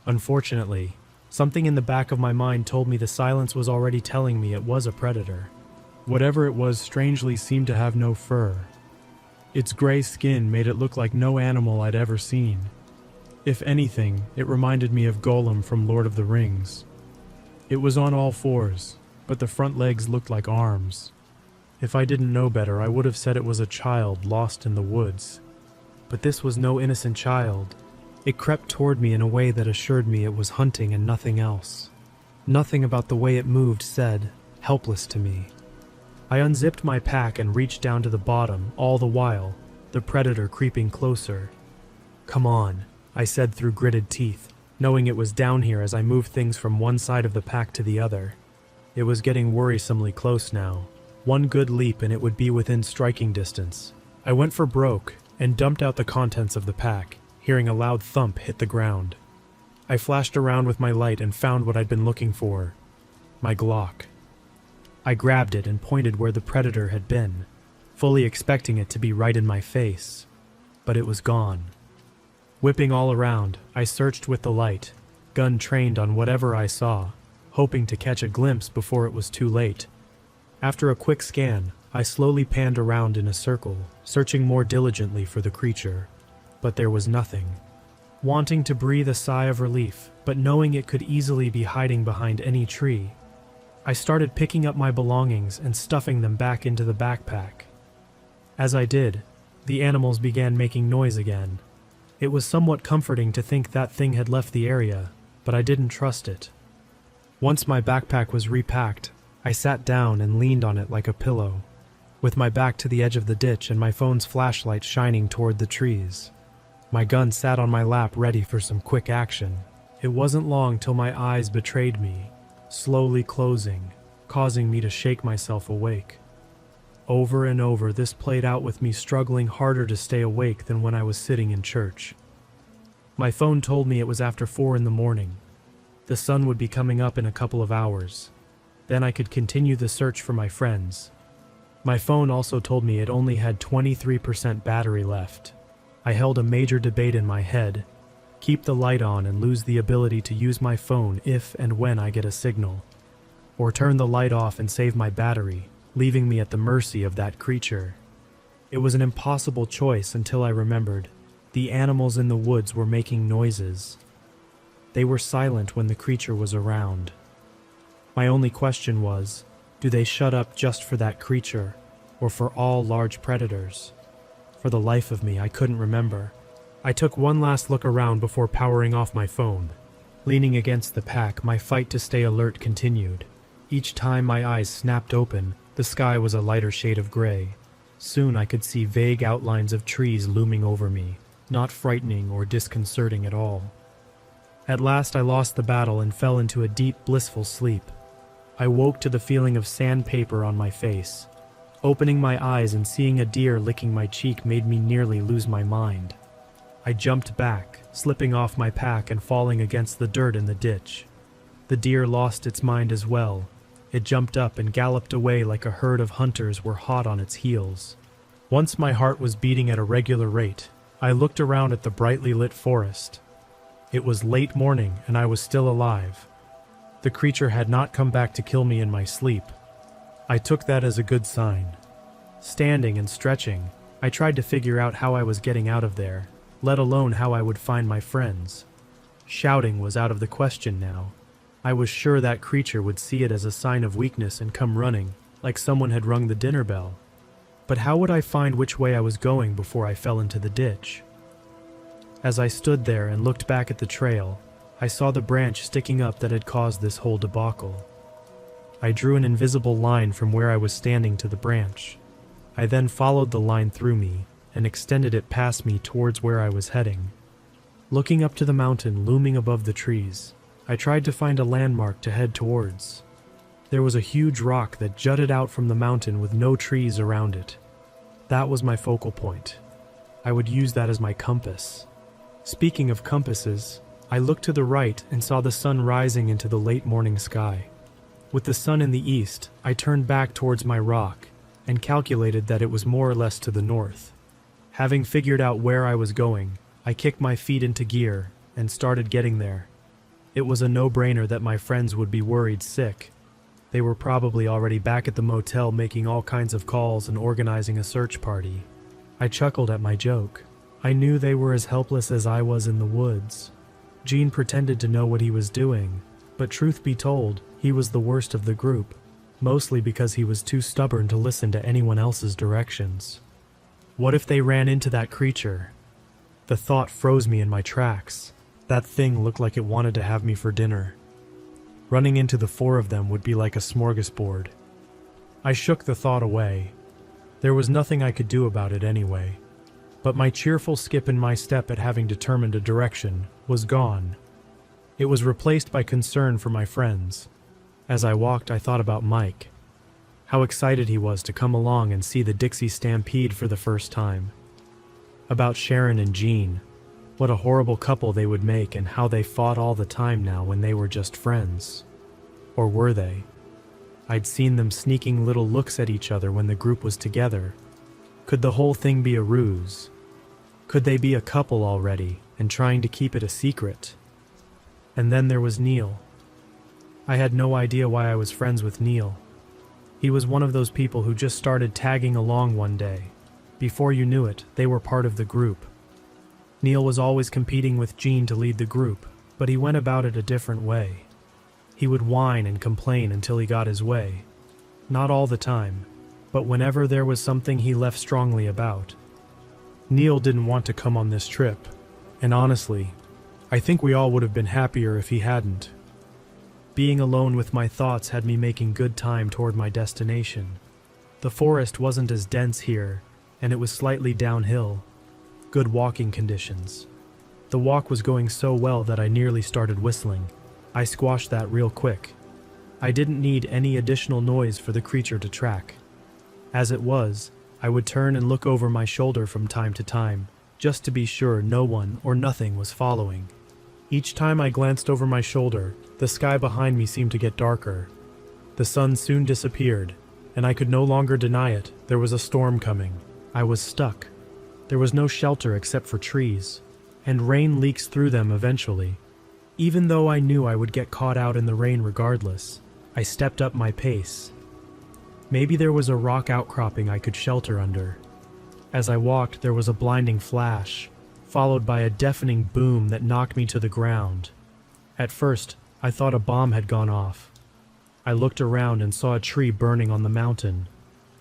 Unfortunately, something in the back of my mind told me the silence was already telling me it was a predator. Whatever it was strangely seemed to have no fur. Its gray skin made it look like no animal I'd ever seen. If anything, it reminded me of Gollum from Lord of the Rings. It was on all 4s, but the front legs looked like arms. If I didn't know better, I would have said it was a child lost in the woods. But this was no innocent child. It crept toward me in a way that assured me it was hunting and nothing else. Nothing about the way it moved said, helpless to me. I unzipped my pack and reached down to the bottom, all the while, the predator creeping closer. "Come on," I said through gritted teeth, knowing it was down here as I moved things from one side of the pack to the other. It was getting worrisomely close now. One good leap and it would be within striking distance. I went for broke and dumped out the contents of the pack, hearing a loud thump hit the ground. I flashed around with my light and found what I'd been looking for. My Glock. I grabbed it and pointed where the predator had been, fully expecting it to be right in my face. But it was gone. Whipping all around, I searched with the light, gun trained on whatever I saw, hoping to catch a glimpse before it was too late. After a quick scan, I slowly panned around in a circle, searching more diligently for the creature. But there was nothing. Wanting to breathe a sigh of relief, but knowing it could easily be hiding behind any tree, I started picking up my belongings and stuffing them back into the backpack. As I did, the animals began making noise again. It was somewhat comforting to think that thing had left the area, but I didn't trust it. Once my backpack was repacked, I sat down and leaned on it like a pillow, with my back to the edge of the ditch and my phone's flashlight shining toward the trees. My gun sat on my lap ready for some quick action. It wasn't long till my eyes betrayed me, slowly closing, causing me to shake myself awake. Over and over, this played out with me struggling harder to stay awake than when I was sitting in church. My phone told me it was after 4 in the morning. The sun would be coming up in a couple of hours. Then I could continue the search for my friends. My phone also told me it only had 23% battery left. I held a major debate in my head: keep the light on and lose the ability to use my phone if and when I get a signal, or turn the light off and save my battery, leaving me at the mercy of that creature. It was an impossible choice until I remembered the animals in the woods were making noises. They were silent when the creature was around. My only question was, do they shut up just for that creature, or for all large predators? For the life of me, I couldn't remember. I took one last look around before powering off my phone. Leaning against the pack, my fight to stay alert continued. Each time my eyes snapped open, the sky was a lighter shade of gray. Soon I could see vague outlines of trees looming over me, not frightening or disconcerting at all. At last I lost the battle and fell into a deep, blissful sleep. I woke to the feeling of sandpaper on my face. Opening my eyes and seeing a deer licking my cheek made me nearly lose my mind. I jumped back, slipping off my pack and falling against the dirt in the ditch. The deer lost its mind as well. It jumped up and galloped away like a herd of hunters were hot on its heels. Once my heart was beating at a regular rate, I looked around at the brightly lit forest. It was late morning and I was still alive. The creature had not come back to kill me in my sleep. I took that as a good sign. Standing and stretching, I tried to figure out how I was getting out of there, let alone how I would find my friends. Shouting was out of the question now. I was sure that creature would see it as a sign of weakness and come running, like someone had rung the dinner bell. But how would I find which way I was going before I fell into the ditch? As I stood there and looked back at the trail, I saw the branch sticking up that had caused this whole debacle. I drew an invisible line from where I was standing to the branch. I then followed the line through me and extended it past me towards where I was heading. Looking up to the mountain looming above the trees, I tried to find a landmark to head towards. There was a huge rock that jutted out from the mountain with no trees around it. That was my focal point. I would use that as my compass. Speaking of compasses, I looked to the right and saw the sun rising into the late morning sky. With the sun in the east, I turned back towards my rock and calculated that it was more or less to the north. Having figured out where I was going, I kicked my feet into gear and started getting there. It was a no-brainer that my friends would be worried sick. They were probably already back at the motel making all kinds of calls and organizing a search party. I chuckled at my joke. I knew they were as helpless as I was in the woods. Gene pretended to know what he was doing, but truth be told, he was the worst of the group, mostly because he was too stubborn to listen to anyone else's directions. What if they ran into that creature? The thought froze me in my tracks. That thing looked like it wanted to have me for dinner. Running into the four of them would be like a smorgasbord. I shook the thought away. There was nothing I could do about it anyway. But my cheerful skip in my step at having determined a direction was gone. It was replaced by concern for my friends. As I walked, I thought about Mike. How excited he was to come along and see the Dixie Stampede for the first time. About Sharon and Jean. What a horrible couple they would make and how they fought all the time now when they were just friends. Or were they? I'd seen them sneaking little looks at each other when the group was together. Could the whole thing be a ruse? Could they be a couple already and trying to keep it a secret? And then there was Neil. I had no idea why I was friends with Neil. He was one of those people who just started tagging along one day. Before you knew it, they were part of the group. Neil was always competing with Gene to lead the group, but he went about it a different way. He would whine and complain until he got his way. Not all the time, but whenever there was something he left strongly about. Neil didn't want to come on this trip, and honestly, I think we all would have been happier if he hadn't. Being alone with my thoughts had me making good time toward my destination. The forest wasn't as dense here, and it was slightly downhill. Good walking conditions. The walk was going so well that I nearly started whistling. I squashed that real quick. I didn't need any additional noise for the creature to track. As it was, I would turn and look over my shoulder from time to time, just to be sure no one or nothing was following. Each time I glanced over my shoulder, the sky behind me seemed to get darker. The sun soon disappeared, and I could no longer deny it. There was a storm coming. I was stuck. There was no shelter except for trees, and rain leaks through them eventually. Even though I knew I would get caught out in the rain regardless, I stepped up my pace. Maybe there was a rock outcropping I could shelter under. As I walked, there was a blinding flash, followed by a deafening boom that knocked me to the ground. At first, I thought a bomb had gone off. I looked around and saw a tree burning on the mountain.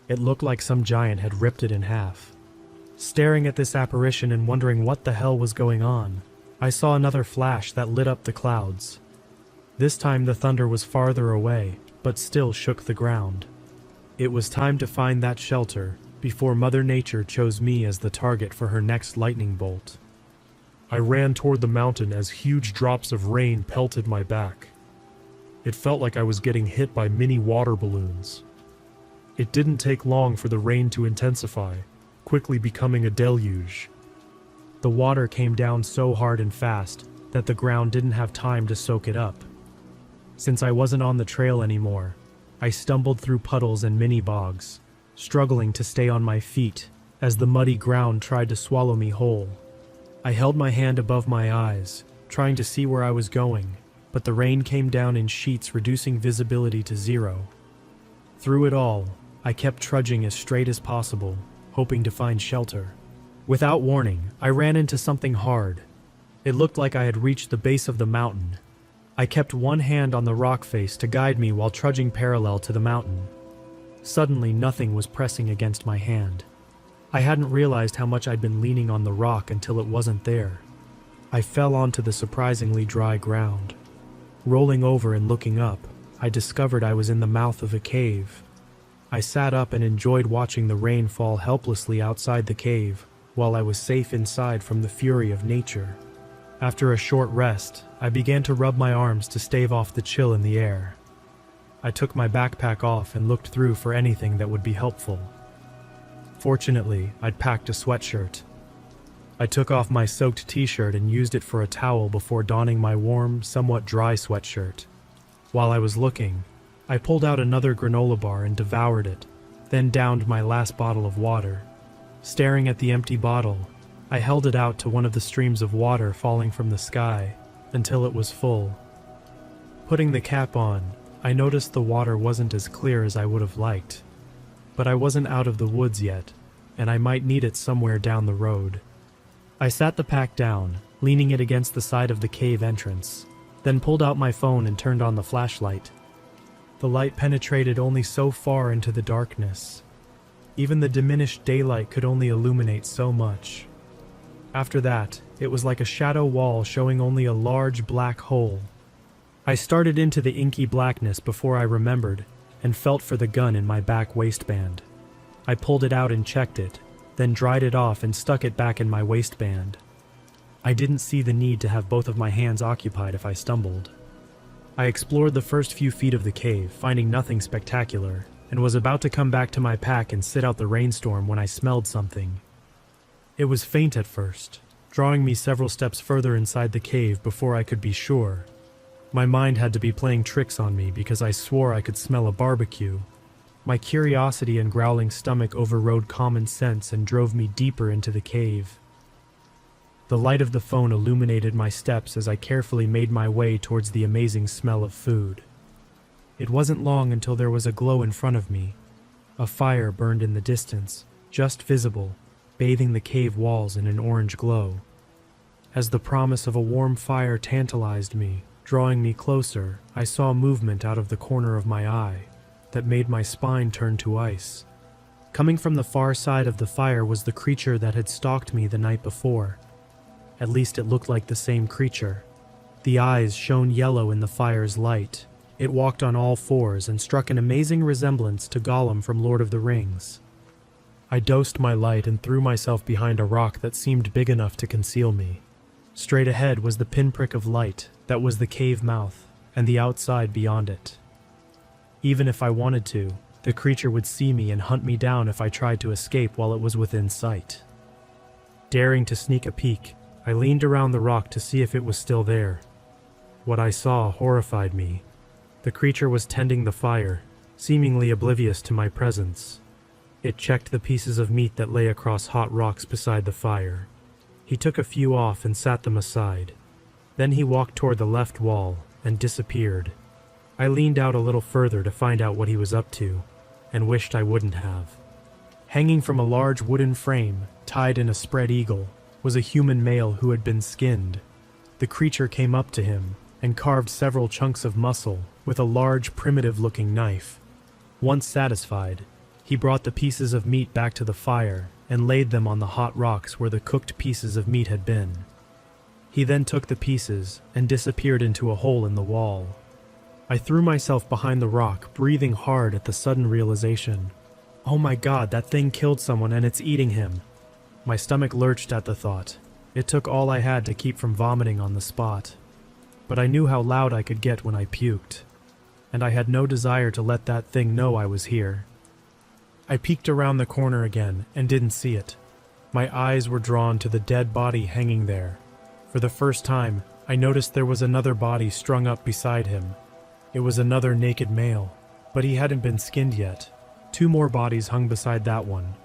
It looked like some giant had ripped it in half. Staring at this apparition and wondering what the hell was going on, I saw another flash that lit up the clouds. This time the thunder was farther away, but still shook the ground. It was time to find that shelter before Mother Nature chose me as the target for her next lightning bolt. I ran toward the mountain as huge drops of rain pelted my back. It felt like I was getting hit by mini water balloons. It didn't take long for the rain to intensify, quickly becoming a deluge. The water came down so hard and fast that the ground didn't have time to soak it up. Since I wasn't on the trail anymore, I stumbled through puddles and mini bogs, struggling to stay on my feet as the muddy ground tried to swallow me whole. I held my hand above my eyes, trying to see where I was going, but the rain came down in sheets, reducing visibility to zero. Through it all, I kept trudging as straight as possible, hoping to find shelter. Without warning, I ran into something hard. It looked like I had reached the base of the mountain. I kept one hand on the rock face to guide me while trudging parallel to the mountain. Suddenly, nothing was pressing against my hand. I hadn't realized how much I'd been leaning on the rock until it wasn't there. I fell onto the surprisingly dry ground. Rolling over and looking up, I discovered I was in the mouth of a cave. I sat up and enjoyed watching the rain fall helplessly outside the cave, while I was safe inside from the fury of nature. After a short rest, I began to rub my arms to stave off the chill in the air. I took my backpack off and looked through for anything that would be helpful. Fortunately, I'd packed a sweatshirt. I took off my soaked t-shirt and used it for a towel before donning my warm, somewhat dry sweatshirt. While I was looking, I pulled out another granola bar and devoured it, then downed my last bottle of water. Staring at the empty bottle, I held it out to one of the streams of water falling from the sky until it was full. Putting the cap on, I noticed the water wasn't as clear as I would have liked. But I wasn't out of the woods yet, and I might need it somewhere down the road. I sat the pack down, leaning it against the side of the cave entrance, then pulled out my phone and turned on the flashlight. The light penetrated only so far into the darkness. Even the diminished daylight could only illuminate so much. After that, it was like a shadow wall showing only a large black hole. I started into the inky blackness before I remembered, and felt for the gun in my back waistband. I pulled it out and checked it, then dried it off and stuck it back in my waistband. I didn't see the need to have both of my hands occupied if I stumbled. I explored the first few feet of the cave, finding nothing spectacular, and was about to come back to my pack and sit out the rainstorm when I smelled something. It was faint at first, drawing me several steps further inside the cave before I could be sure. My mind had to be playing tricks on me because I swore I could smell a barbecue. My curiosity and growling stomach overrode common sense and drove me deeper into the cave. The light of the phone illuminated my steps as I carefully made my way towards the amazing smell of food. It wasn't long until there was a glow in front of me. A fire burned in the distance, just visible, bathing the cave walls in an orange glow. As the promise of a warm fire tantalized me, drawing me closer, I saw movement out of the corner of my eye that made my spine turn to ice. Coming from the far side of the fire was the creature that had stalked me the night before. At least it looked like the same creature. The eyes shone yellow in the fire's light. It walked on all fours and struck an amazing resemblance to Gollum from Lord of the Rings. I dosed my light and threw myself behind a rock that seemed big enough to conceal me. Straight ahead was the pinprick of light that was the cave mouth, and the outside beyond it. Even if I wanted to, the creature would see me and hunt me down if I tried to escape while it was within sight. Daring to sneak a peek, I leaned around the rock to see if it was still there. What I saw horrified me. The creature was tending the fire, seemingly oblivious to my presence. It checked the pieces of meat that lay across hot rocks beside the fire. He took a few off and sat them aside. Then he walked toward the left wall and disappeared. I leaned out a little further to find out what he was up to, and wished I wouldn't have. Hanging from a large wooden frame, tied in a spread eagle, was a human male who had been skinned. The creature came up to him and carved several chunks of muscle with a large, primitive-looking knife. Once satisfied, he brought the pieces of meat back to the fire and laid them on the hot rocks where the cooked pieces of meat had been. He then took the pieces and disappeared into a hole in the wall. I threw myself behind the rock, breathing hard at the sudden realization. Oh my God, that thing killed someone and it's eating him. My stomach lurched at the thought. It took all I had to keep from vomiting on the spot. But I knew how loud I could get when I puked, and I had no desire to let that thing know I was here. I peeked around the corner again and didn't see it. My eyes were drawn to the dead body hanging there. For the first time, I noticed there was another body strung up beside him. It was another naked male. But he hadn't been skinned yet. 2 more bodies hung beside that one.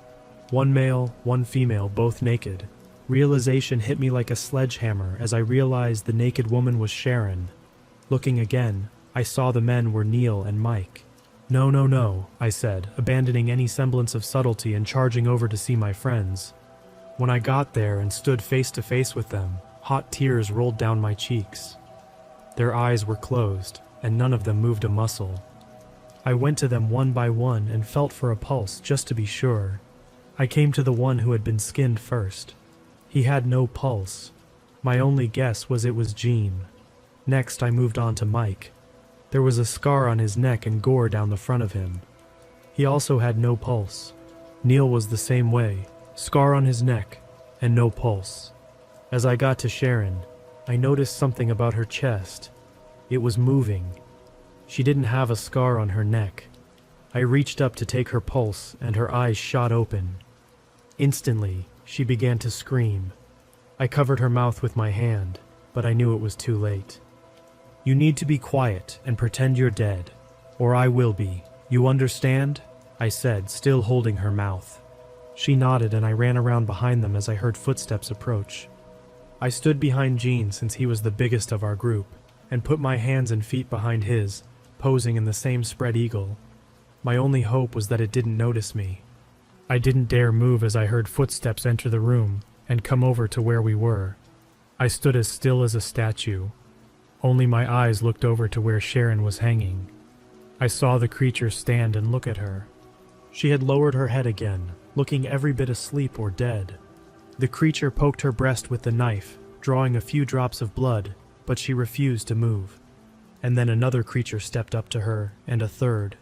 1 male, 1 female, both naked. Realization hit me like a sledgehammer as I realized the naked woman was Sharon. Looking again, I saw the men were Neil and Mike. No, no, no, I said, abandoning any semblance of subtlety and charging over to see my friends. When I got there and stood face to face with them, hot tears rolled down my cheeks. Their eyes were closed, and none of them moved a muscle. I went to them one by one and felt for a pulse just to be sure. I came to the one who had been skinned first. He had no pulse. My only guess was it was Gene. Next, I moved on to Mike. There was a scar on his neck and gore down the front of him. He also had no pulse. Neil was the same way, scar on his neck, and no pulse. As I got to Sharon, I noticed something about her chest. It was moving. She didn't have a scar on her neck. I reached up to take her pulse, and her eyes shot open. Instantly, she began to scream. I covered her mouth with my hand, but I knew it was too late. You need to be quiet and pretend you're dead, or I will be. You understand? I said, still holding her mouth. She nodded and I ran around behind them as I heard footsteps approach. I stood behind Gene since he was the biggest of our group, and put my hands and feet behind his, posing in the same spread eagle. My only hope was that it didn't notice me. I didn't dare move as I heard footsteps enter the room and come over to where we were. I stood as still as a statue. Only my eyes looked over to where Sharon was hanging. I saw the creature stand and look at her. She had lowered her head again, looking every bit asleep or dead. The creature poked her breast with the knife, drawing a few drops of blood, but she refused to move. And then another creature stepped up to her, and a third.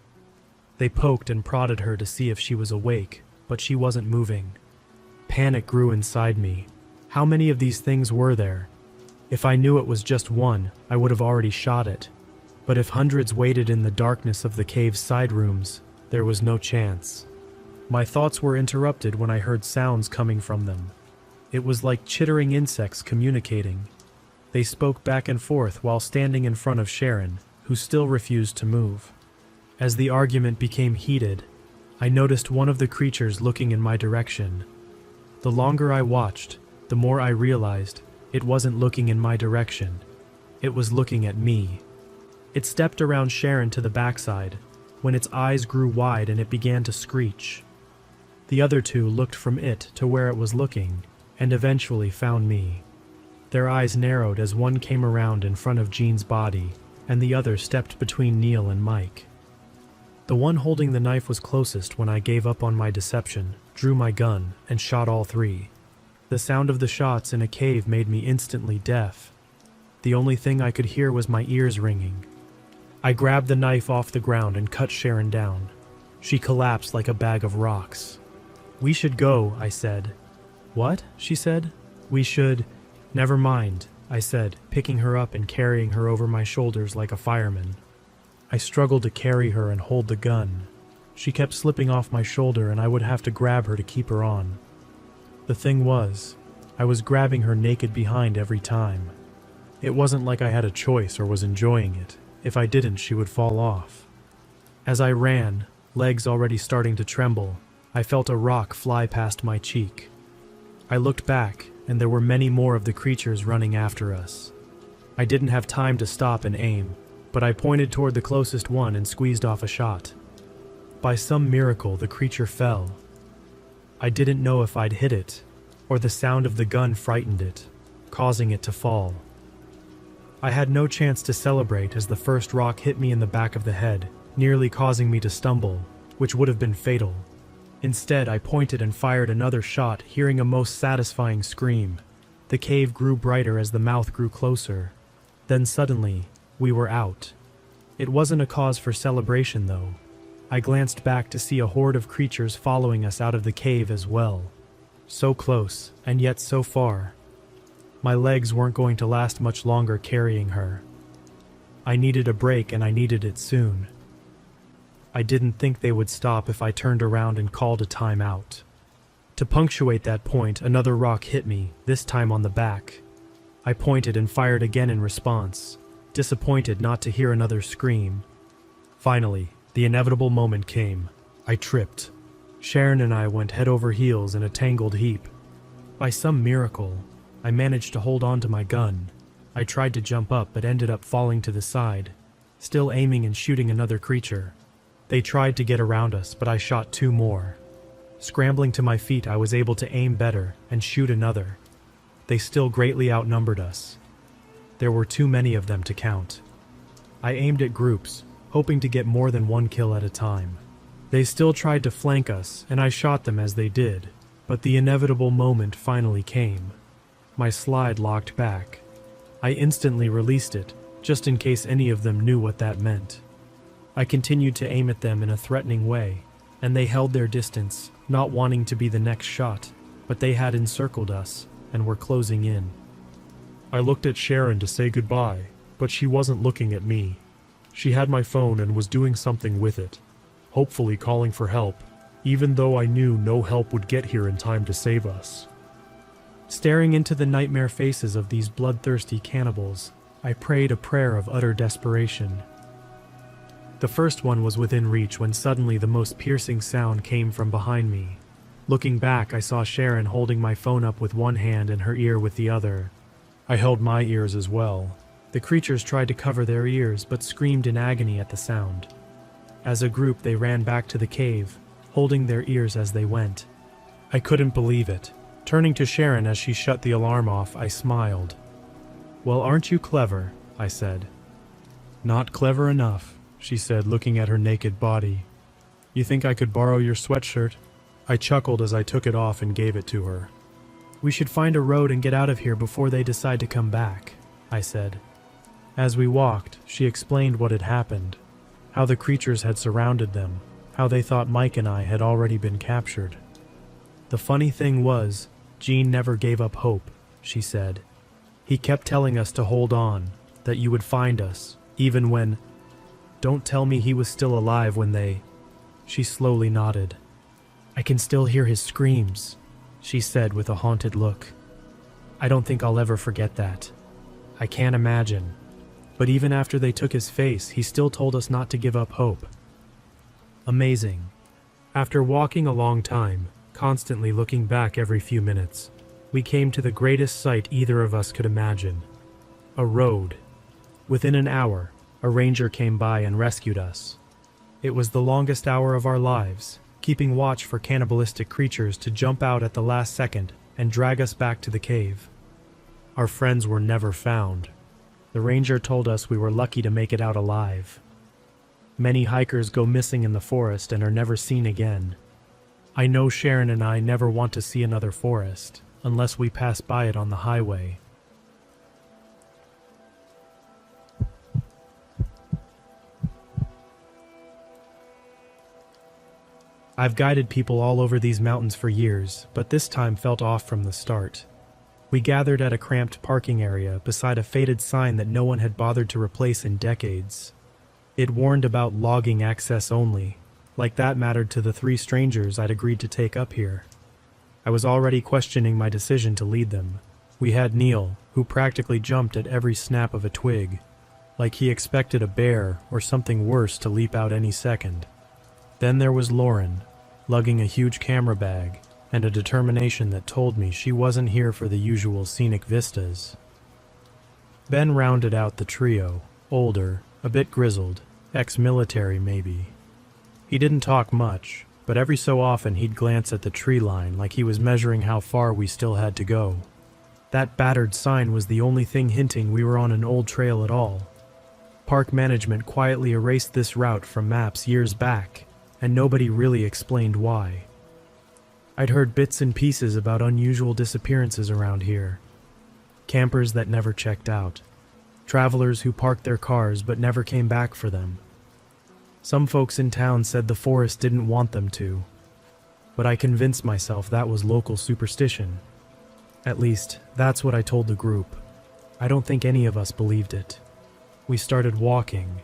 They poked and prodded her to see if she was awake, but she wasn't moving. Panic grew inside me. How many of these things were there? If I knew it was just one, I would have already shot it. But if hundreds waited in the darkness of the cave's side rooms, there was no chance. My thoughts were interrupted when I heard sounds coming from them. It was like chittering insects communicating. They spoke back and forth while standing in front of Sharon, who still refused to move. As the argument became heated, I noticed one of the creatures looking in my direction. The longer I watched, the more I realized it wasn't looking in my direction. It was looking at me. It stepped around Sharon to the backside, when its eyes grew wide and it began to screech. The other 2 looked from it to where it was looking, and eventually found me. Their eyes narrowed as one came around in front of Gene's body, and the other stepped between Neil and Mike. The one holding the knife was closest when I gave up on my deception, drew my gun, and shot all 3. The sound of the shots in a cave made me instantly deaf. The only thing I could hear was my ears ringing. I grabbed the knife off the ground and cut Sharon down. She collapsed like a bag of rocks. "We should go," I said. "What?" she said. "We should—" "Never mind," I said, picking her up and carrying her over my shoulders like a fireman. I struggled to carry her and hold the gun. She kept slipping off my shoulder and I would have to grab her to keep her on. The thing was, I was grabbing her naked behind every time. It wasn't like I had a choice or was enjoying it. If I didn't, she would fall off. As I ran, legs already starting to tremble, I felt a rock fly past my cheek. I looked back, and there were many more of the creatures running after us. I didn't have time to stop and aim, but I pointed toward the closest one and squeezed off a shot. By some miracle, the creature fell. I didn't know if I'd hit it, or the sound of the gun frightened it, causing it to fall. I had no chance to celebrate as the first rock hit me in the back of the head, nearly causing me to stumble, which would have been fatal. Instead, I pointed and fired another shot, hearing a most satisfying scream. The cave grew brighter as the mouth grew closer. Then suddenly, we were out. It wasn't a cause for celebration, though. I glanced back to see a horde of creatures following us out of the cave as well. So close, and yet so far. My legs weren't going to last much longer carrying her. I needed a break, and I needed it soon. I didn't think they would stop if I turned around and called a timeout. To punctuate that point, another rock hit me, this time on the back. I pointed and fired again in response, disappointed not to hear another scream. Finally, The inevitable moment came. I tripped. Sharon and I went head over heels in a tangled heap. By some miracle, I managed to hold on to my gun. I tried to jump up but ended up falling to the side, still aiming and shooting another creature. They tried to get around us, but I shot 2 more. Scrambling to my feet, I was able to aim better and shoot another. They still greatly outnumbered us. There were too many of them to count. I aimed at groups, hoping to get more than 1 kill at a time. They still tried to flank us, and I shot them as they did, but the inevitable moment finally came. My slide locked back. I instantly released it, just in case any of them knew what that meant. I continued to aim at them in a threatening way, and they held their distance, not wanting to be the next shot, but they had encircled us and were closing in. I looked at Sharon to say goodbye, but she wasn't looking at me. She had my phone and was doing something with it, hopefully calling for help, even though I knew no help would get here in time to save us. Staring into the nightmare faces of these bloodthirsty cannibals, I prayed a prayer of utter desperation. The first one was within reach when suddenly the most piercing sound came from behind me. Looking back, I saw Sharon holding my phone up with one hand and her ear with the other. I held my ears as well. The creatures tried to cover their ears but screamed in agony at the sound. As a group, they ran back to the cave, holding their ears as they went. I couldn't believe it. Turning to Sharon as she shut the alarm off, I smiled. "Well, aren't you clever?" I said. "Not clever enough," she said, looking at her naked body. "You think I could borrow your sweatshirt?" I chuckled as I took it off and gave it to her. "We should find a road and get out of here before they decide to come back," I said. As we walked, she explained what had happened, how the creatures had surrounded them, how they thought Mike and I had already been captured. "The funny thing was, Gene never gave up hope," she said. "He kept telling us to hold on, that you would find us, even when... Don't tell me he was still alive when they..." She slowly nodded. "I can still hear his screams," she said with a haunted look. "I don't think I'll ever forget that. I can't imagine. But even after they took his face, he still told us not to give up hope." Amazing. After walking a long time, constantly looking back every few minutes, we came to the greatest sight either of us could imagine. A road. Within an hour, a ranger came by and rescued us. It was the longest hour of our lives, keeping watch for cannibalistic creatures to jump out at the last second and drag us back to the cave. Our friends were never found. The ranger told us we were lucky to make it out alive. Many hikers go missing in the forest and are never seen again. I know Sharon and I never want to see another forest, unless we pass by it on the highway. I've guided people all over these mountains for years, but this time felt off from the start. We gathered at a cramped parking area beside a faded sign that no one had bothered to replace in decades. It warned about logging access only, like that mattered to the 3 strangers I'd agreed to take up here. I was already questioning my decision to lead them. We had Neil, who practically jumped at every snap of a twig, like he expected a bear or something worse to leap out any second. Then there was Lauren, lugging a huge camera bag, and a determination that told me she wasn't here for the usual scenic vistas. Ben rounded out the trio, older, a bit grizzled, ex-military maybe. He didn't talk much, but every so often he'd glance at the tree line like he was measuring how far we still had to go. That battered sign was the only thing hinting we were on an old trail at all. Park management quietly erased this route from maps years back, and nobody really explained why. I'd heard bits and pieces about unusual disappearances around here. Campers that never checked out. Travelers who parked their cars but never came back for them. Some folks in town said the forest didn't want them to, but I convinced myself that was local superstition. At least, that's what I told the group. I don't think any of us believed it. We started walking.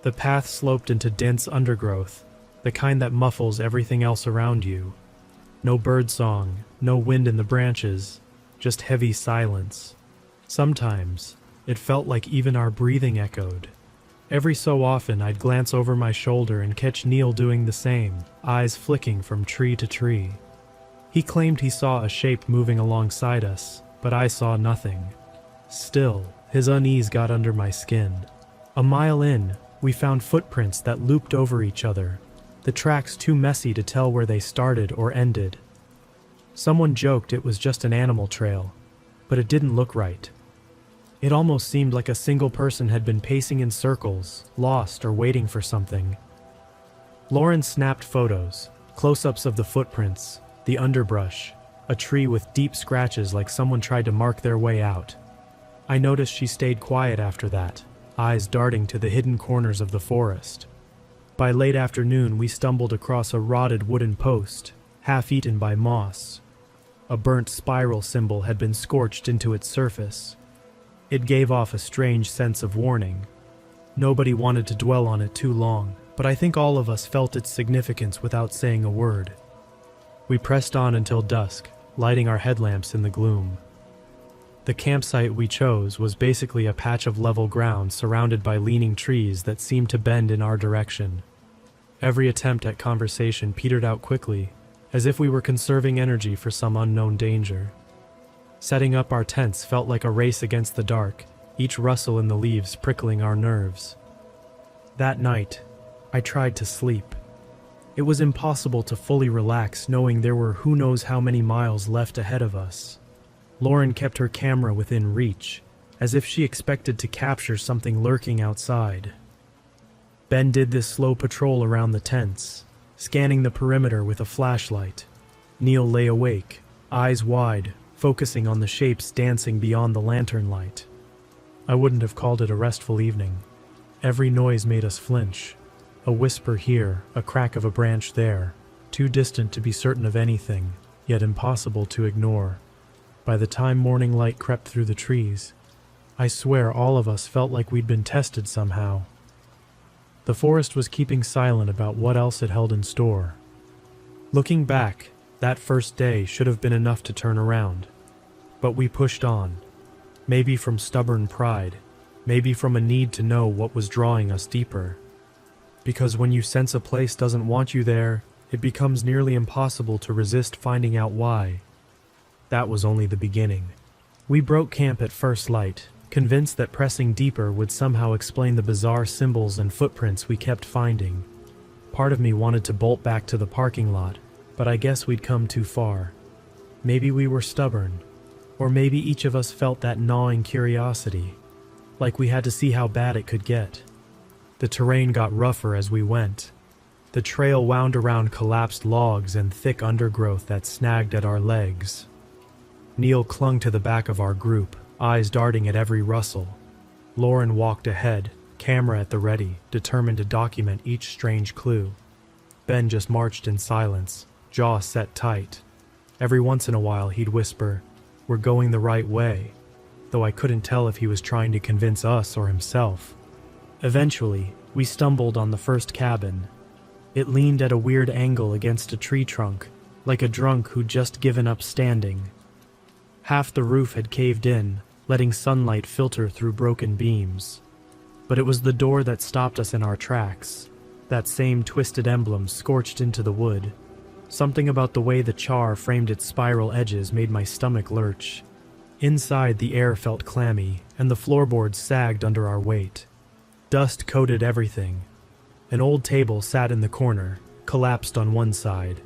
The path sloped into dense undergrowth, the kind that muffles everything else around you. No birdsong, no wind in the branches, just heavy silence. Sometimes, it felt like even our breathing echoed. Every so often, I'd glance over my shoulder and catch Neil doing the same, eyes flicking from tree to tree. He claimed he saw a shape moving alongside us, but I saw nothing. Still, his unease got under my skin. A mile in, we found footprints that looped over each other, the tracks too messy to tell where they started or ended. Someone joked it was just an animal trail, but it didn't look right. It almost seemed like a single person had been pacing in circles, lost or waiting for something. Lauren snapped photos, close-ups of the footprints, the underbrush, a tree with deep scratches like someone tried to mark their way out. I noticed she stayed quiet after that, eyes darting to the hidden corners of the forest. By late afternoon, we stumbled across a rotted wooden post, half-eaten by moss. A burnt spiral symbol had been scorched into its surface. It gave off a strange sense of warning. Nobody wanted to dwell on it too long, but I think all of us felt its significance without saying a word. We pressed on until dusk, lighting our headlamps in the gloom. The campsite we chose was basically a patch of level ground surrounded by leaning trees that seemed to bend in our direction. Every attempt at conversation petered out quickly, as if we were conserving energy for some unknown danger. Setting up our tents felt like a race against the dark, each rustle in the leaves prickling our nerves. That night, I tried to sleep. It was impossible to fully relax knowing there were who knows how many miles left ahead of us. Lauren kept her camera within reach, as if she expected to capture something lurking outside. Ben did this slow patrol around the tents, scanning the perimeter with a flashlight. Neil lay awake, eyes wide, focusing on the shapes dancing beyond the lantern light. I wouldn't have called it a restful evening. Every noise made us flinch. A whisper here, a crack of a branch there, too distant to be certain of anything, yet impossible to ignore. By the time morning light crept through the trees, I swear all of us felt like we'd been tested somehow. The forest was keeping silent about what else it held in store. Looking back, that first day should have been enough to turn around. But we pushed on, maybe from stubborn pride, maybe from a need to know what was drawing us deeper. Because when you sense a place doesn't want you there, it becomes nearly impossible to resist finding out why. That was only the beginning. We broke camp at first light, convinced that pressing deeper would somehow explain the bizarre symbols and footprints we kept finding. Part of me wanted to bolt back to the parking lot, but I guess we'd come too far. Maybe we were stubborn, or maybe each of us felt that gnawing curiosity, like we had to see how bad it could get. The terrain got rougher as we went. The trail wound around collapsed logs and thick undergrowth that snagged at our legs. Neil clung to the back of our group, eyes darting at every rustle. Lauren walked ahead, camera at the ready, determined to document each strange clue. Ben just marched in silence, jaw set tight. Every once in a while he'd whisper, "We're going the right way," though I couldn't tell if he was trying to convince us or himself. Eventually, we stumbled on the first cabin. It leaned at a weird angle against a tree trunk, like a drunk who'd just given up standing. Half the roof had caved in, letting sunlight filter through broken beams. But it was the door that stopped us in our tracks, that same twisted emblem scorched into the wood. Something about the way the char framed its spiral edges made my stomach lurch. Inside, the air felt clammy, and the floorboards sagged under our weight. Dust coated everything. An old table sat in the corner, collapsed on one side.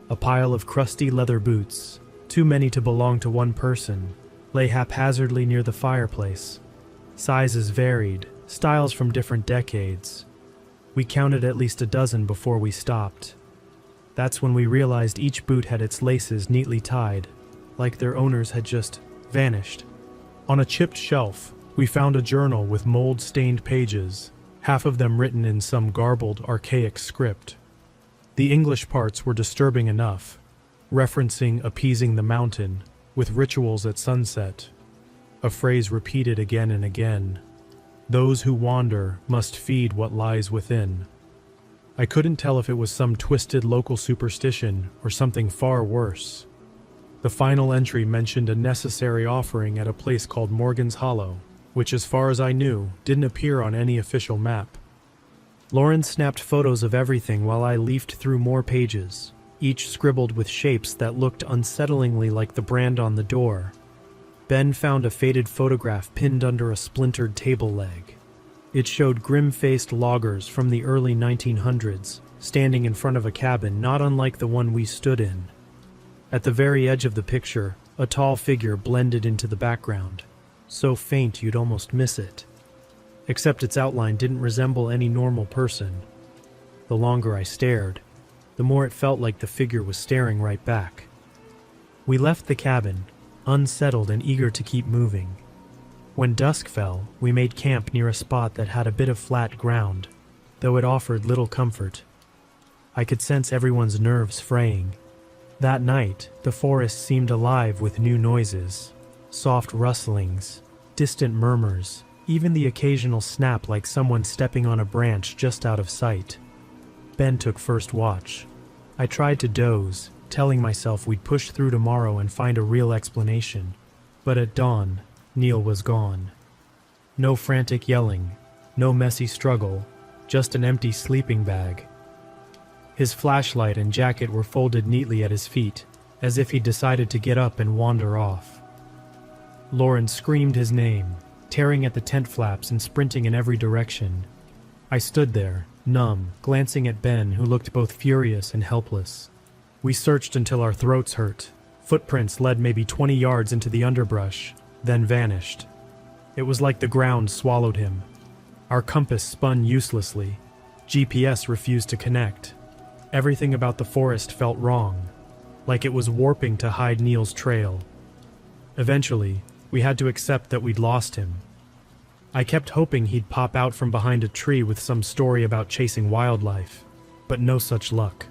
A pile of crusty leather boots, too many to belong to one person, lay haphazardly near the fireplace. Sizes varied, styles from different decades. We counted at least a dozen before we stopped. That's when we realized each boot had its laces neatly tied, like their owners had just vanished. On a chipped shelf, we found a journal with mold-stained pages, half of them written in some garbled, archaic script. The English parts were disturbing enough, referencing appeasing the mountain, with rituals at sunset. A phrase repeated again and again. Those who wander must feed what lies within. I couldn't tell if it was some twisted local superstition or something far worse. The final entry mentioned a necessary offering at a place called Morgan's Hollow, which as far as I knew, didn't appear on any official map. Lauren snapped photos of everything while I leafed through more pages, each scribbled with shapes that looked unsettlingly like the brand on the door. Ben found a faded photograph pinned under a splintered table leg. It showed grim-faced loggers from the early 1900s, standing in front of a cabin not unlike the one we stood in. At the very edge of the picture, a tall figure blended into the background, so faint you'd almost miss it. Except its outline didn't resemble any normal person. The longer I stared, the more it felt like the figure was staring right back. We left the cabin, unsettled and eager to keep moving. When dusk fell, we made camp near a spot that had a bit of flat ground, though it offered little comfort. I could sense everyone's nerves fraying. That night, the forest seemed alive with new noises, soft rustlings, distant murmurs, even the occasional snap like someone stepping on a branch just out of sight. Ben took first watch. I tried to doze, telling myself we'd push through tomorrow and find a real explanation. But at dawn, Neil was gone. No frantic yelling, no messy struggle, just an empty sleeping bag. His flashlight and jacket were folded neatly at his feet, as if he'd decided to get up and wander off. Lauren screamed his name, tearing at the tent flaps and sprinting in every direction. I stood there, numb, glancing at Ben, who looked both furious and helpless. We searched until our throats hurt. Footprints led maybe 20 yards into the underbrush, then vanished. It was like the ground swallowed him. Our compass spun uselessly. GPS refused to connect. Everything about the forest felt wrong, like it was warping to hide Neil's trail. Eventually, we had to accept that we'd lost him. I kept hoping he'd pop out from behind a tree with some story about chasing wildlife, but no such luck.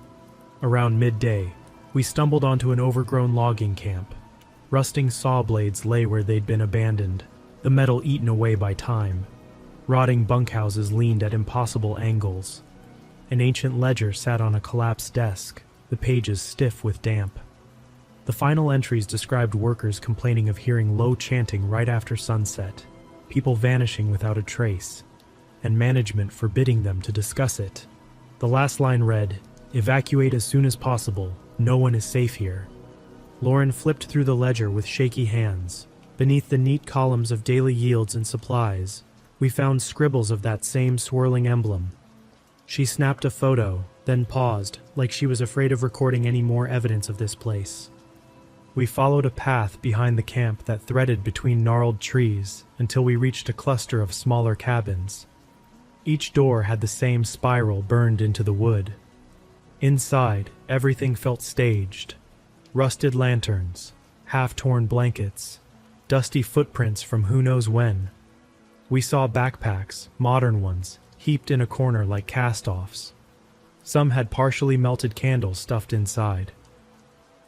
Around midday, we stumbled onto an overgrown logging camp. Rusting saw blades lay where they'd been abandoned, the metal eaten away by time. Rotting bunkhouses leaned at impossible angles. An ancient ledger sat on a collapsed desk, the pages stiff with damp. The final entries described workers complaining of hearing low chanting right after sunset, people vanishing without a trace, and management forbidding them to discuss it. The last line read, "Evacuate as soon as possible. No one is safe here." Lauren flipped through the ledger with shaky hands. Beneath the neat columns of daily yields and supplies, we found scribbles of that same swirling emblem. She snapped a photo, then paused, like she was afraid of recording any more evidence of this place. We followed a path behind the camp that threaded between gnarled trees until we reached a cluster of smaller cabins. Each door had the same spiral burned into the wood. Inside, everything felt staged. Rusted lanterns, half-torn blankets, dusty footprints from who knows when. We saw backpacks, modern ones, heaped in a corner like cast-offs. Some had partially melted candles stuffed inside.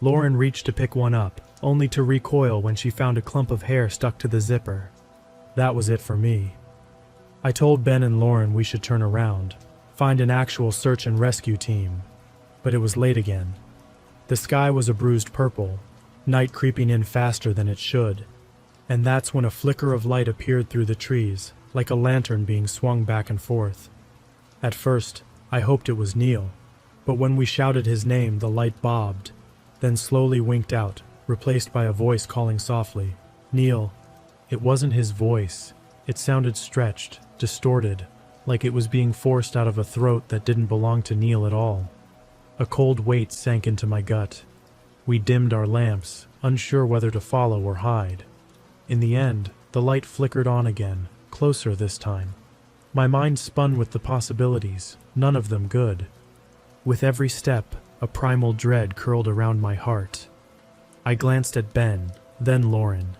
Lauren reached to pick one up, only to recoil when she found a clump of hair stuck to the zipper. That was it for me. I told Ben and Lauren we should turn around, find an actual search and rescue team. But it was late again. The sky was a bruised purple, night creeping in faster than it should. And that's when a flicker of light appeared through the trees, like a lantern being swung back and forth. At first, I hoped it was Neil, but when we shouted his name, the light bobbed, then slowly winked out, replaced by a voice calling softly, "Neil." It wasn't his voice. It sounded stretched, distorted, like it was being forced out of a throat that didn't belong to Neil at all. A cold weight sank into my gut. We dimmed our lamps, unsure whether to follow or hide. In the end, the light flickered on again, closer this time. My mind spun with the possibilities, none of them good. With every step, a primal dread curled around my heart. I glanced at Ben, then Lauren.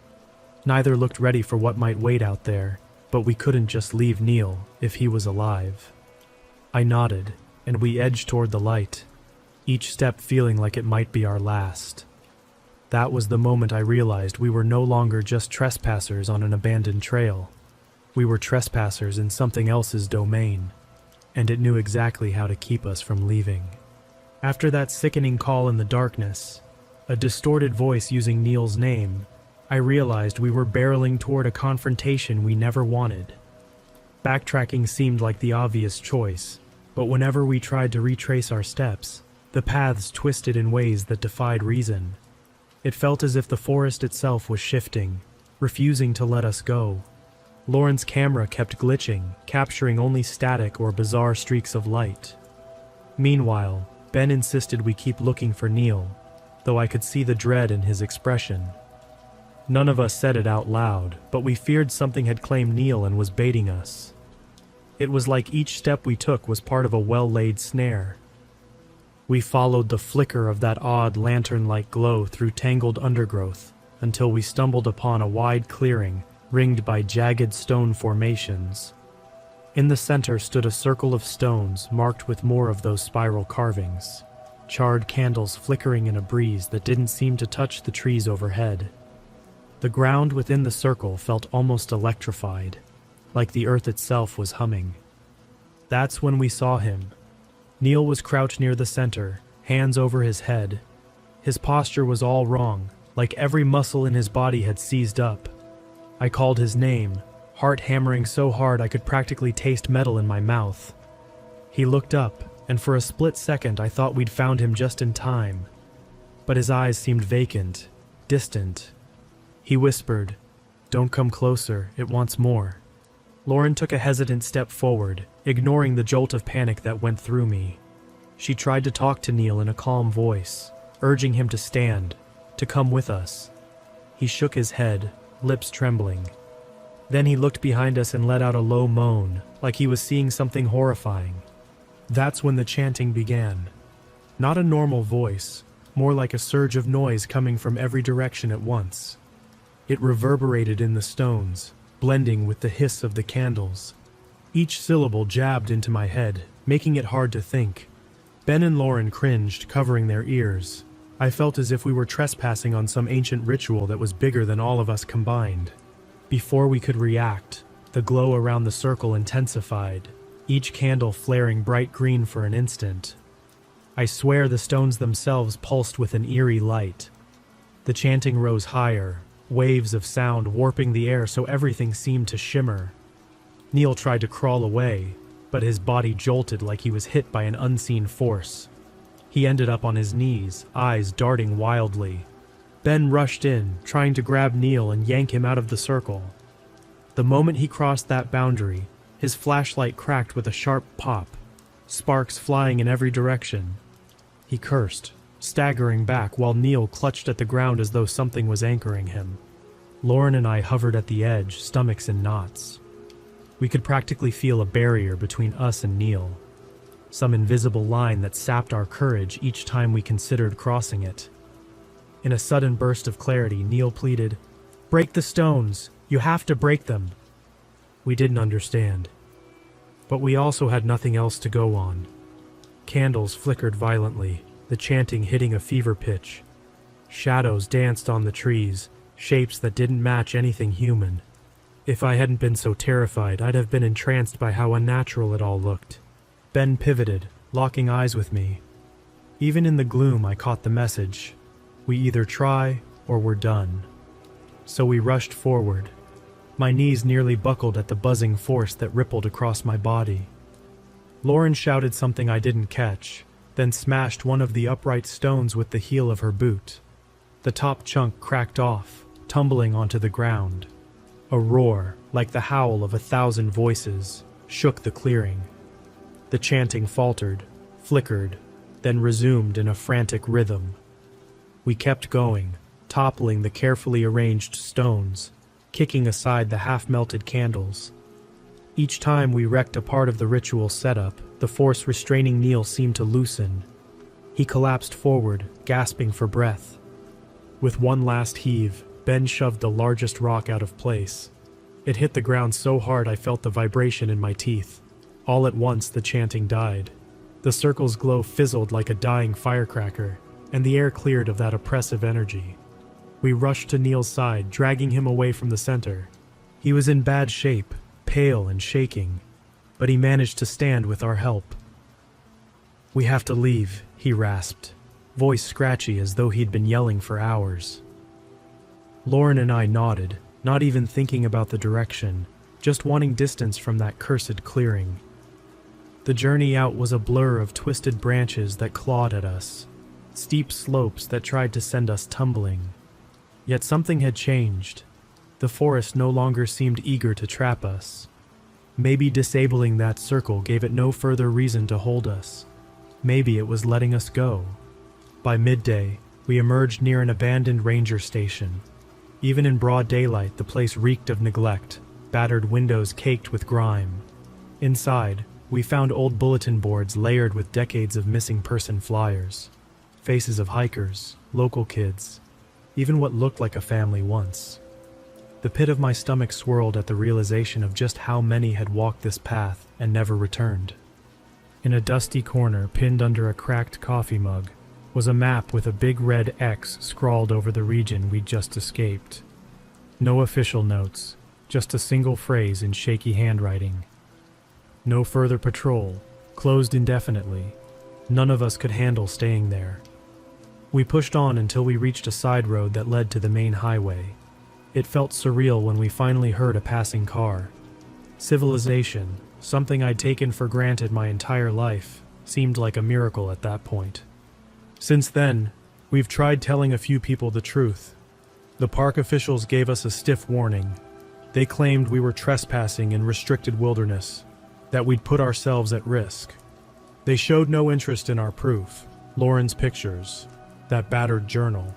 Neither looked ready for what might wait out there, but we couldn't just leave Neil if he was alive. I nodded, and we edged toward the light, each step feeling like it might be our last. That was the moment I realized we were no longer just trespassers on an abandoned trail. We were trespassers in something else's domain, and it knew exactly how to keep us from leaving. After that sickening call in the darkness, a distorted voice using Neil's name, I realized we were barreling toward a confrontation we never wanted. Backtracking seemed like the obvious choice, but whenever we tried to retrace our steps, the paths twisted in ways that defied reason. It felt as if the forest itself was shifting, refusing to let us go. Lauren's camera kept glitching, capturing only static or bizarre streaks of light. Meanwhile, Ben insisted we keep looking for Neil, though I could see the dread in his expression. None of us said it out loud, but we feared something had claimed Neil and was baiting us. It was like each step we took was part of a well-laid snare. We followed the flicker of that odd lantern-like glow through tangled undergrowth until we stumbled upon a wide clearing ringed by jagged stone formations. In the center stood a circle of stones marked with more of those spiral carvings, charred candles flickering in a breeze that didn't seem to touch the trees overhead. The ground within the circle felt almost electrified, like the earth itself was humming. That's when we saw him. Neil was crouched near the center, hands over his head. His posture was all wrong, like every muscle in his body had seized up. I called his name, heart hammering so hard I could practically taste metal in my mouth. He looked up, and for a split second I thought we'd found him just in time. But his eyes seemed vacant, distant. He whispered, "Don't come closer, it wants more." Lauren took a hesitant step forward, ignoring the jolt of panic that went through me. She tried to talk to Neil in a calm voice, urging him to stand, to come with us. He shook his head, lips trembling. Then he looked behind us and let out a low moan, like he was seeing something horrifying. That's when the chanting began. Not a normal voice, more like a surge of noise coming from every direction at once. It reverberated in the stones, blending with the hiss of the candles. Each syllable jabbed into my head, making it hard to think. Ben and Lauren cringed, covering their ears. I felt as if we were trespassing on some ancient ritual that was bigger than all of us combined. Before we could react, the glow around the circle intensified, each candle flaring bright green for an instant. I swear the stones themselves pulsed with an eerie light. The chanting rose higher, waves of sound warping the air so everything seemed to shimmer. Neil tried to crawl away, but his body jolted like he was hit by an unseen force. He ended up on his knees, eyes darting wildly. Ben rushed in, trying to grab Neil and yank him out of the circle. The moment he crossed that boundary, his flashlight cracked with a sharp pop, sparks flying in every direction. He cursed, staggering back while Neil clutched at the ground as though something was anchoring him. Lauren and I hovered at the edge, stomachs in knots. We could practically feel a barrier between us and Neil, some invisible line that sapped our courage each time we considered crossing it. In a sudden burst of clarity, Neil pleaded, "Break the stones! You have to break them!" We didn't understand. But we also had nothing else to go on. Candles flickered violently, the chanting hitting a fever pitch. Shadows danced on the trees, shapes that didn't match anything human. If I hadn't been so terrified, I'd have been entranced by how unnatural it all looked. Ben pivoted, locking eyes with me. Even in the gloom, I caught the message. We either try or we're done. So we rushed forward. My knees nearly buckled at the buzzing force that rippled across my body. Lauren shouted something I didn't catch, then smashed one of the upright stones with the heel of her boot. The top chunk cracked off, tumbling onto the ground. A roar, like the howl of 1,000 voices, shook the clearing. The chanting faltered, flickered, then resumed in a frantic rhythm. We kept going, toppling the carefully arranged stones, kicking aside the half-melted candles. Each time we wrecked a part of the ritual setup, the force restraining Neil seemed to loosen. He collapsed forward, gasping for breath. With one last heave, Ben shoved the largest rock out of place. It hit the ground so hard I felt the vibration in my teeth. All at once, the chanting died. The circle's glow fizzled like a dying firecracker, and the air cleared of that oppressive energy. We rushed to Neil's side, dragging him away from the center. He was in bad shape, pale and shaking, but he managed to stand with our help. "We have to leave," he rasped, voice scratchy as though he'd been yelling for hours. Lauren and I nodded, not even thinking about the direction, just wanting distance from that cursed clearing. The journey out was a blur of twisted branches that clawed at us, steep slopes that tried to send us tumbling. Yet something had changed. The forest no longer seemed eager to trap us. Maybe disabling that circle gave it no further reason to hold us. Maybe it was letting us go. By midday, we emerged near an abandoned ranger station. Even in broad daylight, the place reeked of neglect, battered windows caked with grime. Inside, we found old bulletin boards layered with decades of missing person flyers, faces of hikers, local kids, even what looked like a family once. The pit of my stomach swirled at the realization of just how many had walked this path and never returned. In a dusty corner, pinned under a cracked coffee mug, was a map with a big red X scrawled over the region we'd just escaped. No official notes, just a single phrase in shaky handwriting. No further patrol, closed indefinitely. None of us could handle staying there. We pushed on until we reached a side road that led to the main highway. It felt surreal when we finally heard a passing car. Civilization, something I'd taken for granted my entire life, seemed like a miracle at that point. Since then, we've tried telling a few people the truth. The park officials gave us a stiff warning. They claimed we were trespassing in restricted wilderness, that we'd put ourselves at risk. They showed no interest in our proof, Lauren's pictures, that battered journal.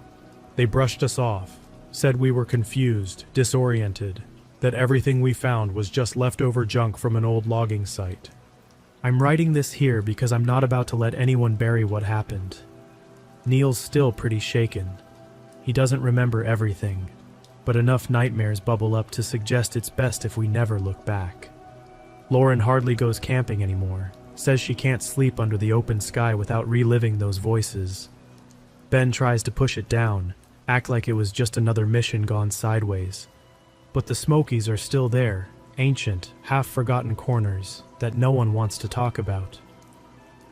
They brushed us off, said we were confused, disoriented, that everything we found was just leftover junk from an old logging site. I'm writing this here because I'm not about to let anyone bury what happened. Neil's still pretty shaken. He doesn't remember everything, but enough nightmares bubble up to suggest it's best if we never look back. Lauren hardly goes camping anymore, says she can't sleep under the open sky without reliving those voices. Ben tries to push it down, act like it was just another mission gone sideways. But the Smokies are still there, ancient, half-forgotten corners that no one wants to talk about.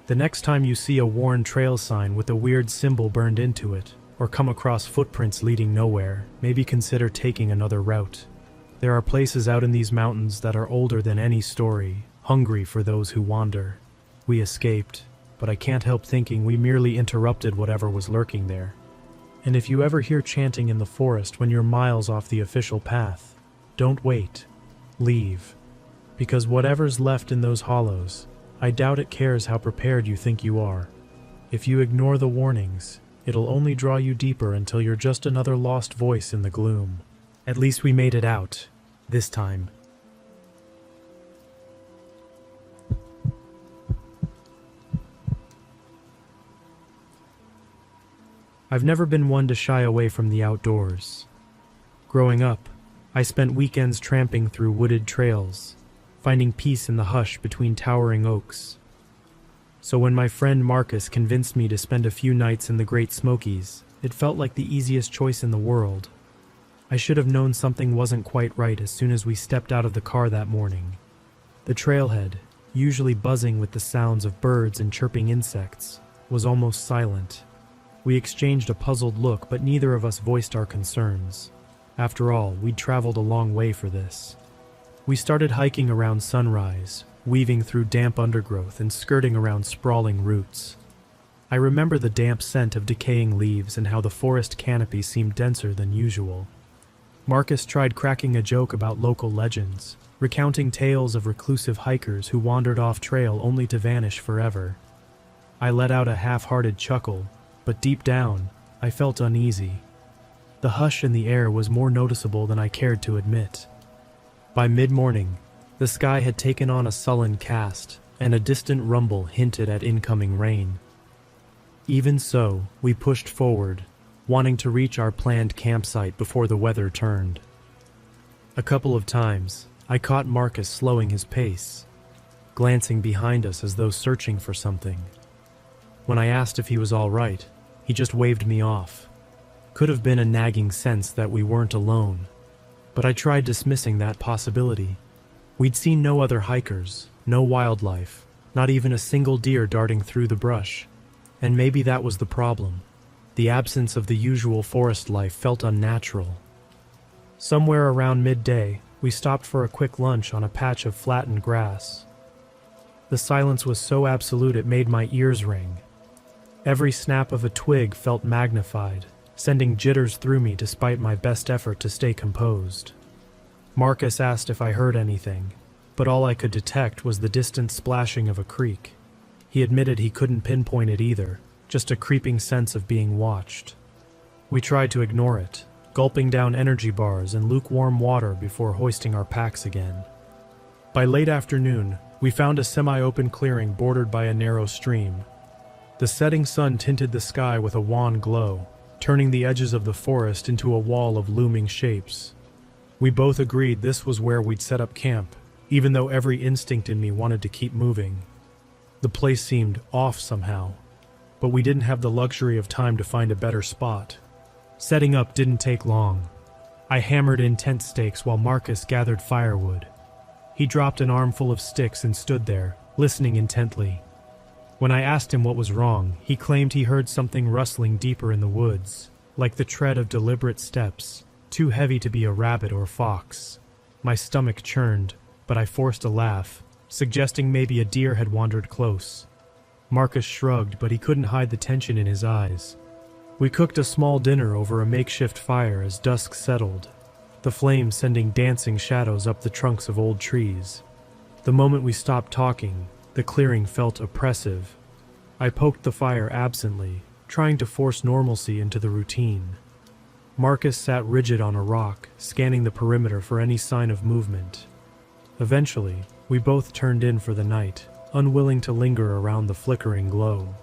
The next time you see a worn trail sign with a weird symbol burned into it, or come across footprints leading nowhere, maybe consider taking another route. There are places out in these mountains that are older than any story, hungry for those who wander. We escaped, but I can't help thinking we merely interrupted whatever was lurking there. And if you ever hear chanting in the forest when you're miles off the official path, don't wait. Leave. Because whatever's left in those hollows, I doubt it cares how prepared you think you are. If you ignore the warnings, it'll only draw you deeper until you're just another lost voice in the gloom. At least we made it out, this time. I've never been one to shy away from the outdoors. Growing up, I spent weekends tramping through wooded trails, finding peace in the hush between towering oaks. So when my friend Marcus convinced me to spend a few nights in the Great Smokies, it felt like the easiest choice in the world. I should have known something wasn't quite right as soon as we stepped out of the car that morning. The trailhead, usually buzzing with the sounds of birds and chirping insects, was almost silent. We exchanged a puzzled look, but neither of us voiced our concerns. After all, we'd traveled a long way for this. We started hiking around sunrise, weaving through damp undergrowth and skirting around sprawling roots. I remember the damp scent of decaying leaves and how the forest canopy seemed denser than usual. Marcus tried cracking a joke about local legends, recounting tales of reclusive hikers who wandered off trail only to vanish forever. I let out a half-hearted chuckle, but deep down, I felt uneasy. The hush in the air was more noticeable than I cared to admit. By mid-morning, the sky had taken on a sullen cast, and a distant rumble hinted at incoming rain. Even so, we pushed forward, wanting to reach our planned campsite before the weather turned. A couple of times, I caught Marcus slowing his pace, glancing behind us as though searching for something. When I asked if he was all right, he just waved me off. Could have been a nagging sense that we weren't alone, but I tried dismissing that possibility. We'd seen no other hikers, no wildlife, not even a single deer darting through the brush. And maybe that was the problem. The absence of the usual forest life felt unnatural, Somewhere around midday, we stopped for a quick lunch on a patch of flattened grass. The silence was so absolute it made my ears ring. Every snap of a twig felt magnified, sending jitters through me despite my best effort to stay composed. Marcus asked if I heard anything, but all I could detect was the distant splashing of a creek. He admitted he couldn't pinpoint it either, just a creeping sense of being watched. We tried to ignore it, gulping down energy bars and lukewarm water before hoisting our packs again. By late afternoon, we found a semi-open clearing bordered by a narrow stream. The setting sun tinted the sky with a wan glow, turning the edges of the forest into a wall of looming shapes. We both agreed this was where we'd set up camp, even though every instinct in me wanted to keep moving. The place seemed off somehow, but we didn't have the luxury of time to find a better spot. Setting up didn't take long. I hammered in tent stakes while Marcus gathered firewood. He dropped an armful of sticks and stood there, listening intently. When I asked him what was wrong, he claimed he heard something rustling deeper in the woods, like the tread of deliberate steps, too heavy to be a rabbit or fox. My stomach churned, but I forced a laugh, suggesting maybe a deer had wandered close. Marcus shrugged, but he couldn't hide the tension in his eyes. We cooked a small dinner over a makeshift fire as dusk settled, the flames sending dancing shadows up the trunks of old trees. The moment we stopped talking, the clearing felt oppressive. I poked the fire absently, trying to force normalcy into the routine. Marcus sat rigid on a rock, scanning the perimeter for any sign of movement. Eventually, we both turned in for the night, unwilling to linger around the flickering glow.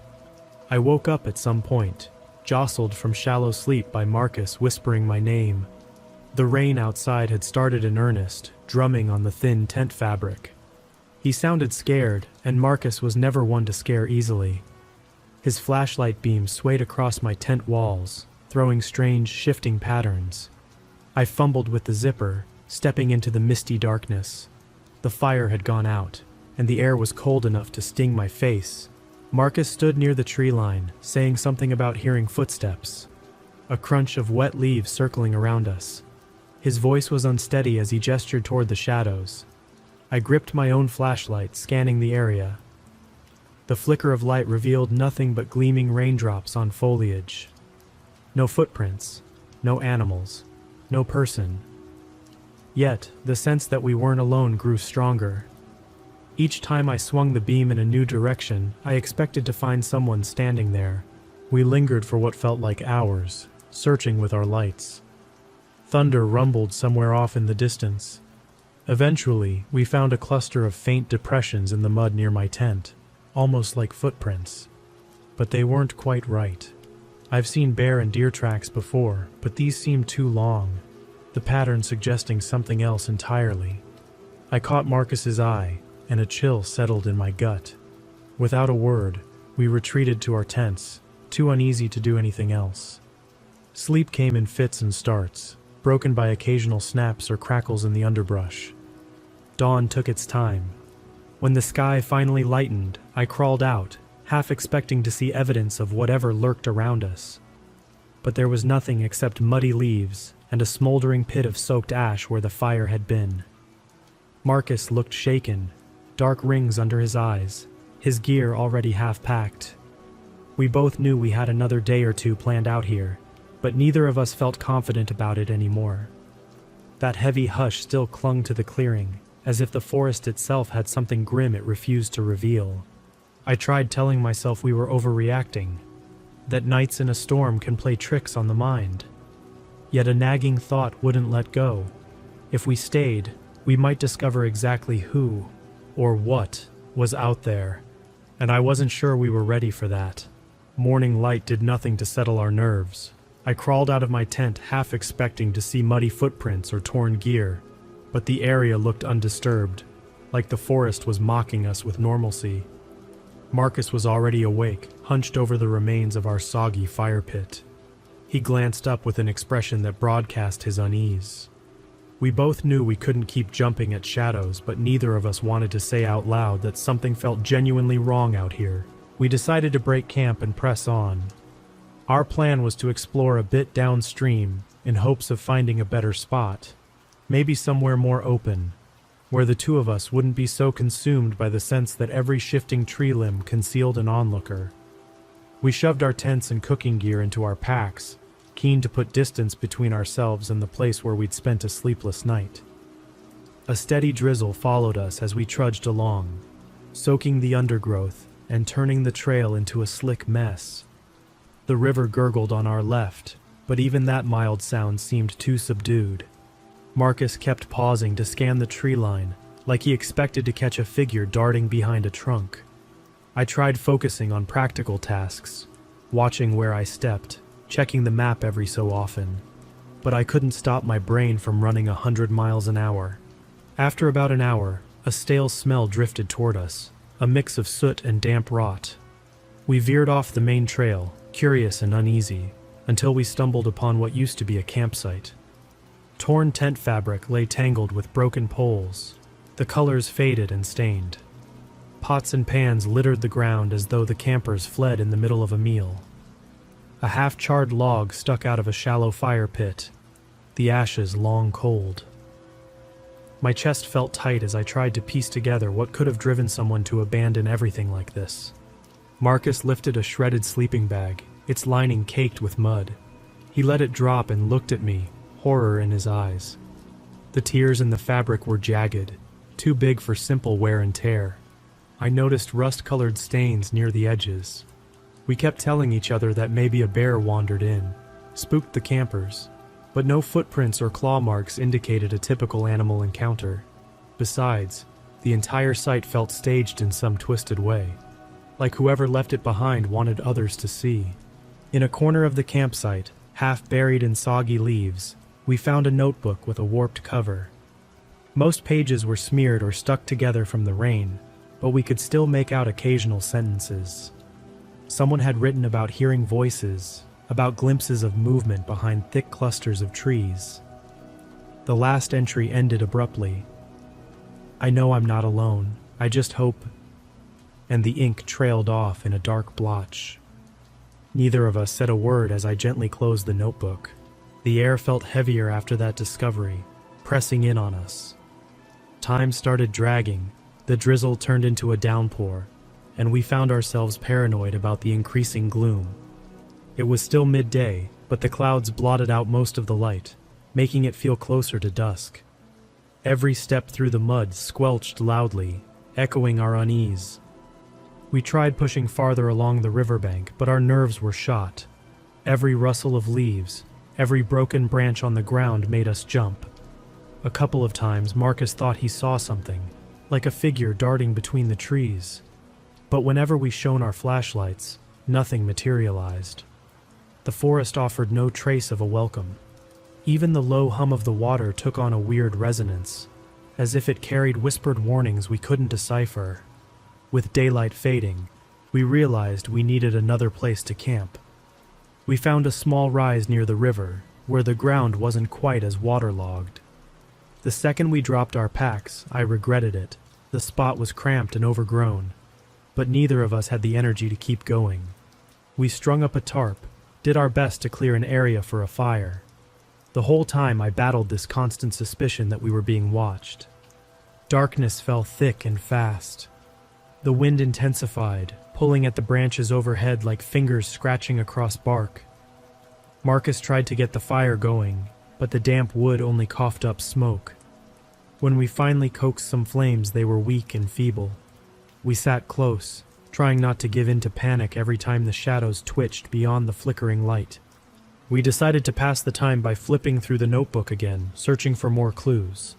I woke up at some point, jostled from shallow sleep by Marcus whispering my name. The rain outside had started in earnest, drumming on the thin tent fabric. He sounded scared, and Marcus was never one to scare easily. His flashlight beam swayed across my tent walls, throwing strange, shifting patterns. I fumbled with the zipper, stepping into the misty darkness. The fire had gone out, and the air was cold enough to sting my face. Marcus stood near the tree line, saying something about hearing footsteps, a crunch of wet leaves circling around us. His voice was unsteady as he gestured toward the shadows. I gripped my own flashlight, scanning the area. The flicker of light revealed nothing but gleaming raindrops on foliage. No footprints, no animals, no person. Yet, the sense that we weren't alone grew stronger. Each time I swung the beam in a new direction, I expected to find someone standing there. We lingered for what felt like hours, searching with our lights. Thunder rumbled somewhere off in the distance. Eventually, we found a cluster of faint depressions in the mud near my tent, almost like footprints. But they weren't quite right. I've seen bear and deer tracks before, but these seemed too long, the pattern suggesting something else entirely. I caught Marcus's eye, and a chill settled in my gut. Without a word, we retreated to our tents, too uneasy to do anything else. Sleep came in fits and starts, broken by occasional snaps or crackles in the underbrush. Dawn took its time. When the sky finally lightened, I crawled out, half expecting to see evidence of whatever lurked around us. But there was nothing except muddy leaves and a smoldering pit of soaked ash where the fire had been. Marcus looked shaken, dark rings under his eyes, his gear already half packed. We both knew we had another day or two planned out here, but neither of us felt confident about it anymore. That heavy hush still clung to the clearing, as if the forest itself had something grim it refused to reveal. I tried telling myself we were overreacting, that nights in a storm can play tricks on the mind. Yet a nagging thought wouldn't let go. If we stayed, we might discover exactly who, or what, was out there, and I wasn't sure we were ready for that. Morning light did nothing to settle our nerves. I crawled out of my tent half expecting to see muddy footprints or torn gear, but the area looked undisturbed, like the forest was mocking us with normalcy. Marcus was already awake, hunched over the remains of our soggy fire pit. He glanced up with an expression that broadcast his unease. We both knew we couldn't keep jumping at shadows, but neither of us wanted to say out loud that something felt genuinely wrong out here. We decided to break camp and press on. Our plan was to explore a bit downstream, in hopes of finding a better spot, maybe somewhere more open, where the two of us wouldn't be so consumed by the sense that every shifting tree limb concealed an onlooker. We shoved our tents and cooking gear into our packs, keen to put distance between ourselves and the place where we'd spent a sleepless night. A steady drizzle followed us as we trudged along, soaking the undergrowth and turning the trail into a slick mess. The river gurgled on our left, but even that mild sound seemed too subdued. Marcus kept pausing to scan the tree line, like he expected to catch a figure darting behind a trunk. I tried focusing on practical tasks, watching where I stepped, checking the map every so often, but I couldn't stop my brain from running 100 miles an hour. After about an hour, a stale smell drifted toward us, a mix of soot and damp rot. We veered off the main trail, curious and uneasy, until we stumbled upon what used to be a campsite. Torn tent fabric lay tangled with broken poles, the colors faded and stained. Pots and pans littered the ground as though the campers fled in the middle of a meal. A half-charred log stuck out of a shallow fire pit, the ashes long cold. My chest felt tight as I tried to piece together what could have driven someone to abandon everything like this. Marcus lifted a shredded sleeping bag, its lining caked with mud. He let it drop and looked at me, horror in his eyes. The tears in the fabric were jagged, too big for simple wear and tear. I noticed rust-colored stains near the edges. We kept telling each other that maybe a bear wandered in, spooked the campers, but no footprints or claw marks indicated a typical animal encounter. Besides, the entire site felt staged in some twisted way, like whoever left it behind wanted others to see. In a corner of the campsite, half buried in soggy leaves, we found a notebook with a warped cover. Most pages were smeared or stuck together from the rain, but we could still make out occasional sentences. Someone had written about hearing voices, about glimpses of movement behind thick clusters of trees. The last entry ended abruptly. "I know I'm not alone. I just hope..." And the ink trailed off in a dark blotch. Neither of us said a word as I gently closed the notebook. The air felt heavier after that discovery, pressing in on us. Time started dragging, the drizzle turned into a downpour, and we found ourselves paranoid about the increasing gloom. It was still midday, but the clouds blotted out most of the light, making it feel closer to dusk. Every step through the mud squelched loudly, echoing our unease. We tried pushing farther along the riverbank, but our nerves were shot. Every rustle of leaves, every broken branch on the ground made us jump. A couple of times Marcus thought he saw something, like a figure darting between the trees. But whenever we shone our flashlights, nothing materialized. The forest offered no trace of a welcome. Even the low hum of the water took on a weird resonance, as if it carried whispered warnings we couldn't decipher. With daylight fading, we realized we needed another place to camp. We found a small rise near the river, where the ground wasn't quite as waterlogged. The second we dropped our packs, I regretted it. The spot was cramped and overgrown, but neither of us had the energy to keep going. We strung up a tarp, did our best to clear an area for a fire. The whole time I battled this constant suspicion that we were being watched. Darkness fell thick and fast. The wind intensified, pulling at the branches overhead like fingers scratching across bark. Marcus tried to get the fire going, but the damp wood only coughed up smoke. When we finally coaxed some flames, they were weak and feeble. We sat close, trying not to give in to panic every time the shadows twitched beyond the flickering light. We decided to pass the time by flipping through the notebook again, searching for more clues.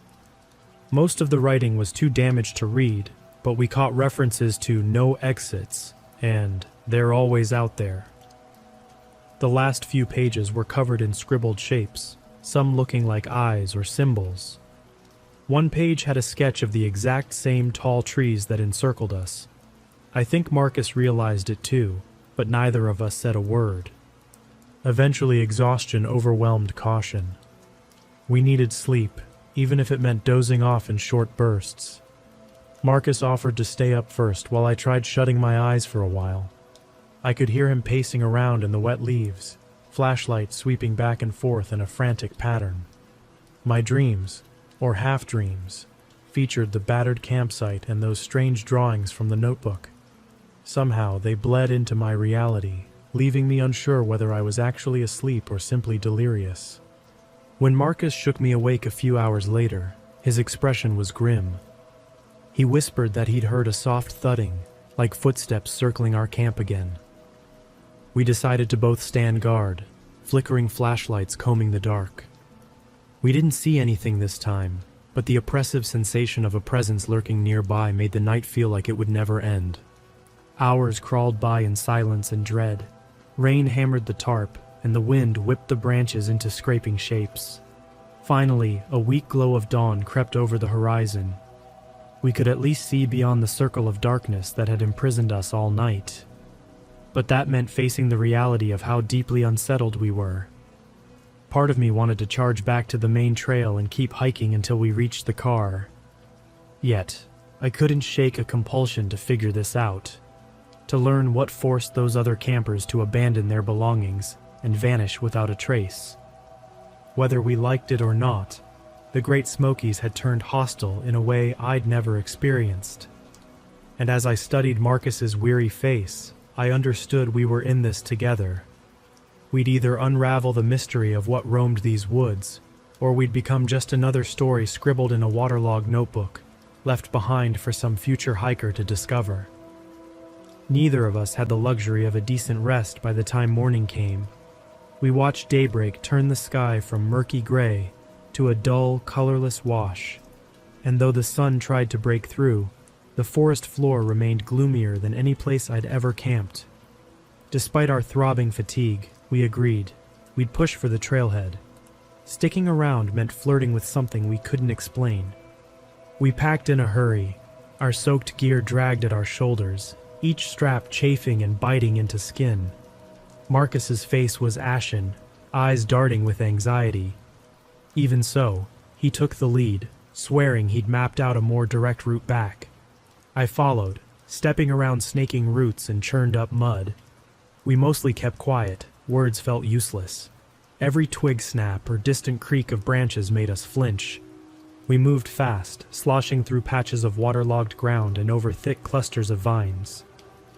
Most of the writing was too damaged to read, but we caught references to "no exits" and "they're always out there." The last few pages were covered in scribbled shapes, some looking like eyes or symbols. One page had a sketch of the exact same tall trees that encircled us. I think Marcus realized it too, but neither of us said a word. Eventually, exhaustion overwhelmed caution. We needed sleep, even if it meant dozing off in short bursts. Marcus offered to stay up first while I tried shutting my eyes for a while. I could hear him pacing around in the wet leaves, flashlight sweeping back and forth in a frantic pattern. My dreams, or half-dreams, featured the battered campsite and those strange drawings from the notebook. Somehow they bled into my reality, leaving me unsure whether I was actually asleep or simply delirious. When Marcus shook me awake a few hours later, his expression was grim. He whispered that he'd heard a soft thudding, like footsteps circling our camp again. We decided to both stand guard, flickering flashlights combing the dark. We didn't see anything this time, but the oppressive sensation of a presence lurking nearby made the night feel like it would never end. Hours crawled by in silence and dread. Rain hammered the tarp, and the wind whipped the branches into scraping shapes. Finally, a weak glow of dawn crept over the horizon. We could at least see beyond the circle of darkness that had imprisoned us all night. But that meant facing the reality of how deeply unsettled we were. Part of me wanted to charge back to the main trail and keep hiking until we reached the car. Yet, I couldn't shake a compulsion to figure this out, to learn what forced those other campers to abandon their belongings and vanish without a trace. Whether we liked it or not, the Great Smokies had turned hostile in a way I'd never experienced. And as I studied Marcus's weary face, I understood we were in this together. We'd either unravel the mystery of what roamed these woods, or we'd become just another story scribbled in a waterlogged notebook, left behind for some future hiker to discover. Neither of us had the luxury of a decent rest by the time morning came. We watched daybreak turn the sky from murky gray to a dull, colorless wash, and though the sun tried to break through, the forest floor remained gloomier than any place I'd ever camped. Despite our throbbing fatigue, we agreed we'd push for the trailhead. Sticking around meant flirting with something we couldn't explain. We packed in a hurry, our soaked gear dragged at our shoulders, each strap chafing and biting into skin. Marcus's face was ashen, eyes darting with anxiety. Even so, he took the lead, swearing he'd mapped out a more direct route back. I followed, stepping around snaking roots and churned up mud. We mostly kept quiet, words felt useless. Every twig snap or distant creak of branches made us flinch. We moved fast, sloshing through patches of waterlogged ground and over thick clusters of vines.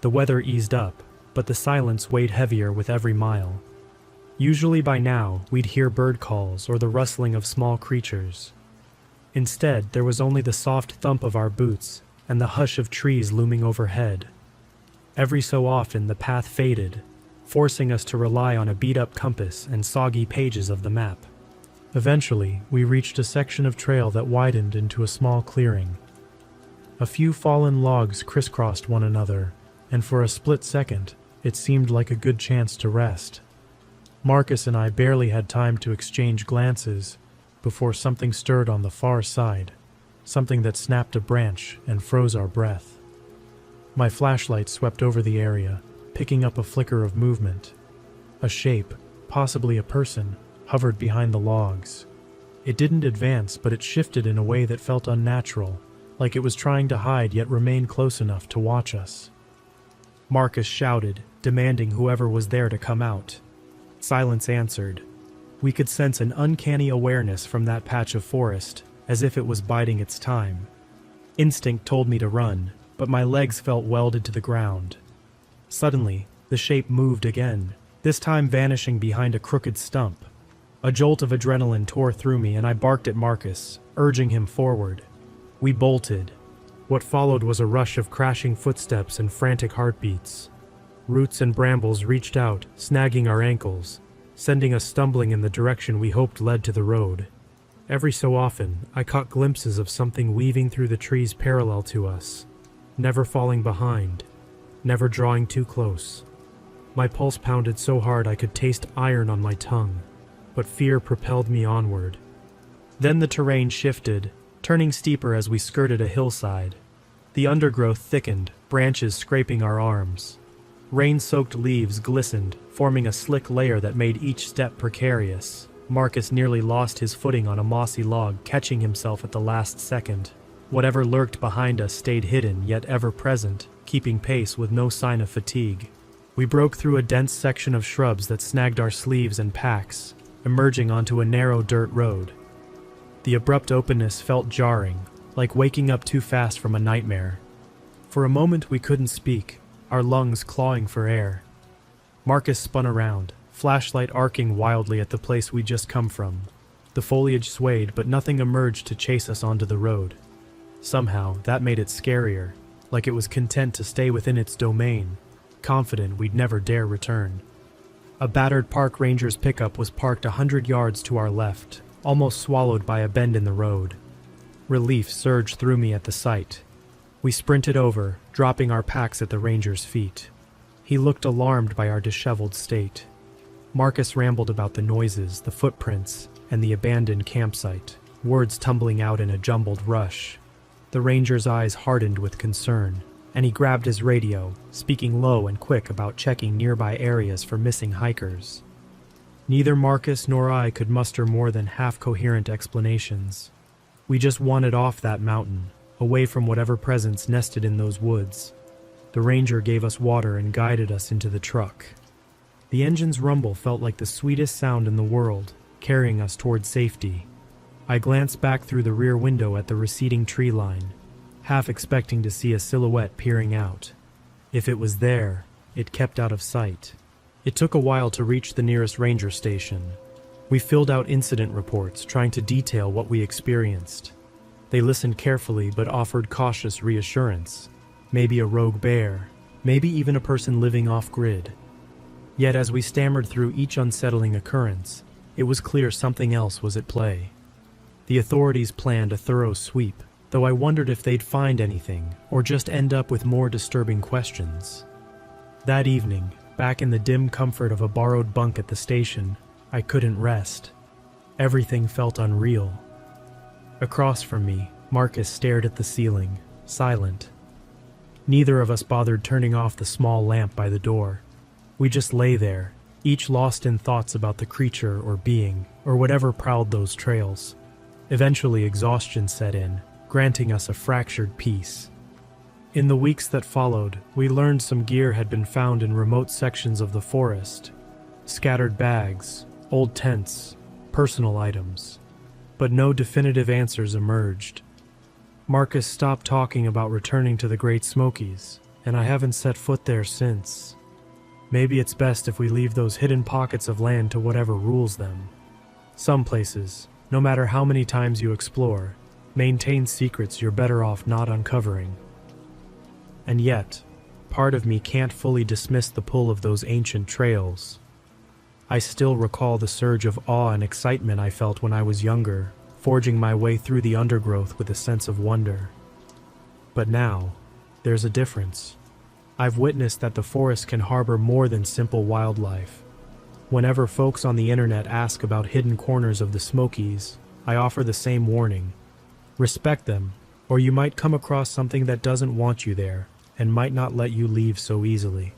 The weather eased up, but the silence weighed heavier with every mile. Usually by now, we'd hear bird calls or the rustling of small creatures. Instead, there was only the soft thump of our boots and the hush of trees looming overhead. Every so often, the path faded, forcing us to rely on a beat-up compass and soggy pages of the map. Eventually, we reached a section of trail that widened into a small clearing. A few fallen logs crisscrossed one another, and for a split second, it seemed like a good chance to rest. Marcus and I barely had time to exchange glances before something stirred on the far side, something that snapped a branch and froze our breath. My flashlight swept over the area, picking up a flicker of movement. A shape, possibly a person, hovered behind the logs. It didn't advance, but it shifted in a way that felt unnatural, like it was trying to hide yet remain close enough to watch us. Marcus shouted, demanding whoever was there to come out. Silence answered. We could sense an uncanny awareness from that patch of forest, as if it was biding its time. Instinct told me to run, but my legs felt welded to the ground. Suddenly, the shape moved again, this time vanishing behind a crooked stump. A jolt of adrenaline tore through me and I barked at Marcus, urging him forward. We bolted. What followed was a rush of crashing footsteps and frantic heartbeats. Roots and brambles reached out, snagging our ankles, sending us stumbling in the direction we hoped led to the road. Every so often, I caught glimpses of something weaving through the trees parallel to us, never falling behind, never drawing too close. My pulse pounded so hard I could taste iron on my tongue, but fear propelled me onward. Then the terrain shifted, turning steeper as we skirted a hillside. The undergrowth thickened, branches scraping our arms. Rain-soaked leaves glistened, forming a slick layer that made each step precarious. Marcus nearly lost his footing on a mossy log, catching himself at the last second. Whatever lurked behind us stayed hidden, yet ever present, keeping pace with no sign of fatigue. We broke through a dense section of shrubs that snagged our sleeves and packs, emerging onto a narrow dirt road. The abrupt openness felt jarring, like waking up too fast from a nightmare. For a moment we couldn't speak, our lungs clawing for air. Marcus spun around, flashlight arcing wildly at the place we'd just come from. The foliage swayed, but nothing emerged to chase us onto the road. Somehow, that made it scarier, like it was content to stay within its domain, confident we'd never dare return. A battered park ranger's pickup was parked 100 yards to our left, almost swallowed by a bend in the road. Relief surged through me at the sight. We sprinted over, dropping our packs at the ranger's feet. He looked alarmed by our disheveled state. Marcus rambled about the noises, the footprints, and the abandoned campsite, words tumbling out in a jumbled rush. The ranger's eyes hardened with concern, and he grabbed his radio, speaking low and quick about checking nearby areas for missing hikers. Neither Marcus nor I could muster more than half-coherent explanations. We just wanted off that mountain, away from whatever presence nested in those woods. The ranger gave us water and guided us into the truck. The engine's rumble felt like the sweetest sound in the world, carrying us toward safety. I glanced back through the rear window at the receding tree line, half expecting to see a silhouette peering out. If it was there, it kept out of sight. It took a while to reach the nearest ranger station. We filled out incident reports, trying to detail what we experienced. They listened carefully but offered cautious reassurance. Maybe a rogue bear, maybe even a person living off-grid. Yet as we stammered through each unsettling occurrence, it was clear something else was at play. The authorities planned a thorough sweep, though I wondered if they'd find anything, or just end up with more disturbing questions. That evening, back in the dim comfort of a borrowed bunk at the station, I couldn't rest. Everything felt unreal. Across from me, Marcus stared at the ceiling, silent. Neither of us bothered turning off the small lamp by the door. We just lay there, each lost in thoughts about the creature or being, or whatever prowled those trails. Eventually, exhaustion set in, granting us a fractured peace. In the weeks that followed, we learned some gear had been found in remote sections of the forest. Scattered bags, old tents, personal items. But no definitive answers emerged. Marcus stopped talking about returning to the Great Smokies, and I haven't set foot there since. Maybe it's best if we leave those hidden pockets of land to whatever rules them. Some places, no matter how many times you explore, maintain secrets you're better off not uncovering. And yet, part of me can't fully dismiss the pull of those ancient trails. I still recall the surge of awe and excitement I felt when I was younger, forging my way through the undergrowth with a sense of wonder. But now, there's a difference. I've witnessed that the forest can harbor more than simple wildlife. Whenever folks on the internet ask about hidden corners of the Smokies, I offer the same warning. Respect them, or you might come across something that doesn't want you there, and might not let you leave so easily.